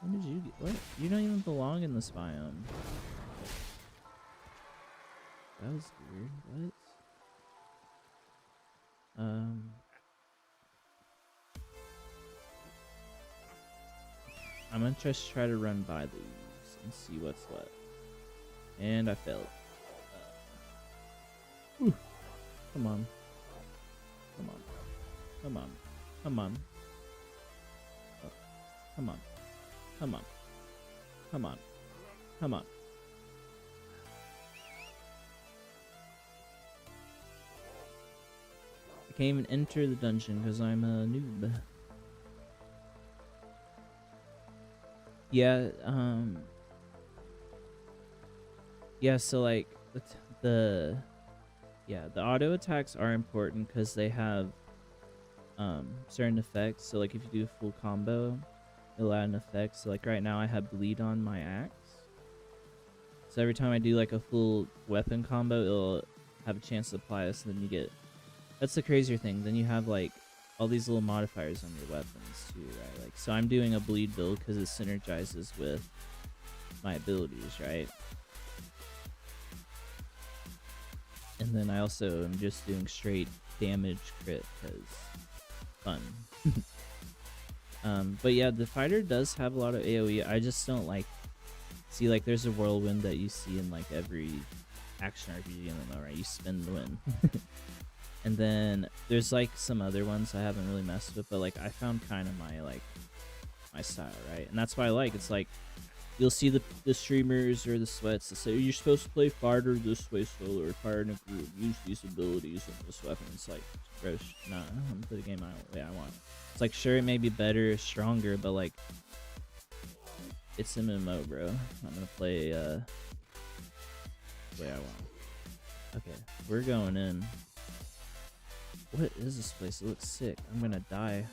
When did you get? What? You don't even belong in this biome. That was weird. What? I'm gonna just try to run by these and see what's what. And I failed. Come on. Come on. Come on. Come on. Oh, come on. Come on. Come on. Come on. I can't even enter the dungeon because I'm a noob. Yeah, yeah, so like the auto attacks are important because they have certain effects. So like if you do a full combo, it'll add an effect. So like right now I have bleed on my axe. So every time I do like a full weapon combo, it'll have a chance to apply this, and then you get, that's the crazier thing. Then you have like all these little modifiers on your weapons too, right? Like, so I'm doing a bleed build because it synergizes with my abilities, right? And then I also am just doing straight damage crit because fun. But yeah, the fighter does have a lot of AoE. I just don't like see, like there's a whirlwind that you see in like every action RPG MMO, right? You spin the win. And then there's like some other ones I haven't really messed with, but like I found kind of my style, right? And that's why I like, it's like you'll see the streamers or the sweats that say you're supposed to play fighter this way solo or fire in a group, use these abilities and this weapon. It's like, bro, nah, I'm gonna play the game the way I want. It's like, sure, it may be better, stronger, but like it's MMO, bro. I'm gonna play the way I want. Okay, we're going in. What is this place? It looks sick. I'm gonna die.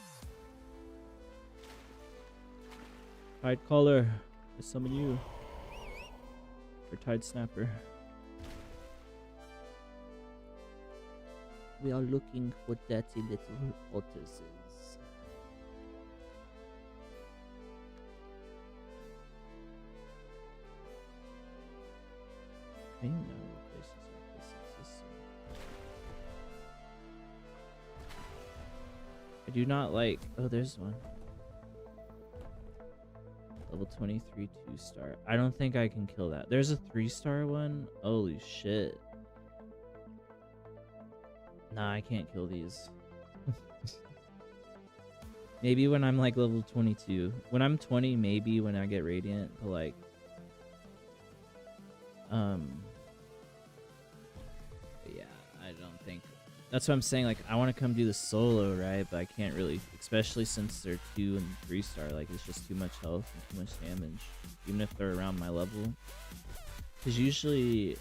Tide Caller, I summon you. Or Tide Snapper. We are looking for dirty little tortoises. I know places like this exist. I do not like. Oh, there's one. Level 23 2-star. I don't think I can kill that. There's a 3-star one. Holy shit. Nah, I can't kill these. Maybe when I'm like level 22. When I'm 20, maybe when I get Radiant. But like, yeah, I don't think. That's what I'm saying. Like, I want to come do the solo, right? But I can't really, especially since they're 2 and 3 star. Like, it's just too much health and too much damage, even if they're around my level. Because usually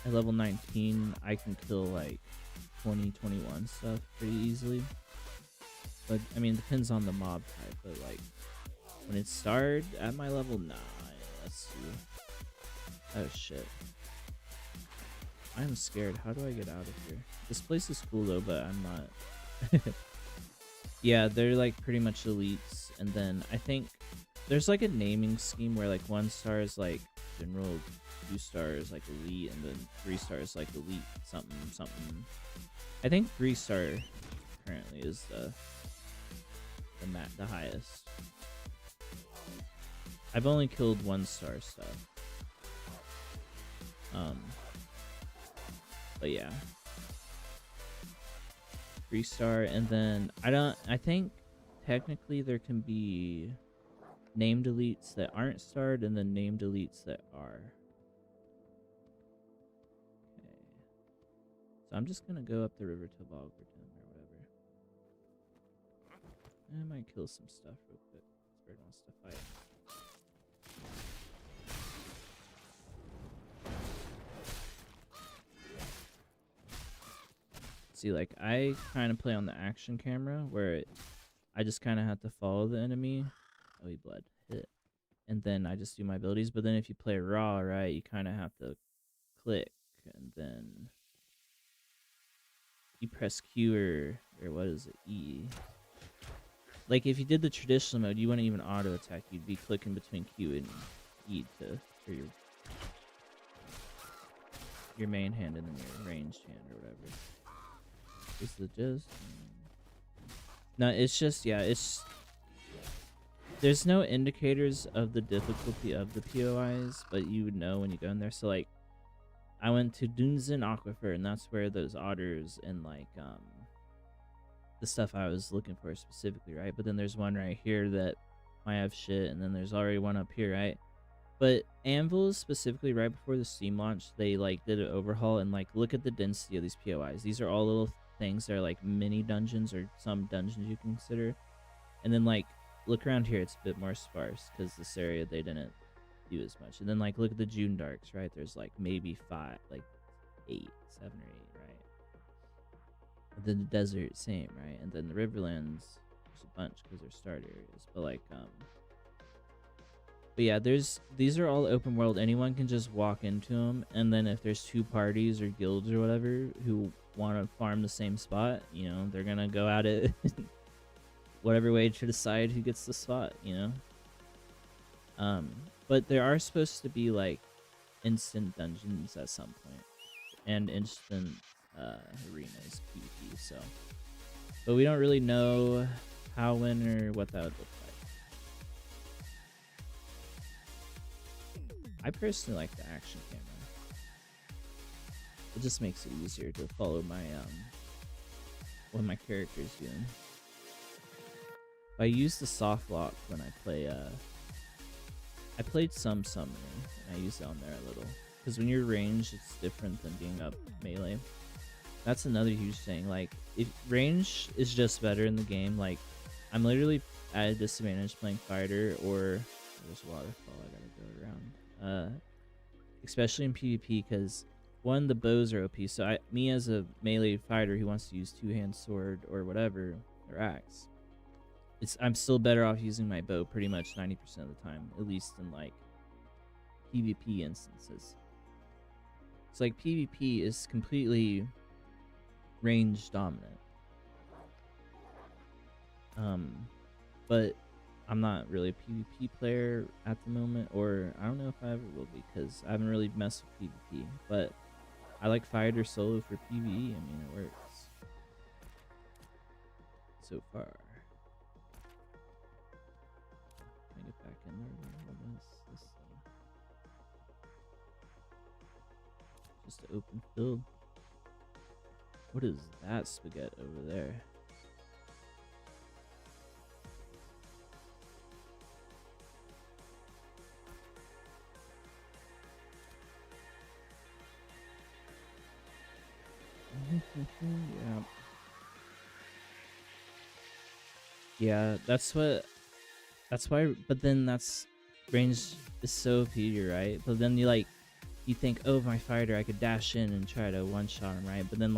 at level 19, I can kill like 20, 21 stuff pretty easily. But I mean, it depends on the mob type. But like, when it started at my level 9, let's see. Oh shit. I'm scared. How do I get out of here? This place is cool though, but I'm not. Yeah, they're like pretty much elites, and then I think there's like a naming scheme where like 1 star is like general, 2 stars like elite, and then 3 stars like elite something something. I think 3 star currently is the highest. I've only killed 1 star stuff. But yeah, 3 star, and then I think technically there can be named elites that aren't starred and then named elites that are. Okay. So I'm just gonna go up the river to Loggerton or whatever. I might kill some stuff real quick. Spirit wants to fight. See, like, I kind of play on the action camera where I just kind of have to follow the enemy. Oh, he bled. Hit. And then I just do my abilities. But then if you play raw, right, you kind of have to click. And then you press Q or what is it? E. Like, if you did the traditional mode, you wouldn't even auto attack. You'd be clicking between Q and E for your main hand and then your ranged hand or whatever. Is the just no, it's just, yeah, it's there's no indicators of the difficulty of the POIs, but you would know when you go in there. So like, I went to Dunzen Aquifer, and that's where those otters and like the stuff I was looking for specifically, right? But then there's one right here that might have shit, and then there's already one up here, right? But Anvil specifically, right before the Steam launch, they like did an overhaul, and like, look at the density of these POIs. These are all little things that are like mini dungeons or some dungeons you can consider. And then like, look around here, it's a bit more sparse because this area they didn't do as much. And then like, look at the June Darks, right? There's like maybe 5, like 8, 7 or 8, right? And then the desert, same, right? And then the Riverlands, there's a bunch because they're start areas. But like, but yeah, these are all open world. Anyone can just walk into them, and then if there's 2 parties or guilds or whatever who want to farm the same spot, you know, they're gonna go at it whatever way to decide who gets the spot, you know. But there are supposed to be like instant dungeons at some point, and instant arenas PvP. So, but we don't really know how, when, or what that would look like. I personally like the action camera. It just makes it easier to follow my what my character's doing. I use the soft lock when I play I played some summoning, and I use it on there a little. Because when you're ranged, it's different than being up melee. That's another huge thing. Like, if range is just better in the game, like, I'm literally at a disadvantage playing fighter, or there's a waterfall I gotta go around. Especially in PvP, because one, the bows are OP. So me as a melee fighter who wants to use 2-hand sword or whatever, or axe, I'm still better off using my bow pretty much 90% of the time, at least in like PvP instances. It's like PvP is completely range dominant. But I'm not really a PvP player at the moment, or I don't know if I ever will be, because I haven't really messed with PvP. But I like fighter solo for PvE. I mean, it works so far. Can I get back in there? What is this thing? Just an open field. What is that spaghetti over there? Yeah. Yeah, that's why, but then that's range is so OP, right? But then you think, oh, my fighter, I could dash in and try to one shot him, right? But then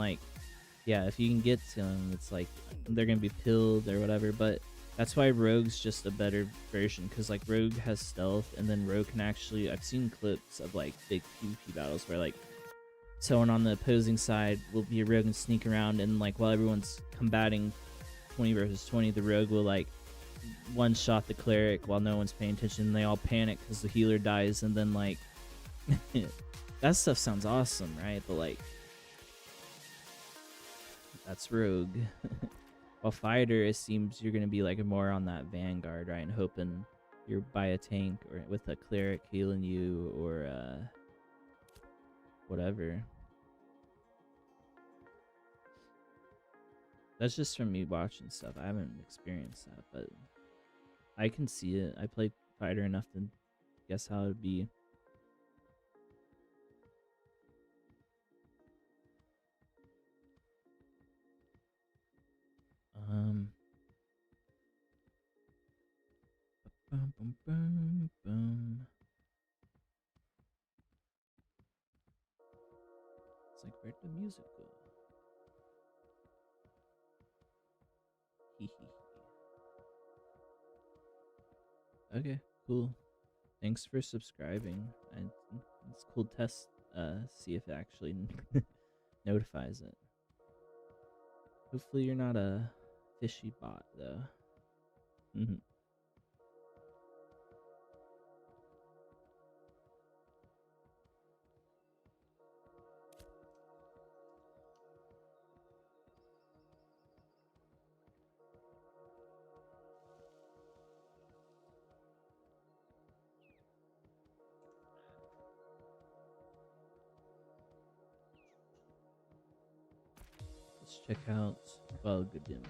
yeah, if you can get to them, it's like they're gonna be pilled or whatever. But that's why Rogue's just a better version, because like Rogue has stealth, and then Rogue can actually. I've seen clips of like big PvP battles where like someone on the opposing side will be a Rogue and sneak around, and like while everyone's combating 20 versus 20, the Rogue will like one shot the cleric while no one's paying attention. And they all panic because the healer dies, and then like that stuff sounds awesome, right? But like that's Rogue. While fighter, it seems you're gonna be like more on that vanguard, right? And hoping you're by a tank or with a cleric healing you, or whatever. That's just from me watching stuff. I haven't experienced that, but I can see it. I played fighter enough to guess how it'd be. Boom, boom, boom, boom. It's like, where'd the music go? Okay, cool. Thanks for subscribing. And it's cool to test, see if it actually notifies it. Hopefully you're not a fishy bot, though. Let's check out Bugdim.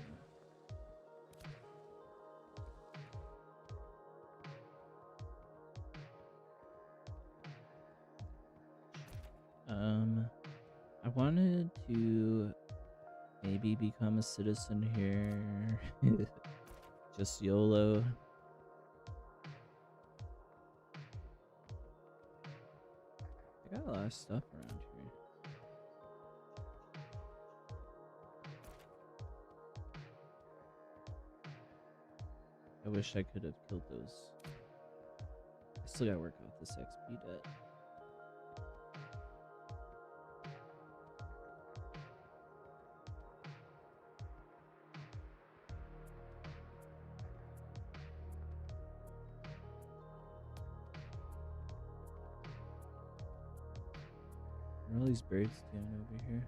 I wanted to maybe become a citizen here. Just YOLO. I got a lot of stuff around here. I wish I could have killed those. I still gotta work off this XP debt. What are all these birds doing over here?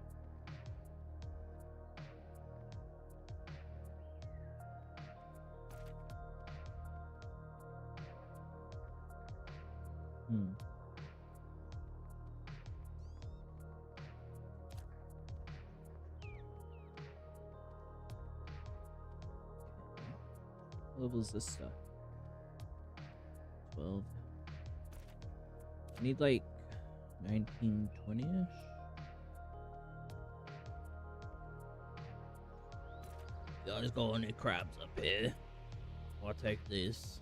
What level is this stuff? 12. I need like 19, 20-ish. Y'all just go on the crabs up here. I'll take this.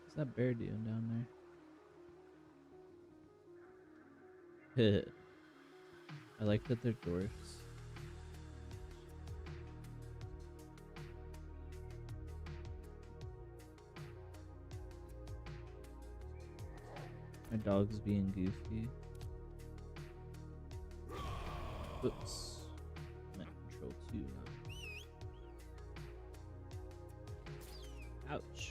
What's that bear doing down there? I like that they're dwarfs. My dog's being goofy. Oops. I'm at control 2 now. Ouch.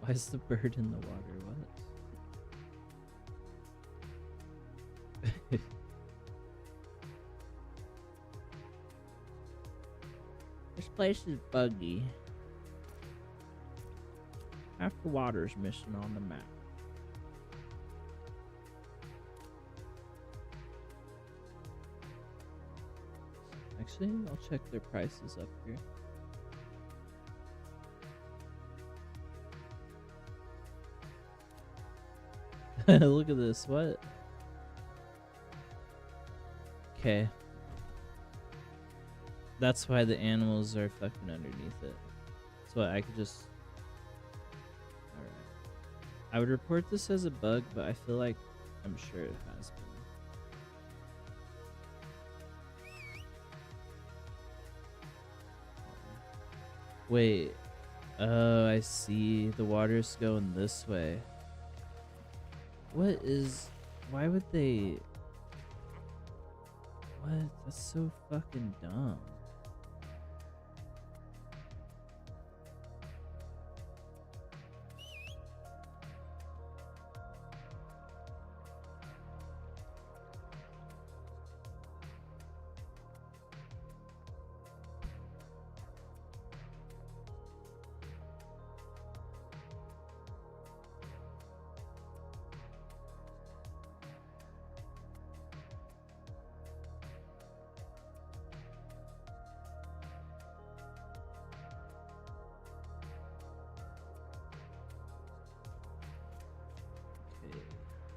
Why is the bird in the water? What? place is buggy. Half the water's missing on the map. Actually, I'll check their prices up here. Look at this. What? Okay. That's why the animals are fucking underneath it. So I could just... Alright. I would report this as a bug, but I feel like I'm sure it has been. Wait. Oh, I see. The water's going this way. What is... Why would they... What? That's so fucking dumb.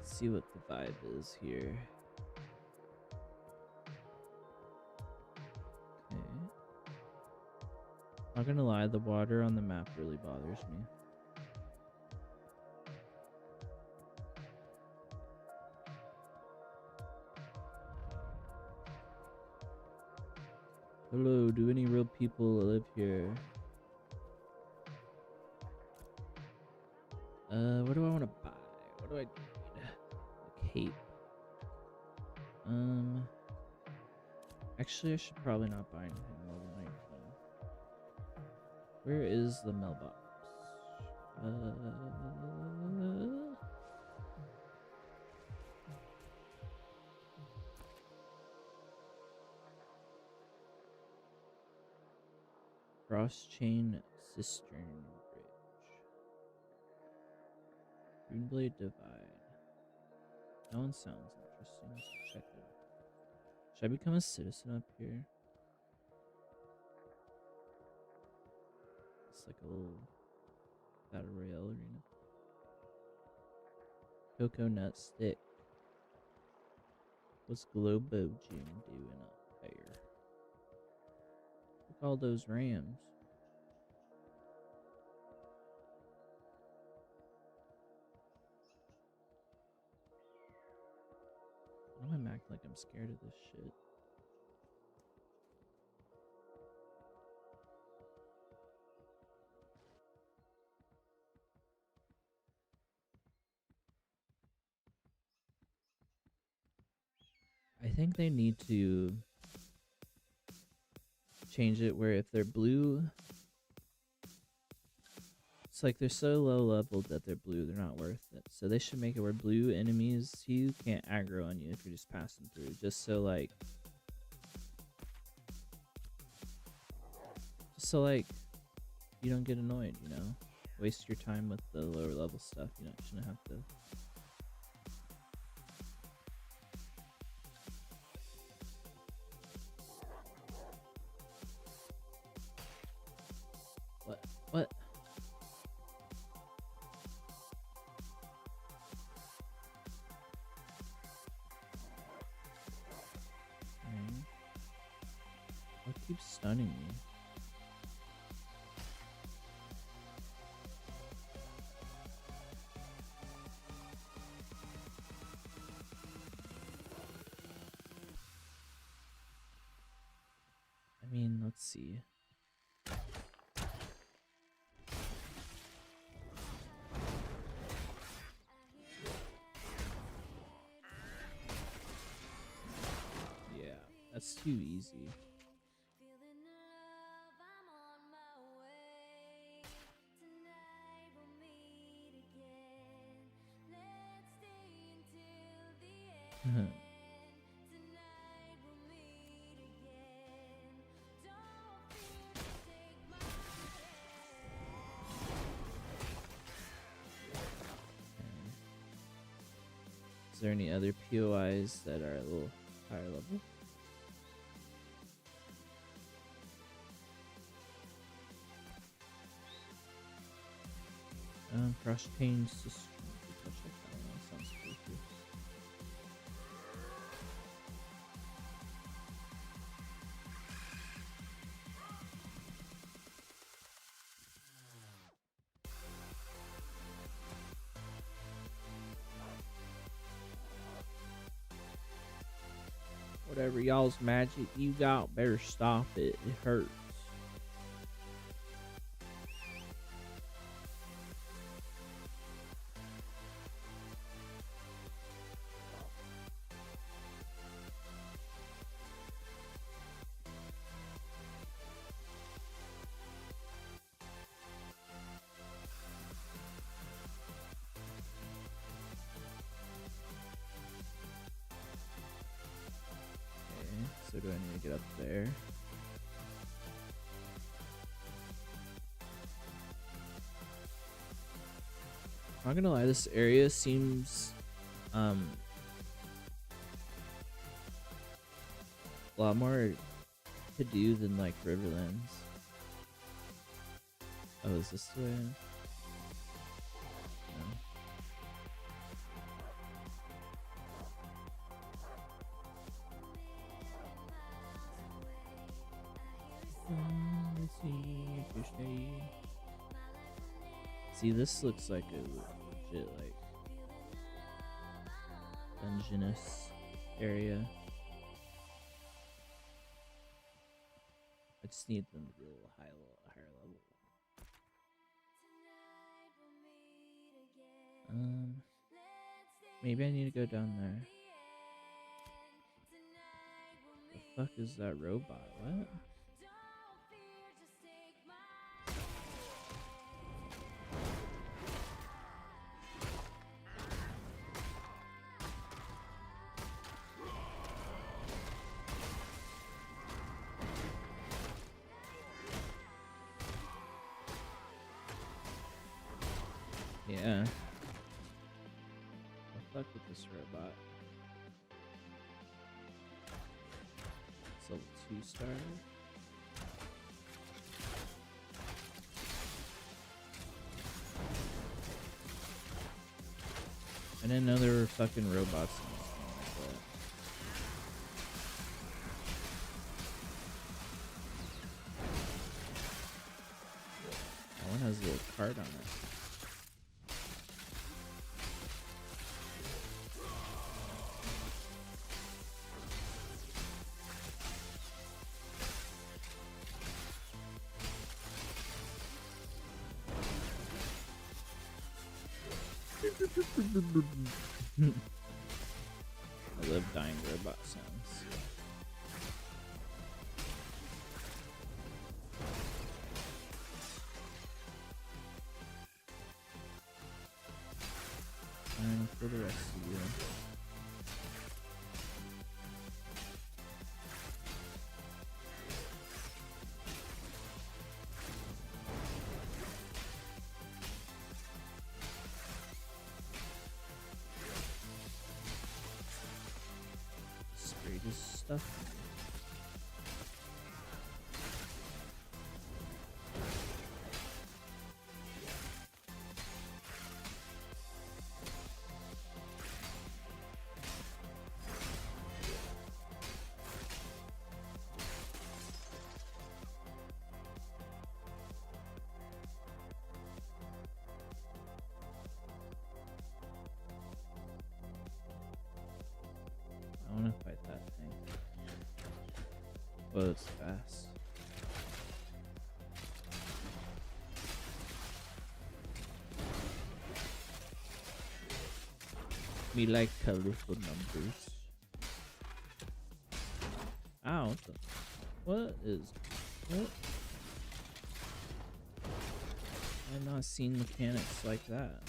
See what the vibe is here. Okay. Not gonna lie, the water on the map really bothers me. Hello, do any real people live here? What do I want to buy? What do I need? A cape. Actually, I should probably not buy anything more than I can. Where is the mailbox? Cross chain cistern bridge. Greenblade divide. That one sounds interesting. Let's check it out. Should I become a citizen up here? It's like a little battle royale arena. Coconut stick. What's Globo Gym doing up there? Look at all those rams. Why am I acting like I'm scared of this shit? I think they need to change it where if they're blue, it's like they're so low leveled that they're blue, they're not worth it. So they should make it where blue enemies you can't aggro on you if you're just passing through, just so like you don't get annoyed, you know? Waste your time with the lower level stuff, you know, you shouldn't have to. What? Okay. What keeps stunning me? I mean, let's see. Yeah, that's too easy. there any other POIs that are a little higher level? Cross change system. I'll check that one out. Sounds cool too. Whatever y'all's magic you got, better stop it. It hurts. So do I need to get up there? I'm not gonna lie, this area seems a lot more to do than like Riverlands. Oh, is this the way? No. See, this looks like a legit like dungeonous area. I just need them to be a little higher level. Maybe I need to go down there. The fuck is that robot? What? Yeah. I'll fuck with this robot. It's level 2 starter. I didn't know there were fucking robots in this game like that. That one has a little card on it. I love dying robot sounds. And for the rest of you. Spray this stuff. I want to fight that thing. Well, it's fast. Me like colorful numbers. Ow, what is... What? I've not seen mechanics like that.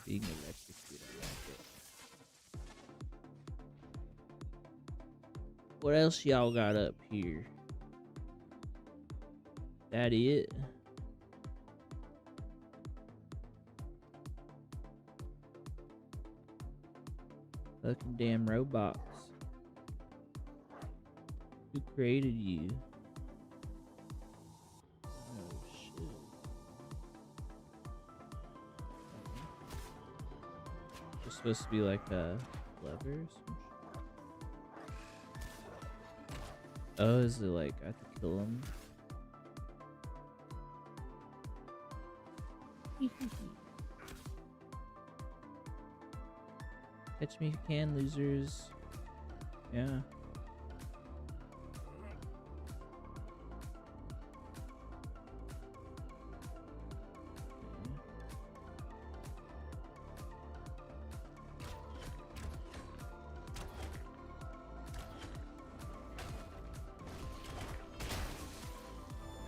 Being electrocuted, I like it. What else y'all got up here? That it? Fucking damn robots. Who created you? Oh shit. It's supposed to be like a lever or some shit. Oh, is it like I have to kill him? Catch me if you can, losers. Yeah.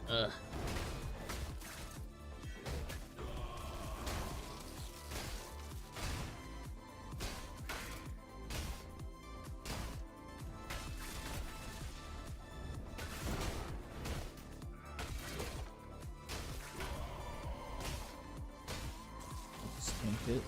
Ugh. Stink it.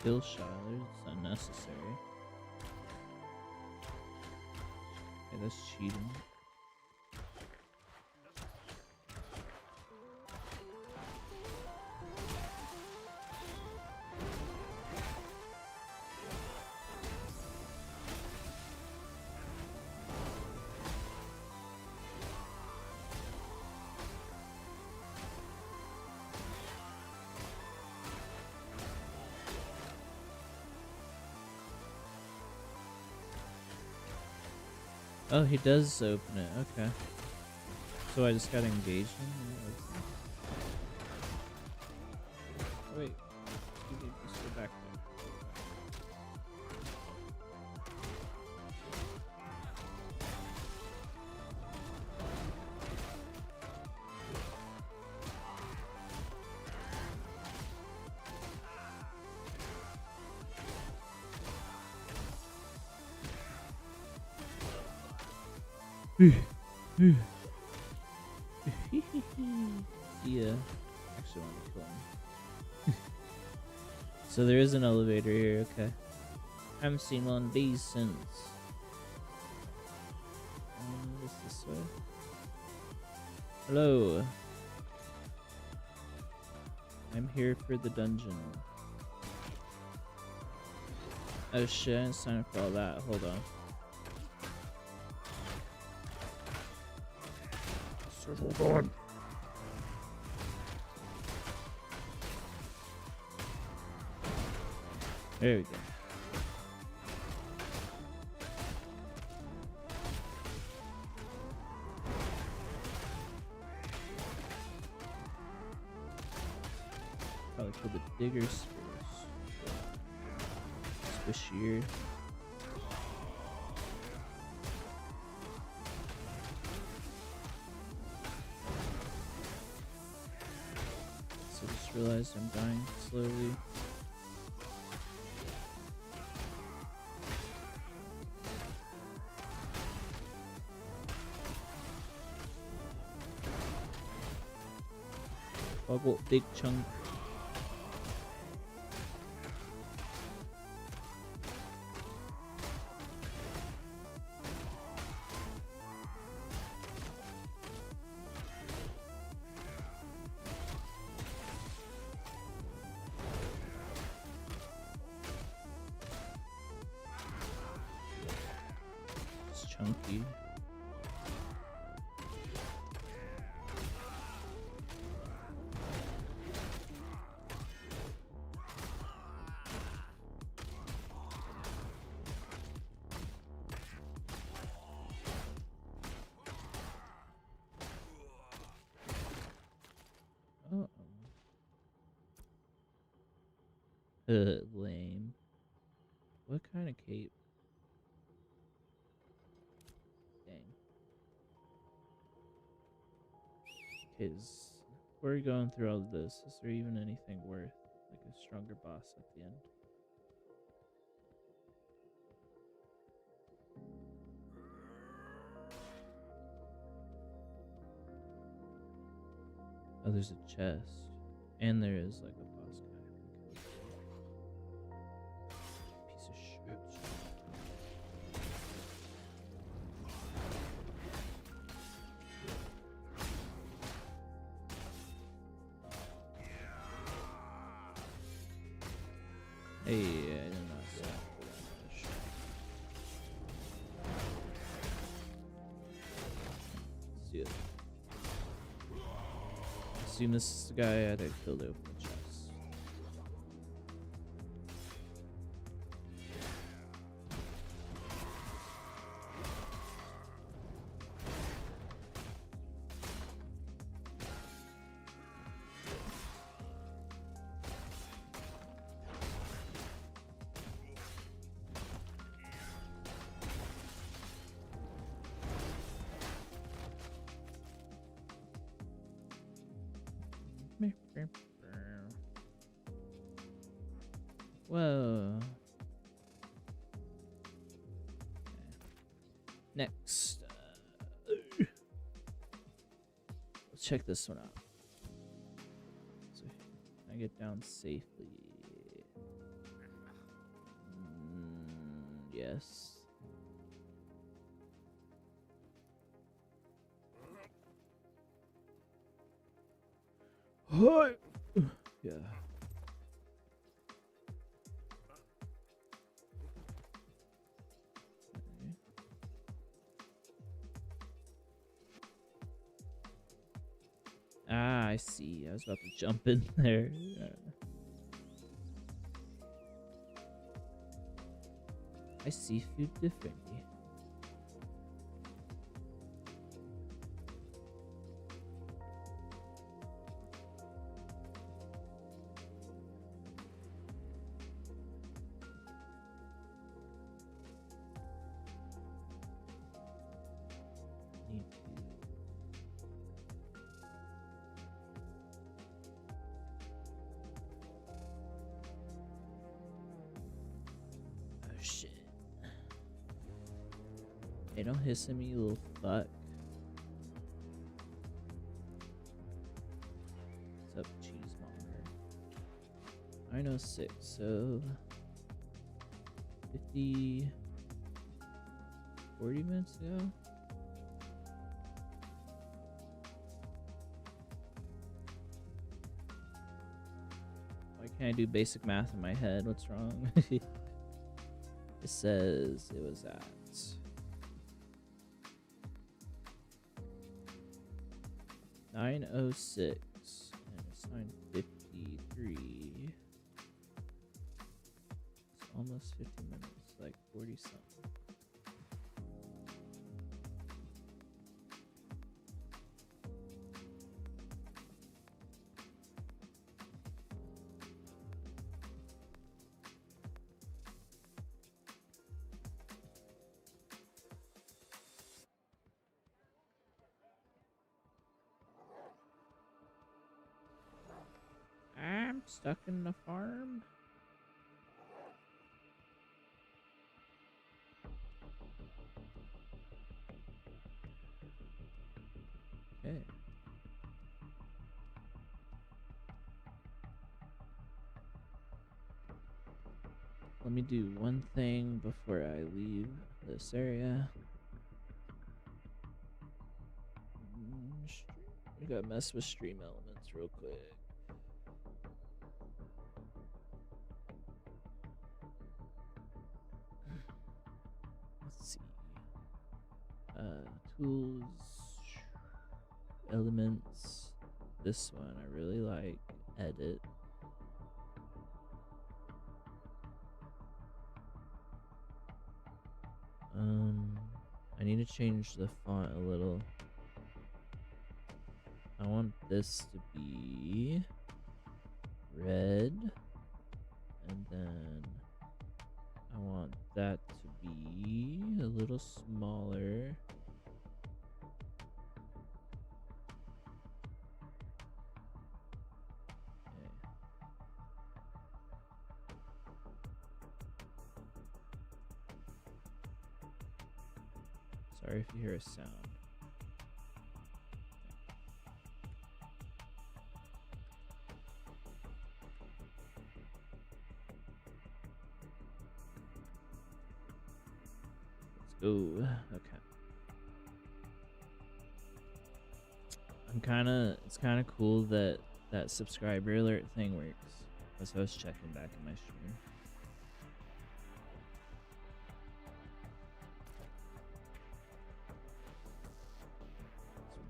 Kill Shiler, it's unnecessary. Okay, that's cheating. Oh, he does open it. Okay. So I just gotta engage him? Yeah, oh, wait. Let's go back there. Yeah. Actually want to kill him. So there is an elevator here, okay. I haven't seen one of these since. What's this way? Hello. I'm here for the dungeon. Oh shit, I didn't sign up for all that. Hold on. Hold on. There we go. Probably kill the diggers first. Squishier. So just realized I'm dying slowly. Bubble, big chunk. chunky. Lame. What kind of cape? Dang. Because we're going through all of this. Is there even anything worth like a stronger boss at the end? Oh, there's a chest. And there is like a boss guy. Piece of shit. Hey, I did not stop for that much. See it. Assume this is the guy I had to kill to open the chest. Whoa. Next. Let's check this one out. So I get down safely. Yes. Hi. Yeah. Ah, I see. I was about to jump in there. I see food differently. Need to. Oh shit. Hey, don't hiss at me, you little fuck. What's up, cheesemonger? 9:06, so 40 minutes ago? Why can't I do basic math in my head? What's wrong? It says it was at 9:06 and it's 9:53. It's almost 50 minutes, like 40 something. I'm stuck in the farm. Okay. Let me do one thing before I leave this area. I gotta mess with stream elements real quick. Let's see. Tools, elements. This one I really like. Edit. I need to change the font a little. I want this to be red, and then I want that to be a little smaller. Okay. Sorry if you hear a sound. Ooh, okay. It's kinda cool that that subscriber alert thing works. As I was checking back in my stream.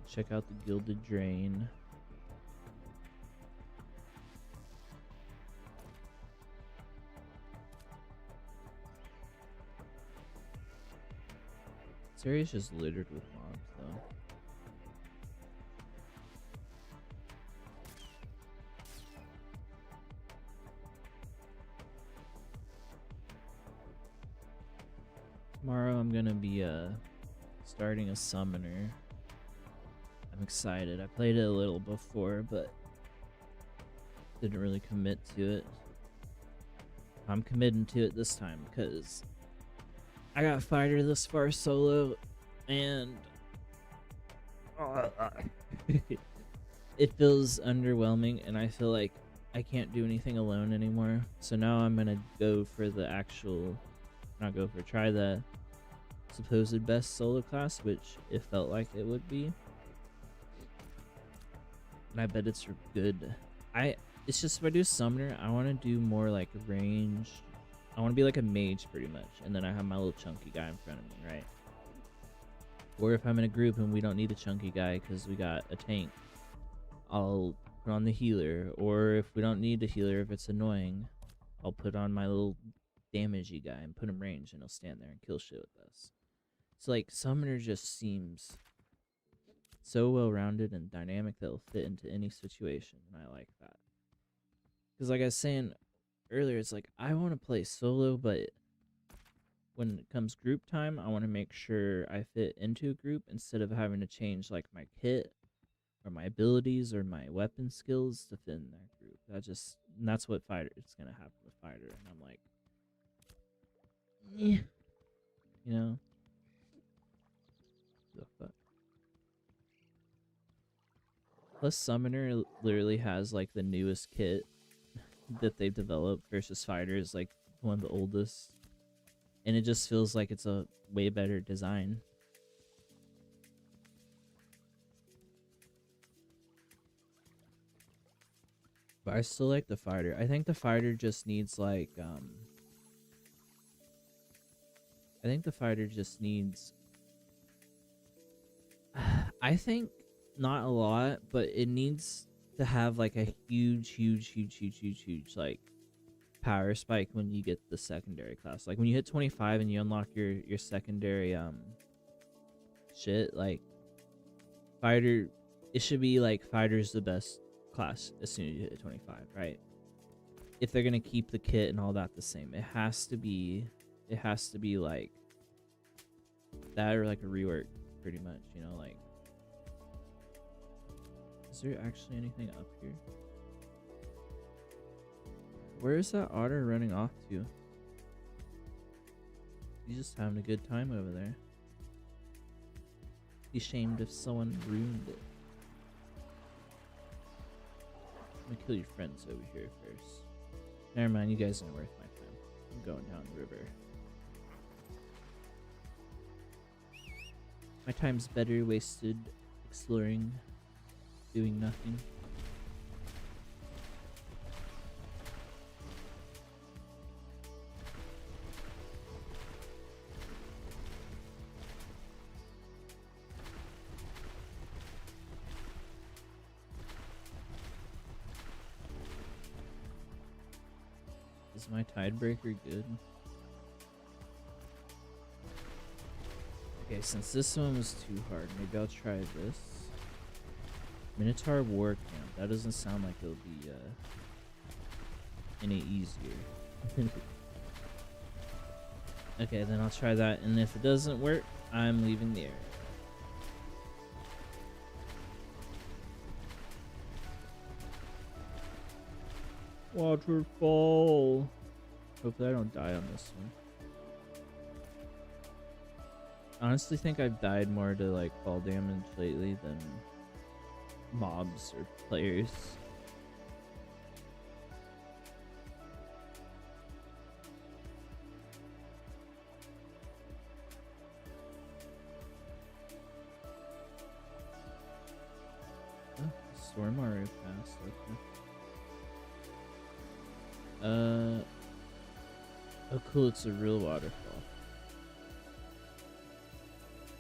So check out the Gilded Drain. This area's just littered with mobs, though. Tomorrow I'm gonna be starting a summoner. I'm excited. I played it a little before, but didn't really commit to it. I'm committing to it this time because I got fighter this far solo, and it feels underwhelming, and I feel like I can't do anything alone anymore. So now I'm gonna go for the actual, try the supposed best solo class, which it felt like it would be, and I bet it's good. It's just if I do summoner, I want to do more like ranged. I want to be like a mage pretty much, and then I have my little chunky guy in front of me, right? Or if I'm in a group and we don't need a chunky guy because we got a tank, I'll put on the healer. Or if we don't need a healer, if it's annoying, I'll put on my little damagey guy and put him range, and he'll stand there and kill shit with us. So like summoner just seems so well-rounded and dynamic that it'll fit into any situation, and I like that. Because like I was saying earlier, it's like I want to play solo, but when it comes group time, I want to make sure I fit into a group instead of having to change like my kit or my abilities or my weapon skills to fit in that group. And that's what fighter it's gonna happen with fighter, and I'm like, yeah, you know. The fuck. Plus, summoner literally has like the newest kit that they've developed versus fighter is like one of the oldest, and it just feels like it's a way better design. But I still like the fighter. I think the fighter just needs like I think not a lot, but it needs to have like a huge like power spike when you get the secondary class. Like when you hit 25 and you unlock your secondary shit, like fighter, it should be like fighter's the best class as soon as you hit 25, right? If they're gonna keep the kit and all that the same, it has to be like that, or like a rework pretty much, you know. Like, is there actually anything up here? Where is that otter running off to? He's just having a good time over there. He's ashamed if someone ruined it. I'm gonna kill your friends over here first. Never mind, you guys aren't worth my time. I'm going down the river. My time's better wasted exploring, doing nothing. Is my tiebreaker good? Okay, since this one was too hard, maybe I'll try this. Minotaur War Camp. That doesn't sound like it'll be any easier. Okay, then I'll try that, and if it doesn't work, I'm leaving the area. Waterfall. Hopefully I don't die on this one. Honestly think I've died more to like fall damage lately than mobs or players. Oh, Storm already passed, okay. Oh cool, it's a real waterfall.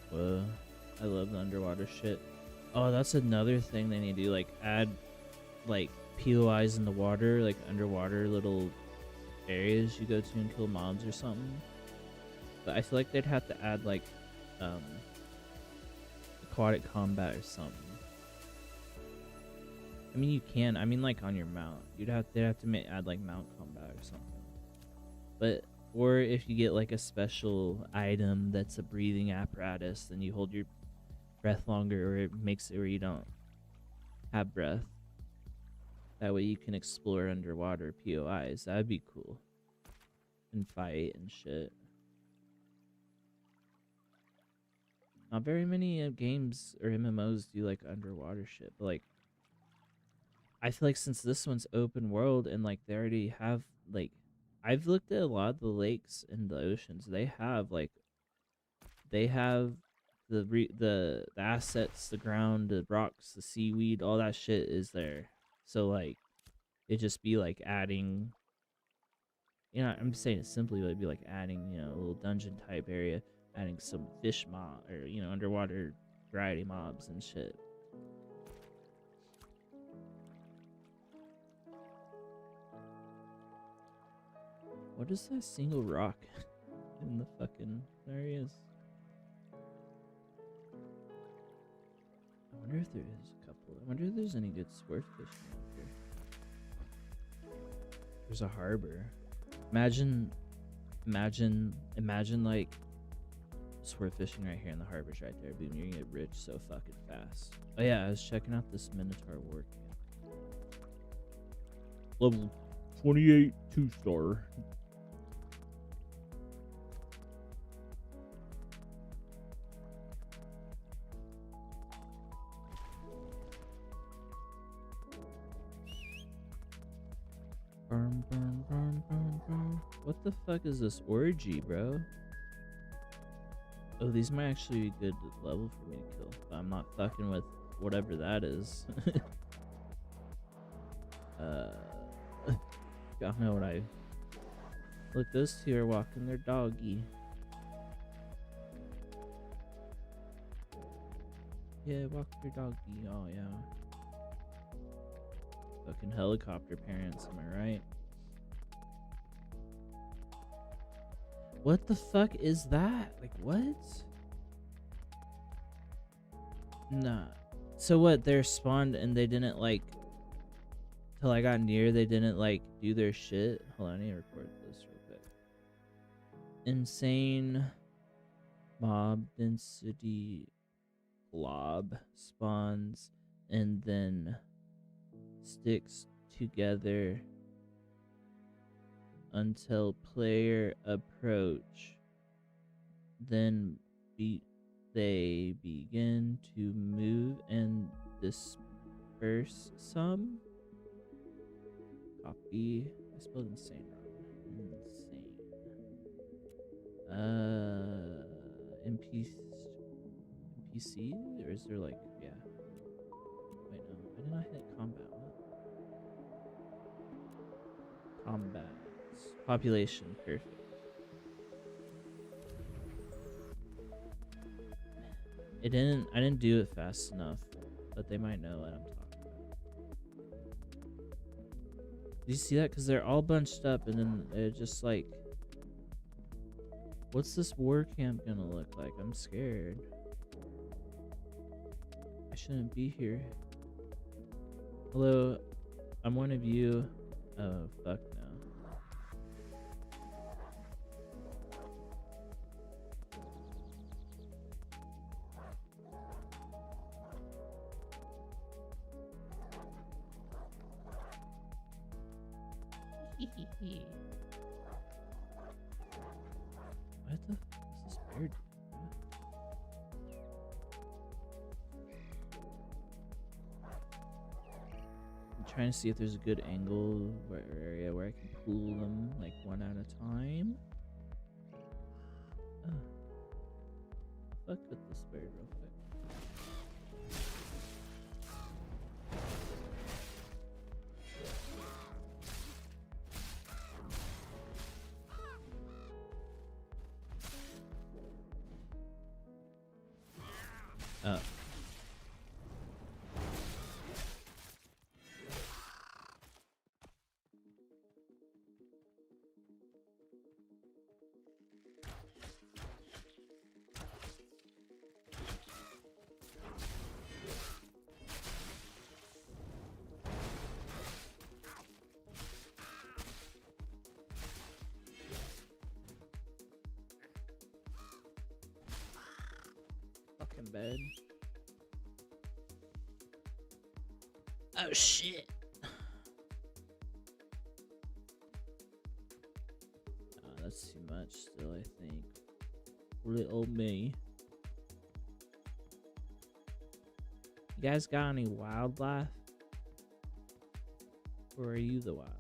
Whoa, I love the underwater shit. Oh, that's another thing they need to do, like add like POIs in the water, like underwater little areas you go to and kill mobs or something. But I feel like they'd have to add like aquatic combat or something. I mean you can, I mean like on your mount. They'd have to add like mount combat or something. But or if you get like a special item that's a breathing apparatus, then you hold your breath longer, or it makes it where you don't have breath. That way you can explore underwater POIs. That'd be cool. And fight and shit. Not very many games or MMOs do like underwater shit, but like I feel like since this one's open world and like they already have like, I've looked at a lot of the lakes and the oceans. They have the assets, the ground, the rocks, the seaweed, all that shit is there. So like it just be like adding, you know, I'm saying it simply, but it'd be like adding, you know, a little dungeon type area, adding some fish mob or, you know, underwater variety mobs and shit. What is that single rock in the fucking, there he is. I wonder if there is a couple. I wonder if there's any good sport fishing out here. There's a harbor. Imagine like sport fishing right here in the harbor's right there. Boom, you're gonna get rich so fucking fast. Oh yeah, I was checking out this Minotaur War Camp. Level 28 2-star. What the fuck is this orgy, bro? Oh, these might actually be good level for me to kill. But I'm not fucking with whatever that is. Y'all know what I... Look, those two are walking their doggy. Yeah, walk your doggy. Oh, yeah. Fucking helicopter parents, am I right? What the fuck is that? Like, what? Nah. So what, they're spawned and they didn't, like... Till I got near, they didn't, like, do their shit? Hold on, I need to record this real quick. Insane mob density blob spawns and then sticks together until player approach. Then they begin to move and disperse some. Copy. I spelled insane wrong. Insane. NPC? Or is there like, yeah. Wait, no. I did not hit combat. What? Combat. Population. Perfect. I didn't do it fast enough, but they might know what I'm talking about. Do you see that? Because they're all bunched up, and then they're just like, what's this war camp gonna look like? I'm scared. I shouldn't be here. Hello, I'm one of you. Oh, fuck no. What the? What's this bear do? I'm trying to see if there's a good angle or area where I can pull them like one at a time. Fuck with this bird real quick. Oh. Fucking bed. Oh shit. That's too much still, I think. Little me. You guys got any wildlife? Or are you the wildlife?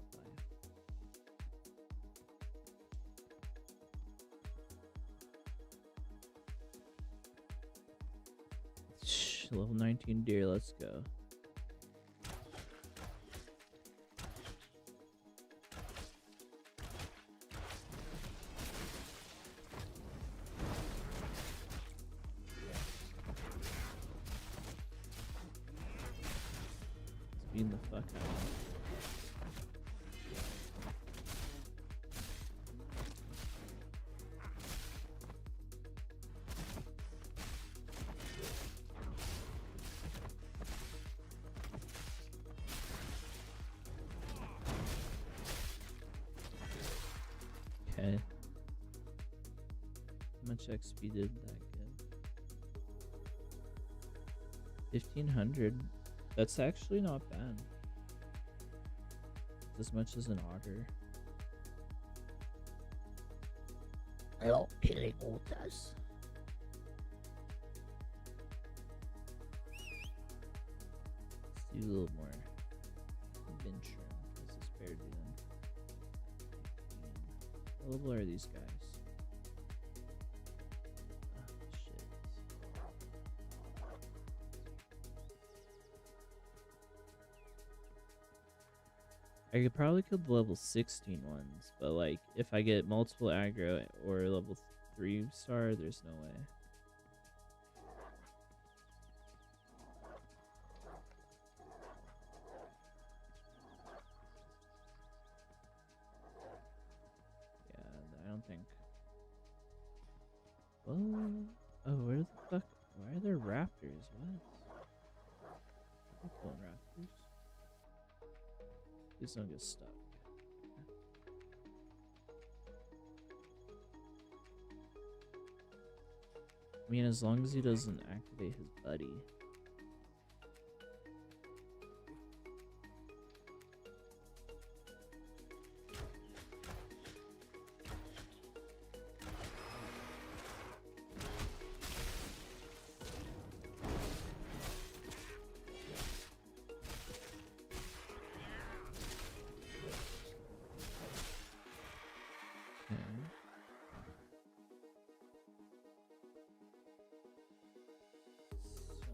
Level 19 deer, let's go. Speed the fuck out. Okay. How much XP did that get? 1500. That's actually not bad. As much as an otter. I love killing otters. Let's do a little more adventure. What's this bear doing? What level are these guys? Oh, shit. I could probably kill the level 16 ones, but like if I get multiple aggro or level 3 star, there's no way. Yeah, I don't think. Oh, where the fuck? Why are there raptors? What? I'm pulling raptors. Please don't get stuck. I mean, as long as he doesn't activate his buddy.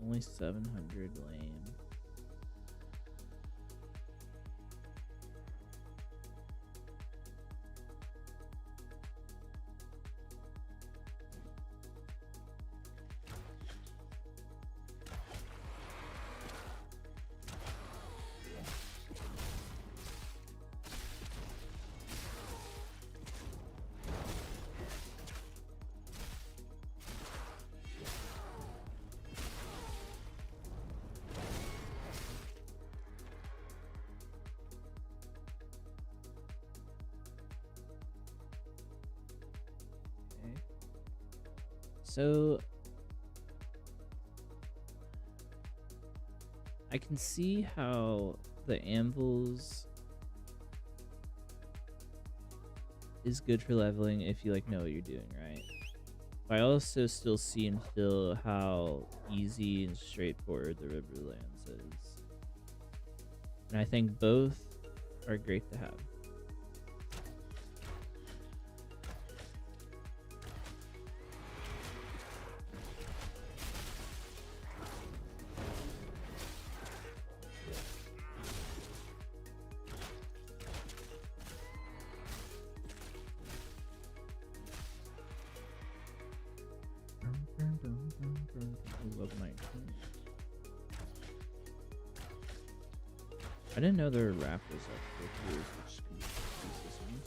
Only 700 lame. so I can see how the anvils is good for leveling if you like know what you're doing, right? But I also still see and feel how easy and straightforward the Riverlands is. And I think both are great to have. Level 19. I didn't know there were raffles up for tools, which confuses me.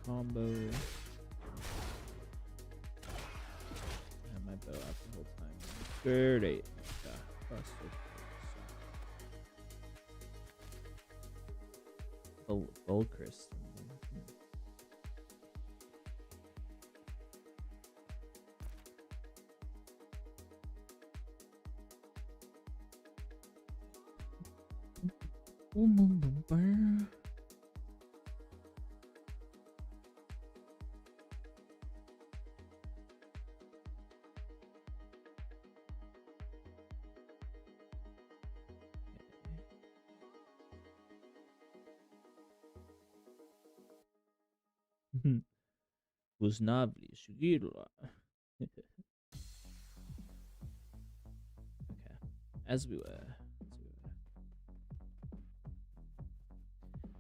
Combo. Had my bow out the whole time. Great. Yeah, busted. Gold crystal. Uznavli Shugirla. Okay. As we were.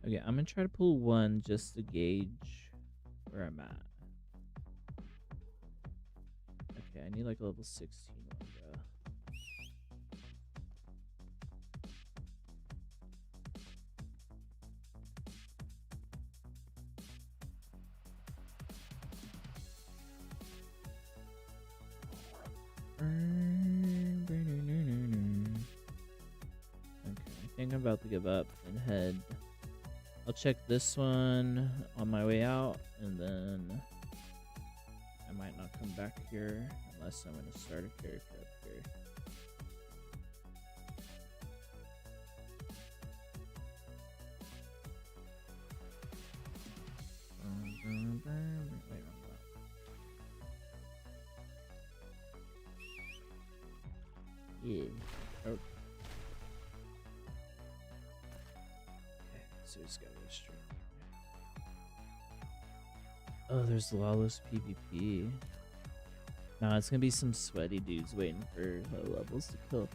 Okay, I'm gonna try to pull one just to gauge where I'm at. Okay, I need like a level 16 one, bro. Okay, I think I'm about to give up and head. I'll check this one on my way out, and then I might not come back here unless I'm gonna start a character up here. Wait, yeah. Oh. Okay, so he's gotta go straight. Oh, there's lawless PvP. Nah, it's gonna be some sweaty dudes waiting for low levels to kill.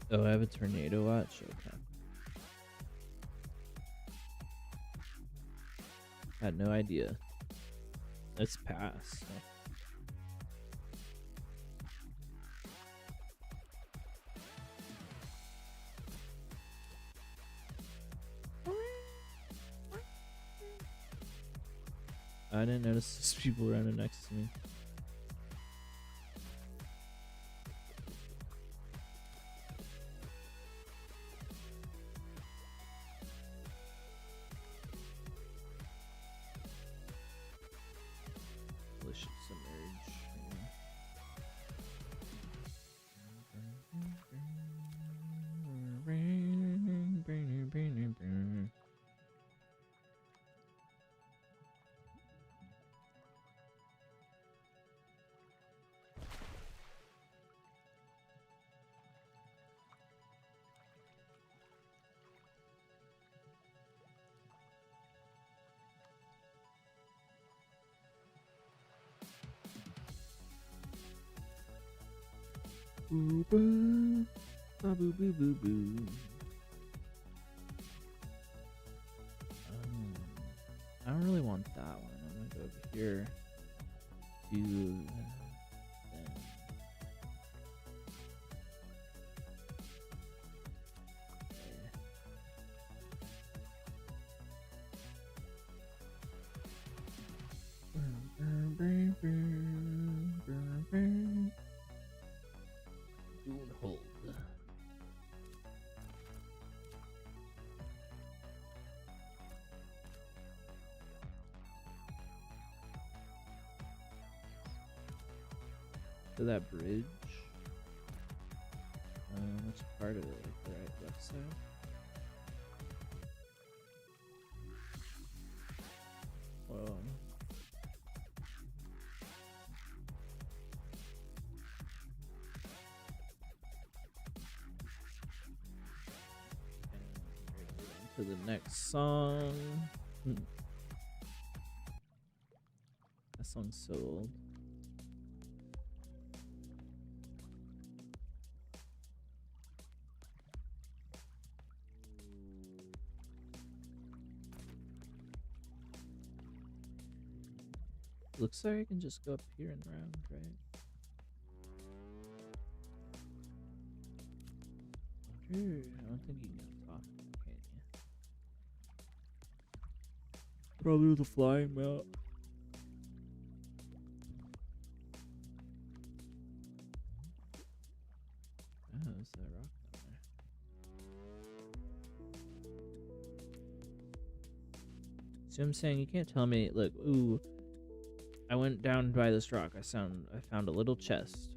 Oh, I have a tornado watch? Okay. Had no idea. Let's pass. I didn't notice there's people running next to me. Delicious emerge. Boo boo, ba boo boo boo boo. really want that one. I'm gonna go over here. Do then. Doing hold. To that bridge. Which part of it? Like the right, left side? Whoa. To the next song. That song's so old. Looks like I can just go up here and around, right? I don't think you can get top, can you? Probably with a flying mount. Oh, there's that rock down there. See what I'm saying? You can't tell me, look, ooh, I went down by this rock. I found a little chest.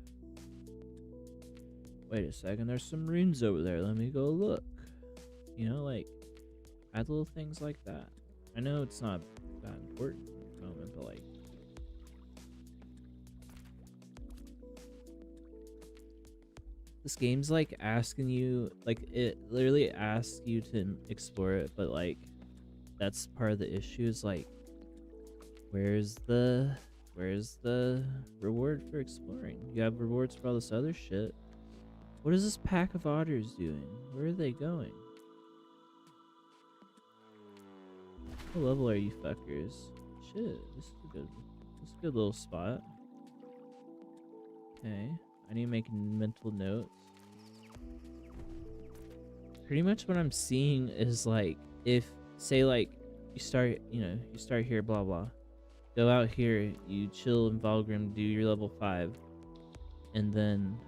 Wait a second, there's some runes over there. Let me go look. You know, like, add little things like that. I know it's not that important at the moment, but like, this game's like asking you, like, it literally asks you to explore it, but like, that's part of the issue is like, where's the reward for exploring? You have rewards for all this other shit. What is this pack of otters doing? Where are they going? What level are you fuckers? Shit, this is a good little spot. Okay, I need to make mental notes. Pretty much what I'm seeing is like, if, say like, you start here, blah blah. Go out here, you chill in Valgrim, do your level 5, and then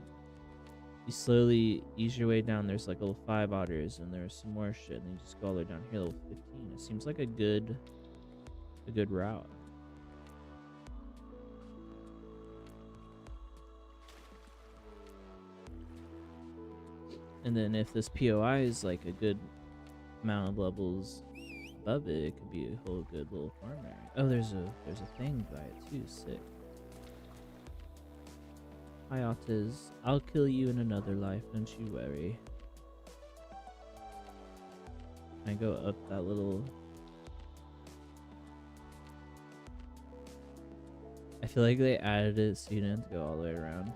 you slowly ease your way down. There's like level 5 otters, and there's some more shit, and you just go all the way down here, level 15. It seems like a good route. And then if this POI is like a good amount of levels above it, it could be a whole good little farm area. Oh, there's a thing by it too. Sick. Hi, Otters. I'll kill you in another life, don't you worry. I go up that little. I feel like they added it so you didn't have to go all the way around.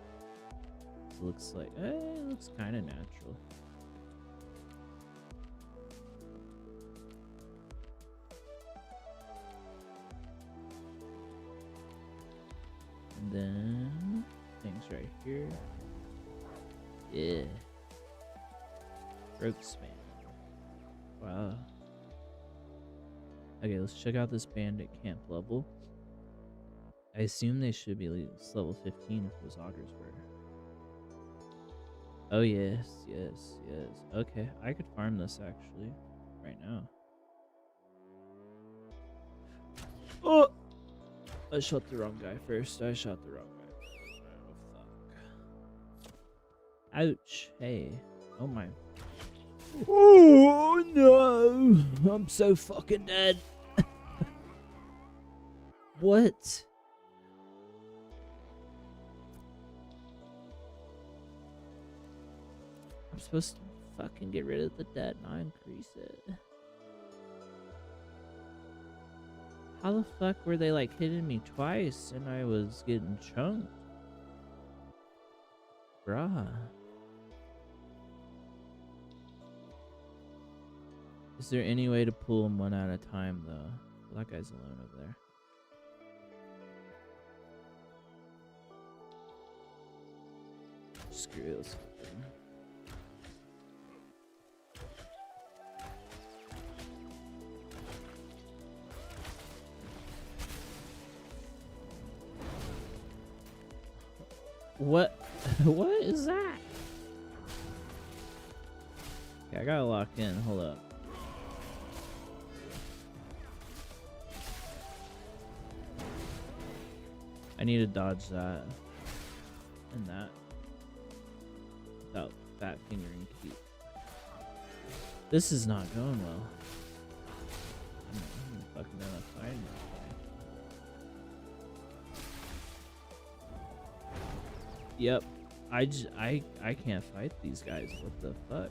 It looks like, it looks kind of natural. And then things right here. Yeah. Rope span. Wow. Okay, let's check out this bandit camp level. I assume they should be at least level 15 if those otters were. Oh yes. Okay, I could farm this actually right now. Oh! I shot the wrong guy first. Oh, fuck. Ouch. Hey. Oh my. Oh no! I'm so fucking dead. What? I'm supposed to fucking get rid of the dead, not increase it. How the fuck were they like hitting me twice and I was getting chunked? Bruh. Is there any way to pull them one at a time though? That guy's alone over there. Screw this. What? What is that? Okay, I gotta lock in. Hold up. I need to dodge that and that without fat fingering keep. This is not going well. I'm fucking gonna find this guy. Yep. I can't fight these guys. What the fuck?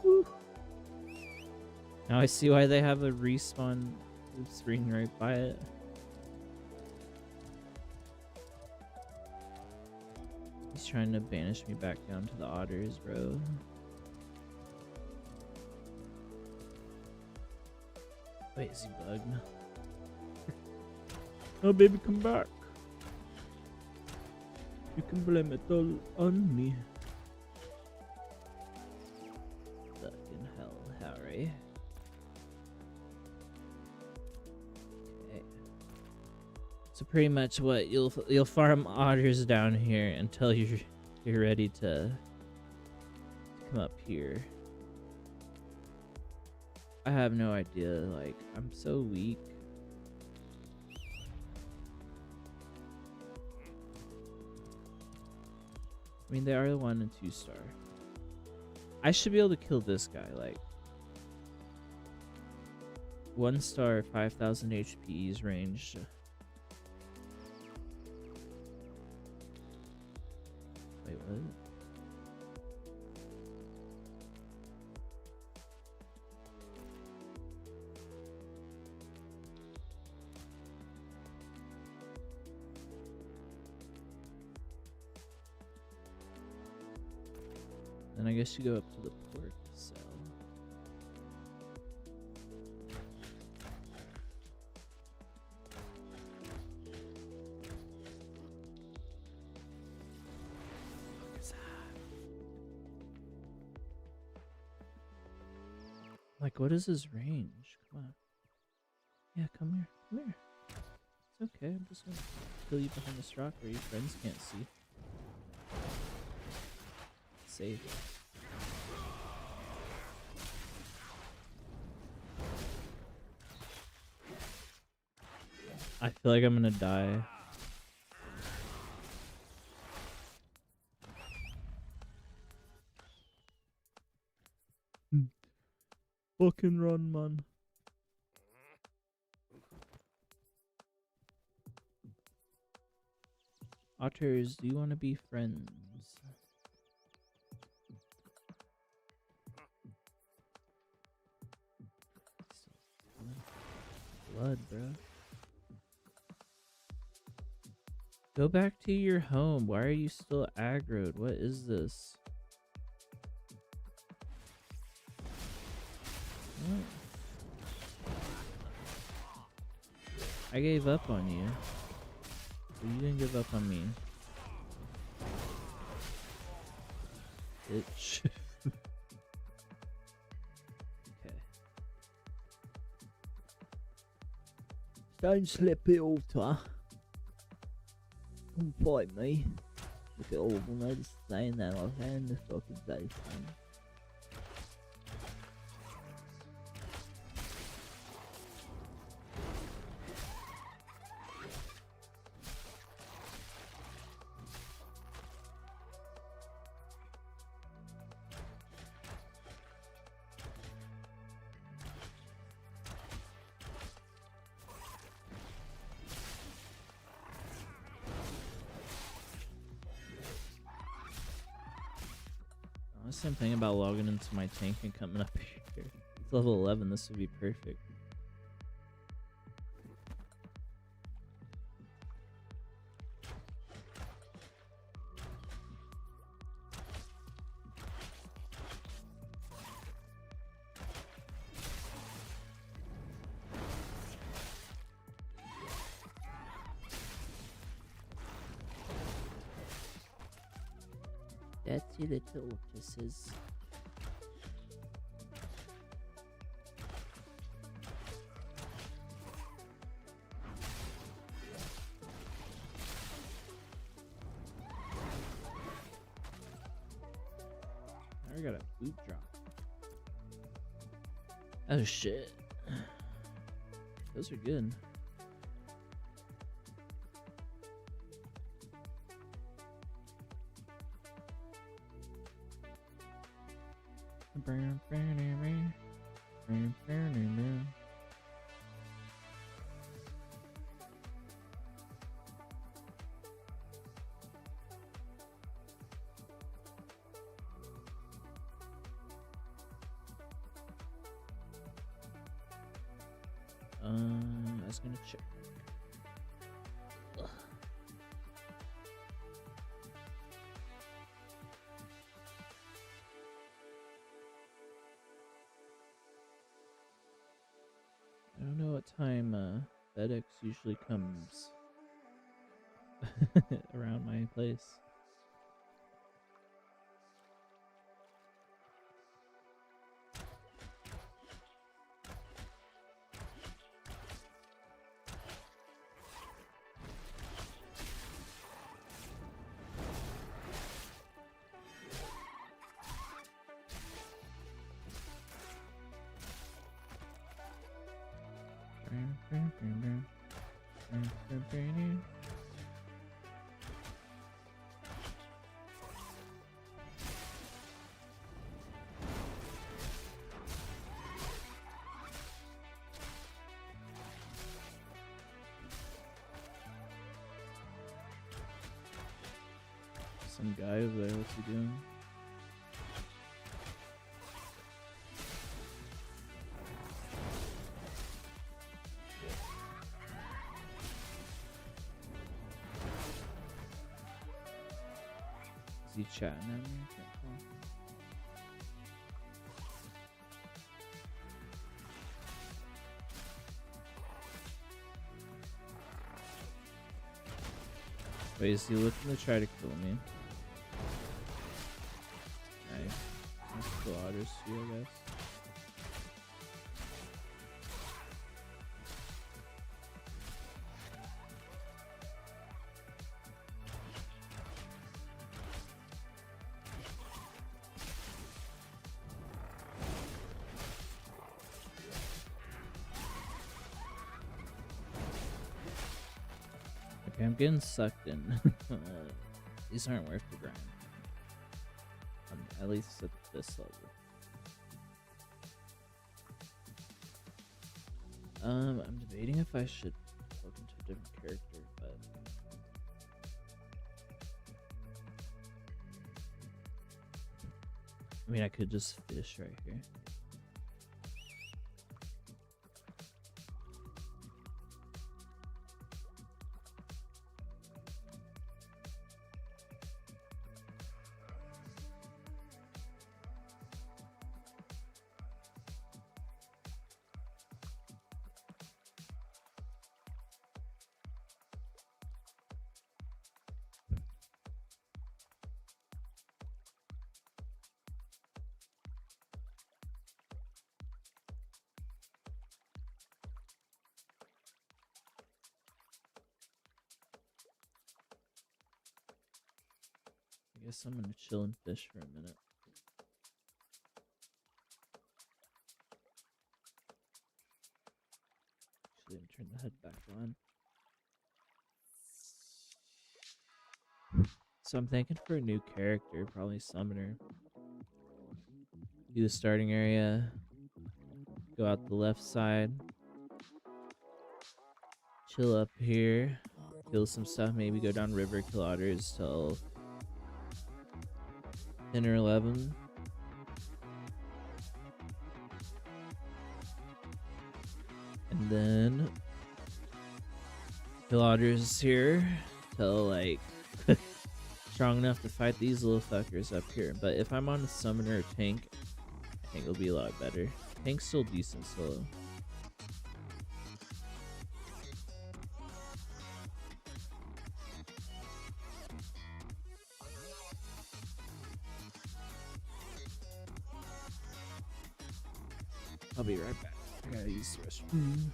Whew. Now I see why they have a respawn screen right by it. He's trying to banish me back down to the otters, bro. Wait, is he bugged? Oh, baby, come back. You can blame it all on me. Fucking hell, Harry. Okay. So pretty much what you'll farm otters down here until you're ready to come up here. I have no idea. Like, I'm so weak. I mean, they are the 1 and 2 star. I should be able to kill this guy, like 1 star, 5,000 HP's range. Wait, what? Then I guess you go up to the port cell. What is that? Like, what is his range? Come on. Yeah, come here. Come here. It's okay. I'm just gonna kill you behind this rock where your friends can't see. Safe. I feel like I'm gonna die. Fucking run, man. Otters, do you want to be friends? Blood, bro. Go back to your home. Why are you still aggroed? What is this? What? I gave up on you. But you didn't give up on me. Bitch. Okay. Don't slip it, Alter. Don't fight me. Look at all of them, they're just saying that like they're in the fucking day, man. Same thing about logging into my tank and coming up here. It's level 11, this would be perfect. That's your little ortises. Now we got a boot drop. Oh shit. Those are good. I was gonna check. Ugh. I don't know what time FedEx usually comes around my place. Some guy over there, what's he doing? Is he chatting at me? I can't tell. Wait, is he looking to try to kill me? Nice. That's cool otters too, I guess. Okay, I'm getting sucked in. These aren't worth the grind. At least at this level. I'm debating if I should look into a different character, but I mean, I could just fish right here. I guess I'm gonna chill and fish for a minute. Actually, I'm turn the head back on. So I'm thinking for a new character, probably Summoner. Do the starting area, go out the left side, chill up here, kill some stuff, maybe go down river, kill otters till 10 or 11. And then kill otters here till like strong enough to fight these little fuckers up here. But if I'm on a summoner or tank, I think it'll be a lot better. Tank's still decent solo. I'll be right back. I gotta use the restroom.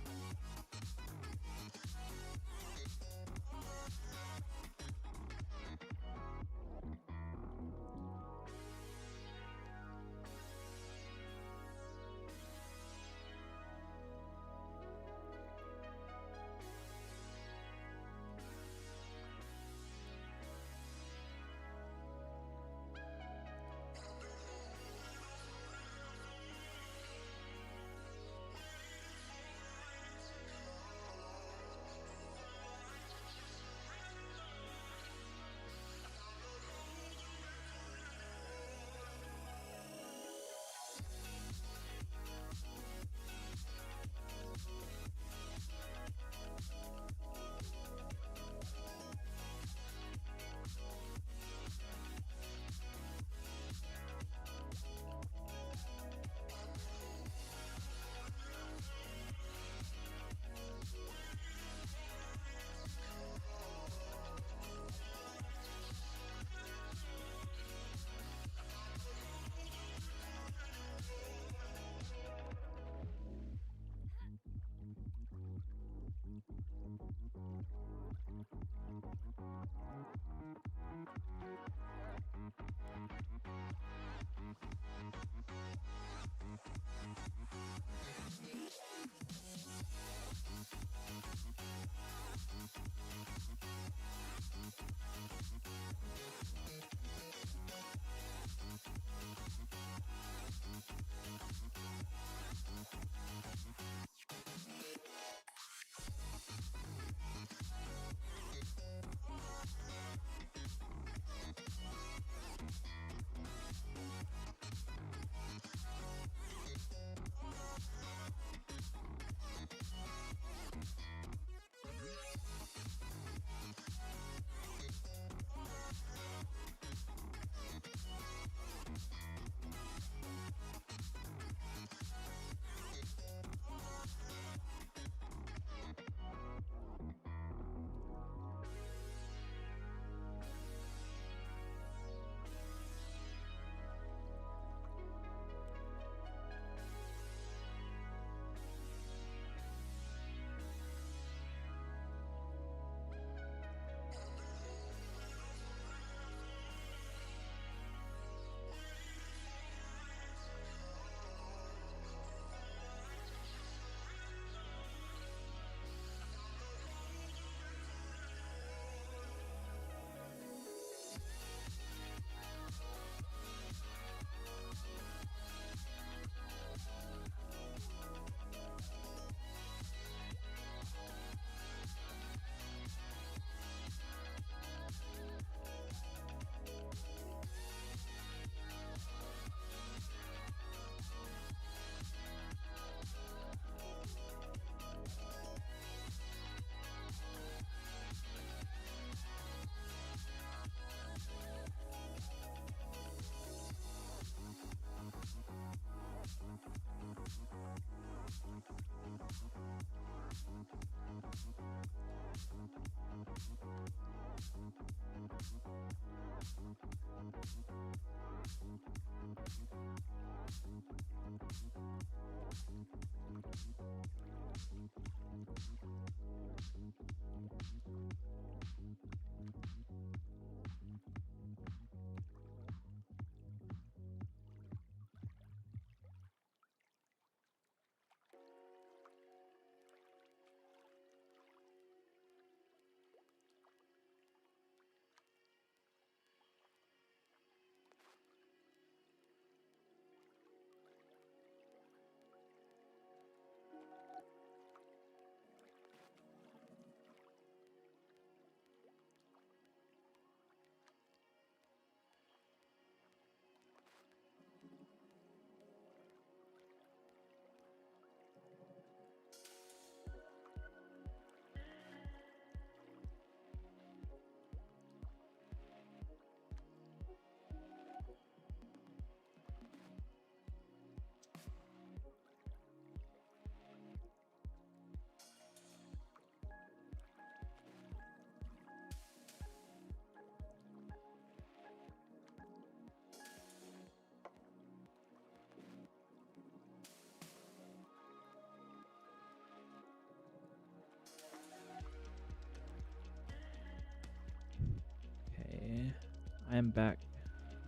I'm back,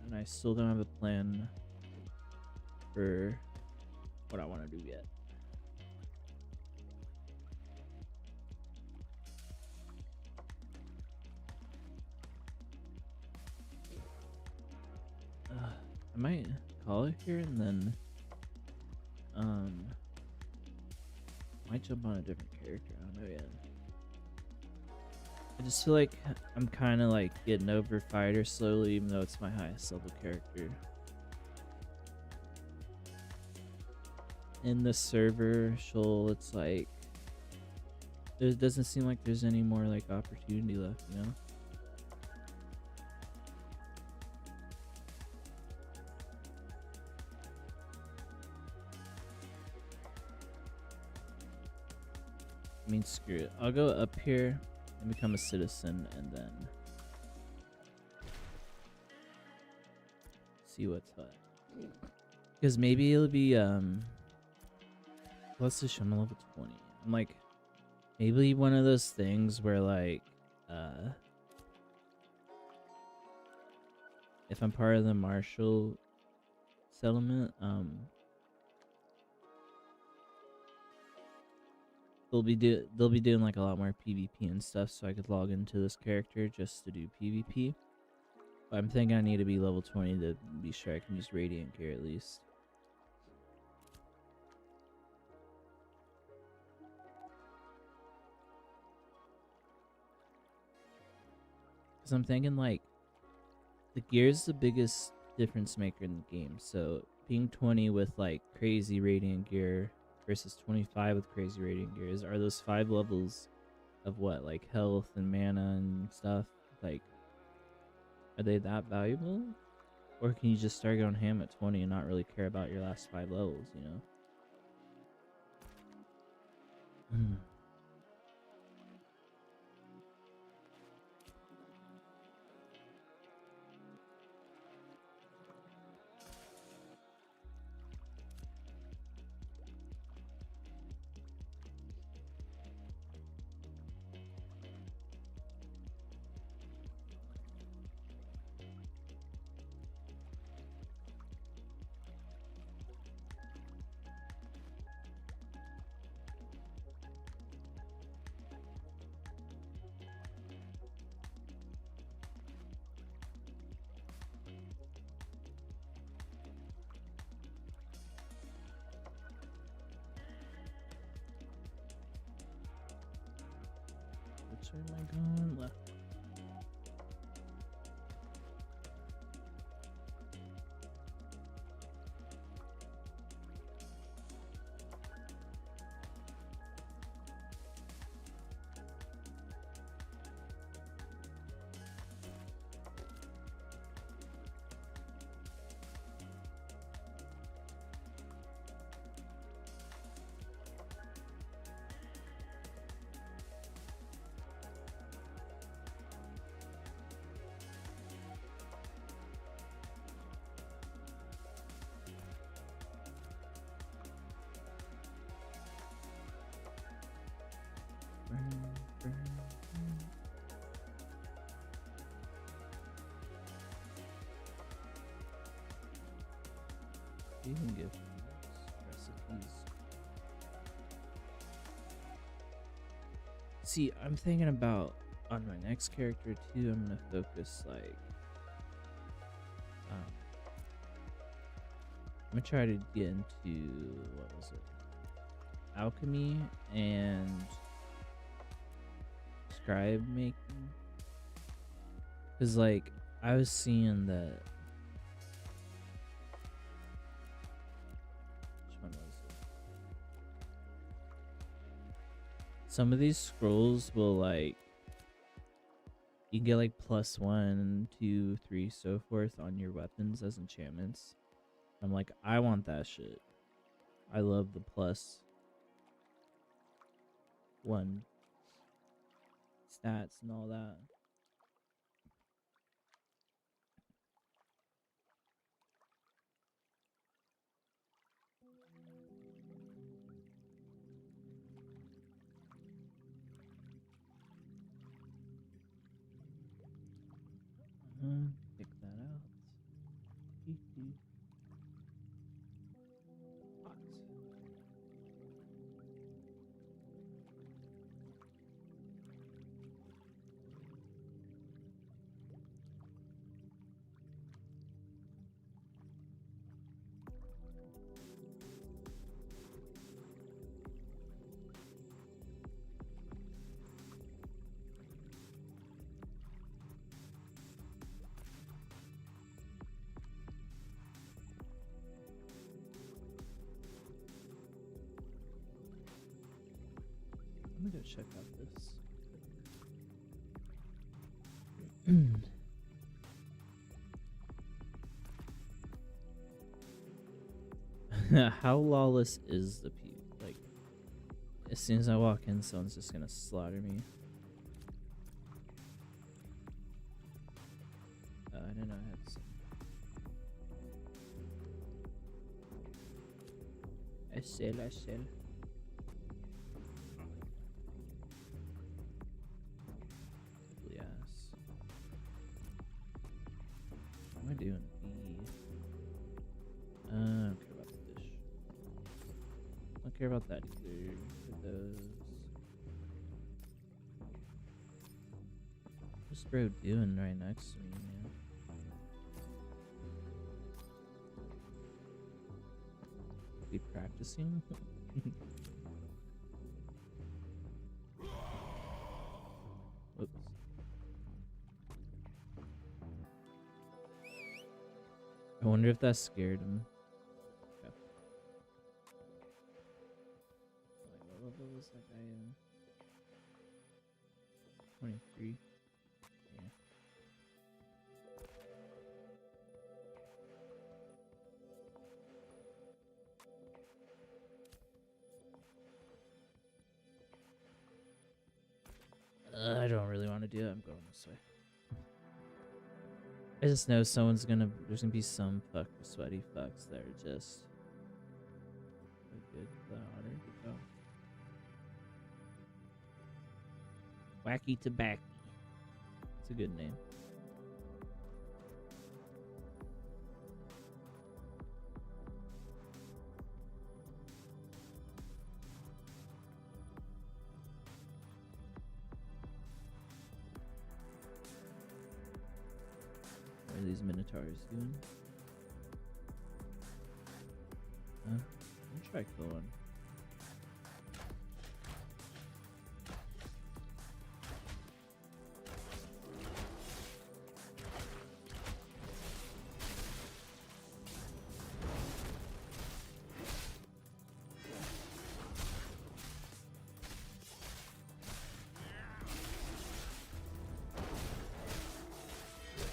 and I still don't have a plan for what I want to do yet. I might call it here and then might jump on a different character. I don't know yet. I just feel like I'm kind of like getting over fighter slowly, even though it's my highest level character. In the server, Shoal, it's like it doesn't seem like there's any more like opportunity left, you know? I mean, screw it. I'll go up here and become a citizen and then see what's what. Because maybe it'll be, let's just show I'm level 20. I'm like, maybe one of those things where like, if I'm part of the Marshall settlement, they'll be doing like a lot more PvP and stuff, so I could log into this character just to do PvP. But I'm thinking I need to be level 20 to be sure I can use Radiant gear at least. Cause I'm thinking like the gear is the biggest difference maker in the game. So being 20 with like crazy Radiant gear versus 25 with crazy Radiant gears, are those 5 levels of what, like health and mana and stuff, like are they that valuable? Or can you just start going ham at 20 and not really care about your last 5 levels, you know? Which way am I going? Left. You can give recipes. See, I'm thinking about on my next character too. I'm gonna focus like, I'm gonna try to get into what was it, alchemy and scribe making. Cause like I was seeing that. Some of these scrolls will like, you can get like +1, 2, 3, so forth on your weapons as enchantments. I'm like, I want that shit. I love the +1 stats and all that. Pick that. Let me go check out this. How lawless is the people? Like, as soon as I walk in, someone's just gonna slaughter me. I didn't know I had some. I sell. Yes. What am I doing? I don't care about the dish. Don't care about that either. Put those. What's bro doing right next to me, man? Be practicing? Whoops. I wonder if that scared him. Okay. Like, what level was that guy in? 23. Yeah. I don't really want to do it. I'm going this way. I just know there's gonna be some sweaty fucks that are just good water. Good job. Wacky Tobacco. It's a good name. What are these minotaurs doing? I'll try killing.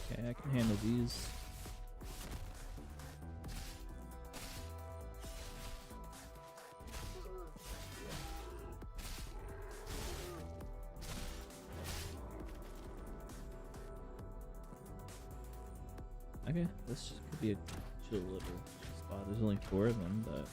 Okay, I can handle these. Okay, this could be a chill little spot. There's only 4 of them, but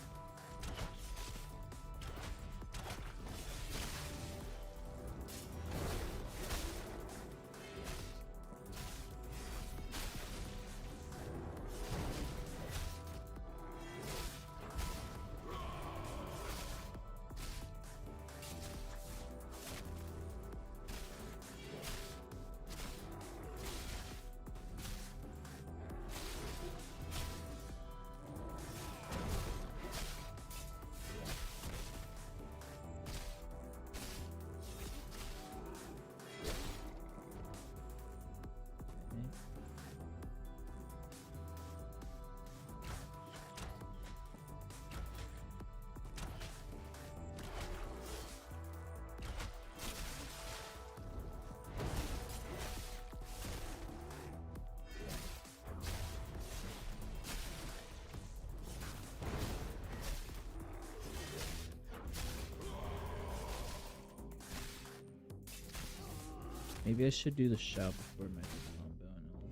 maybe I should do the shout before my combo and all.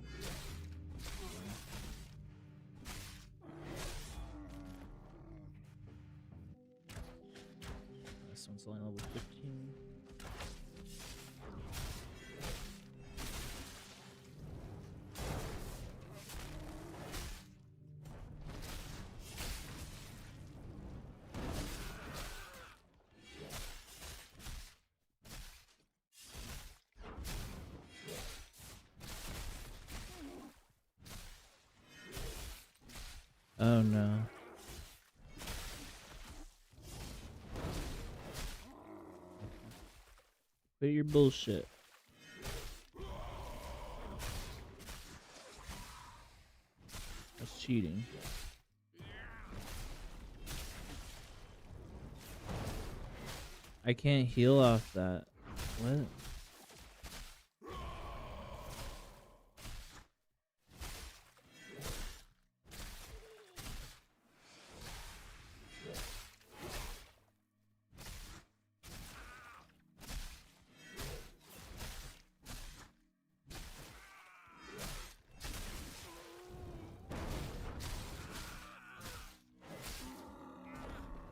This one's only level 15. Oh no. Quit your bullshit. That's cheating. I can't heal off that. What?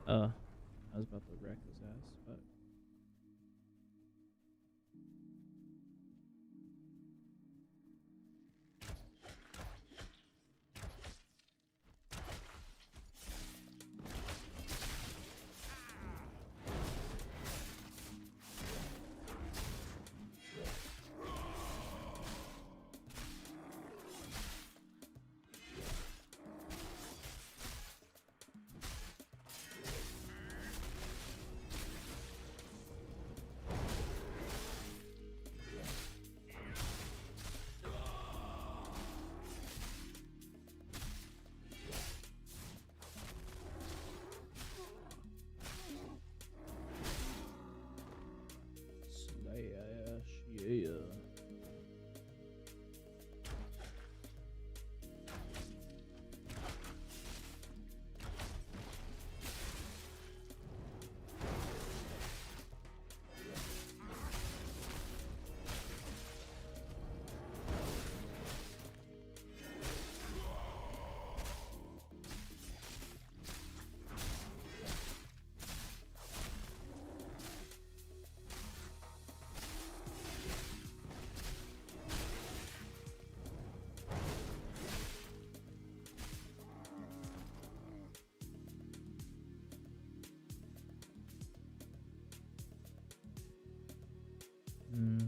Oh, I was about to wreck his ass, but slash, yeah.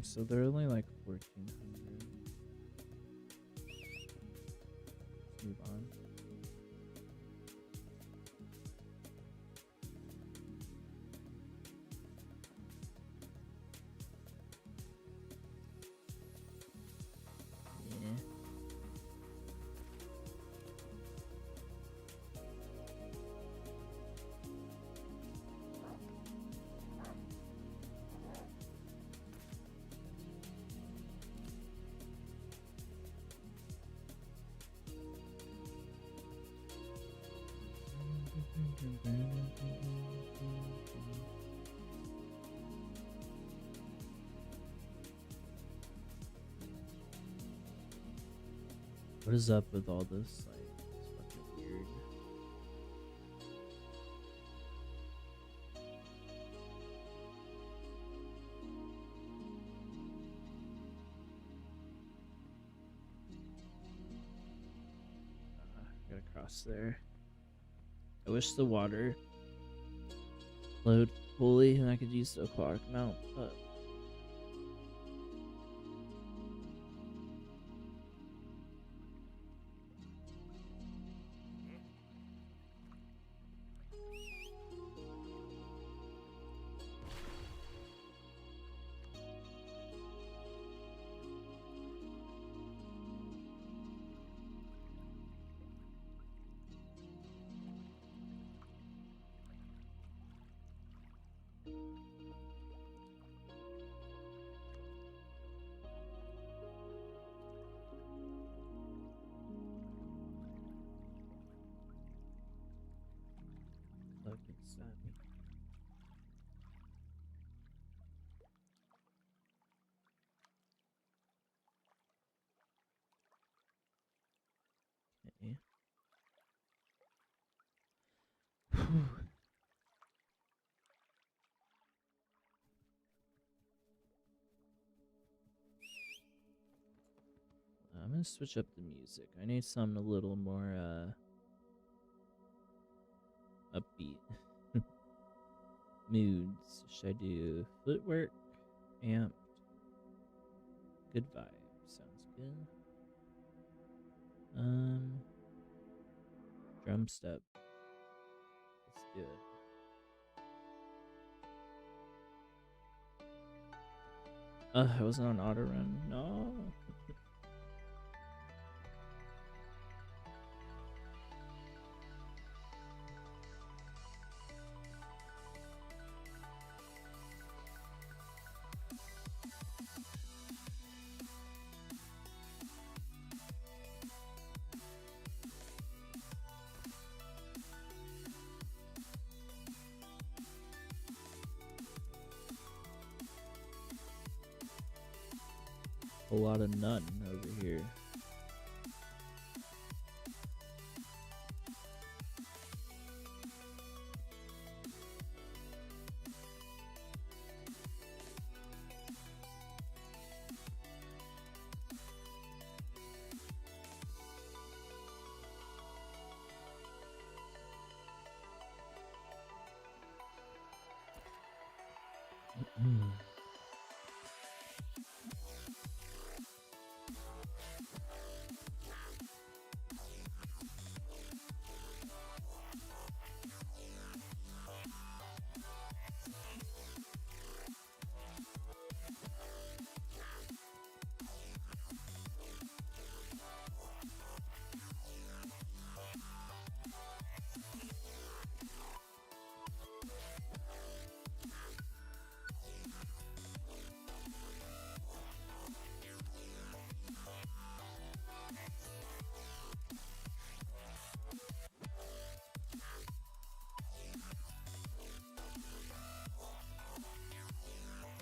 So they're only like 1,400. Let's move on. Yeah. What is up with all this? Like, it's fucking weird. Gotta cross there. I wish the water flowed fully and I could use the aquatic mount, but fucking slap me. Okay. Whew. I'm gonna switch up the music. I need something a little more upbeat. Moods. Should I do footwork? Amped. Good vibe. Sounds good. Drum step. Let's do it. I wasn't on auto run. No. whole lot of none over here.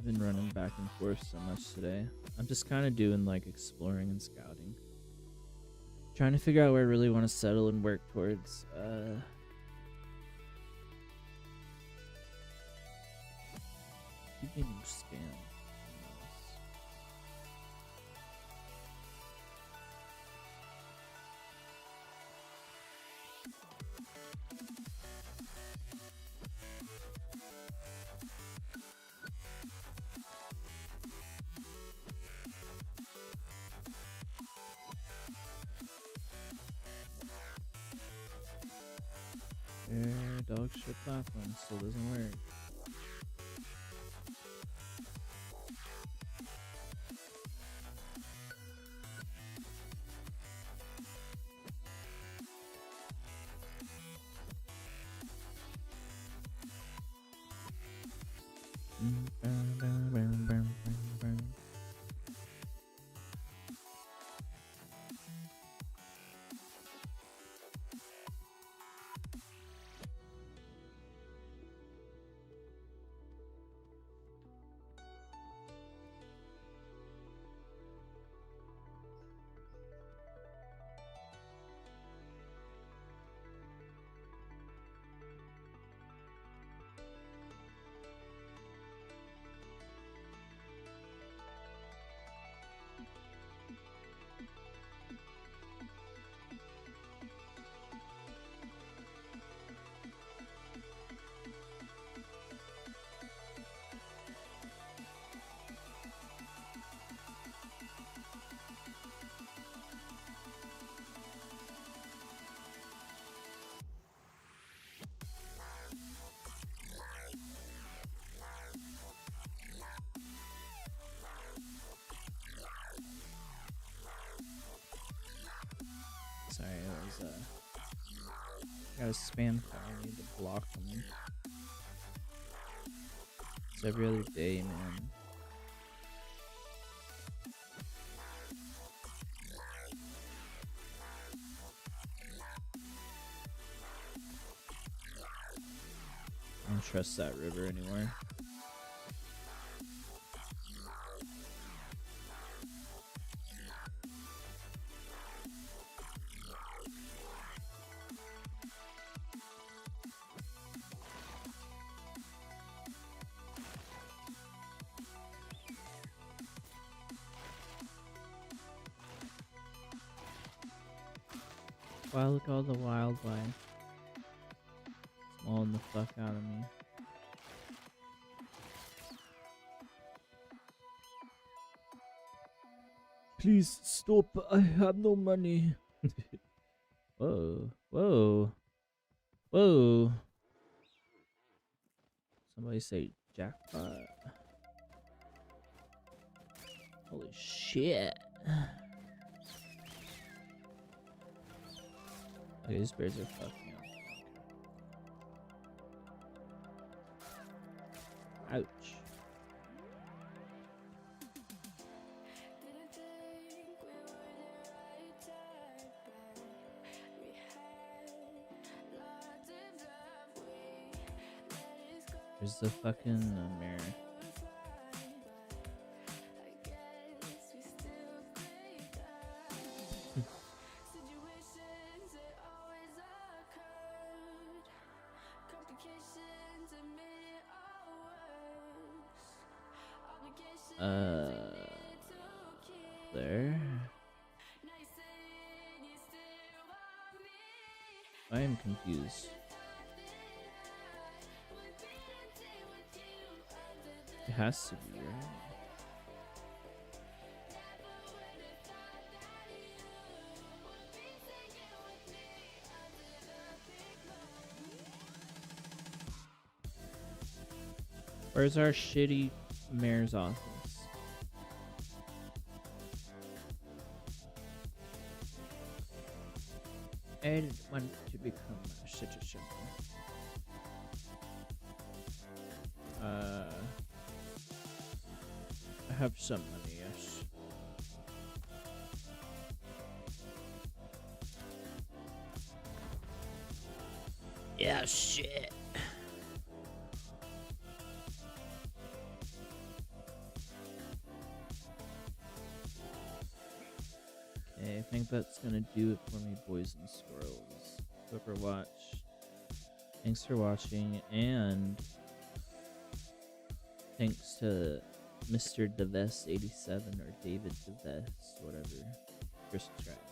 I've been running back and forth so much today. I'm just kind of doing like exploring and scouting. Trying to figure out where I really want to settle and work towards. Keep getting spam. Dog shit platform still doesn't work. Sorry, I was got a spam call. I need to block them. It's every other day, man. I don't trust that river anymore. Wow, look at all the wildlife. It's mauling the fuck out of me. Please stop, I have no money. Whoa, whoa, whoa. Somebody say jackpot. Holy shit. Okay, these birds are fucking up. Ouch. There's the fucking mirror. Uh, there. I am confused. It has to be, right? Where's our shitty mayor's office? I didn't want to become such a simple. I have some money, yes. Yeah, shit. Okay, I think that's gonna do it for me, boys and squirrels. Whoever watched, thanks for watching, and thanks to Mr. DeVest87 or David DeVest, whatever, for subscribing.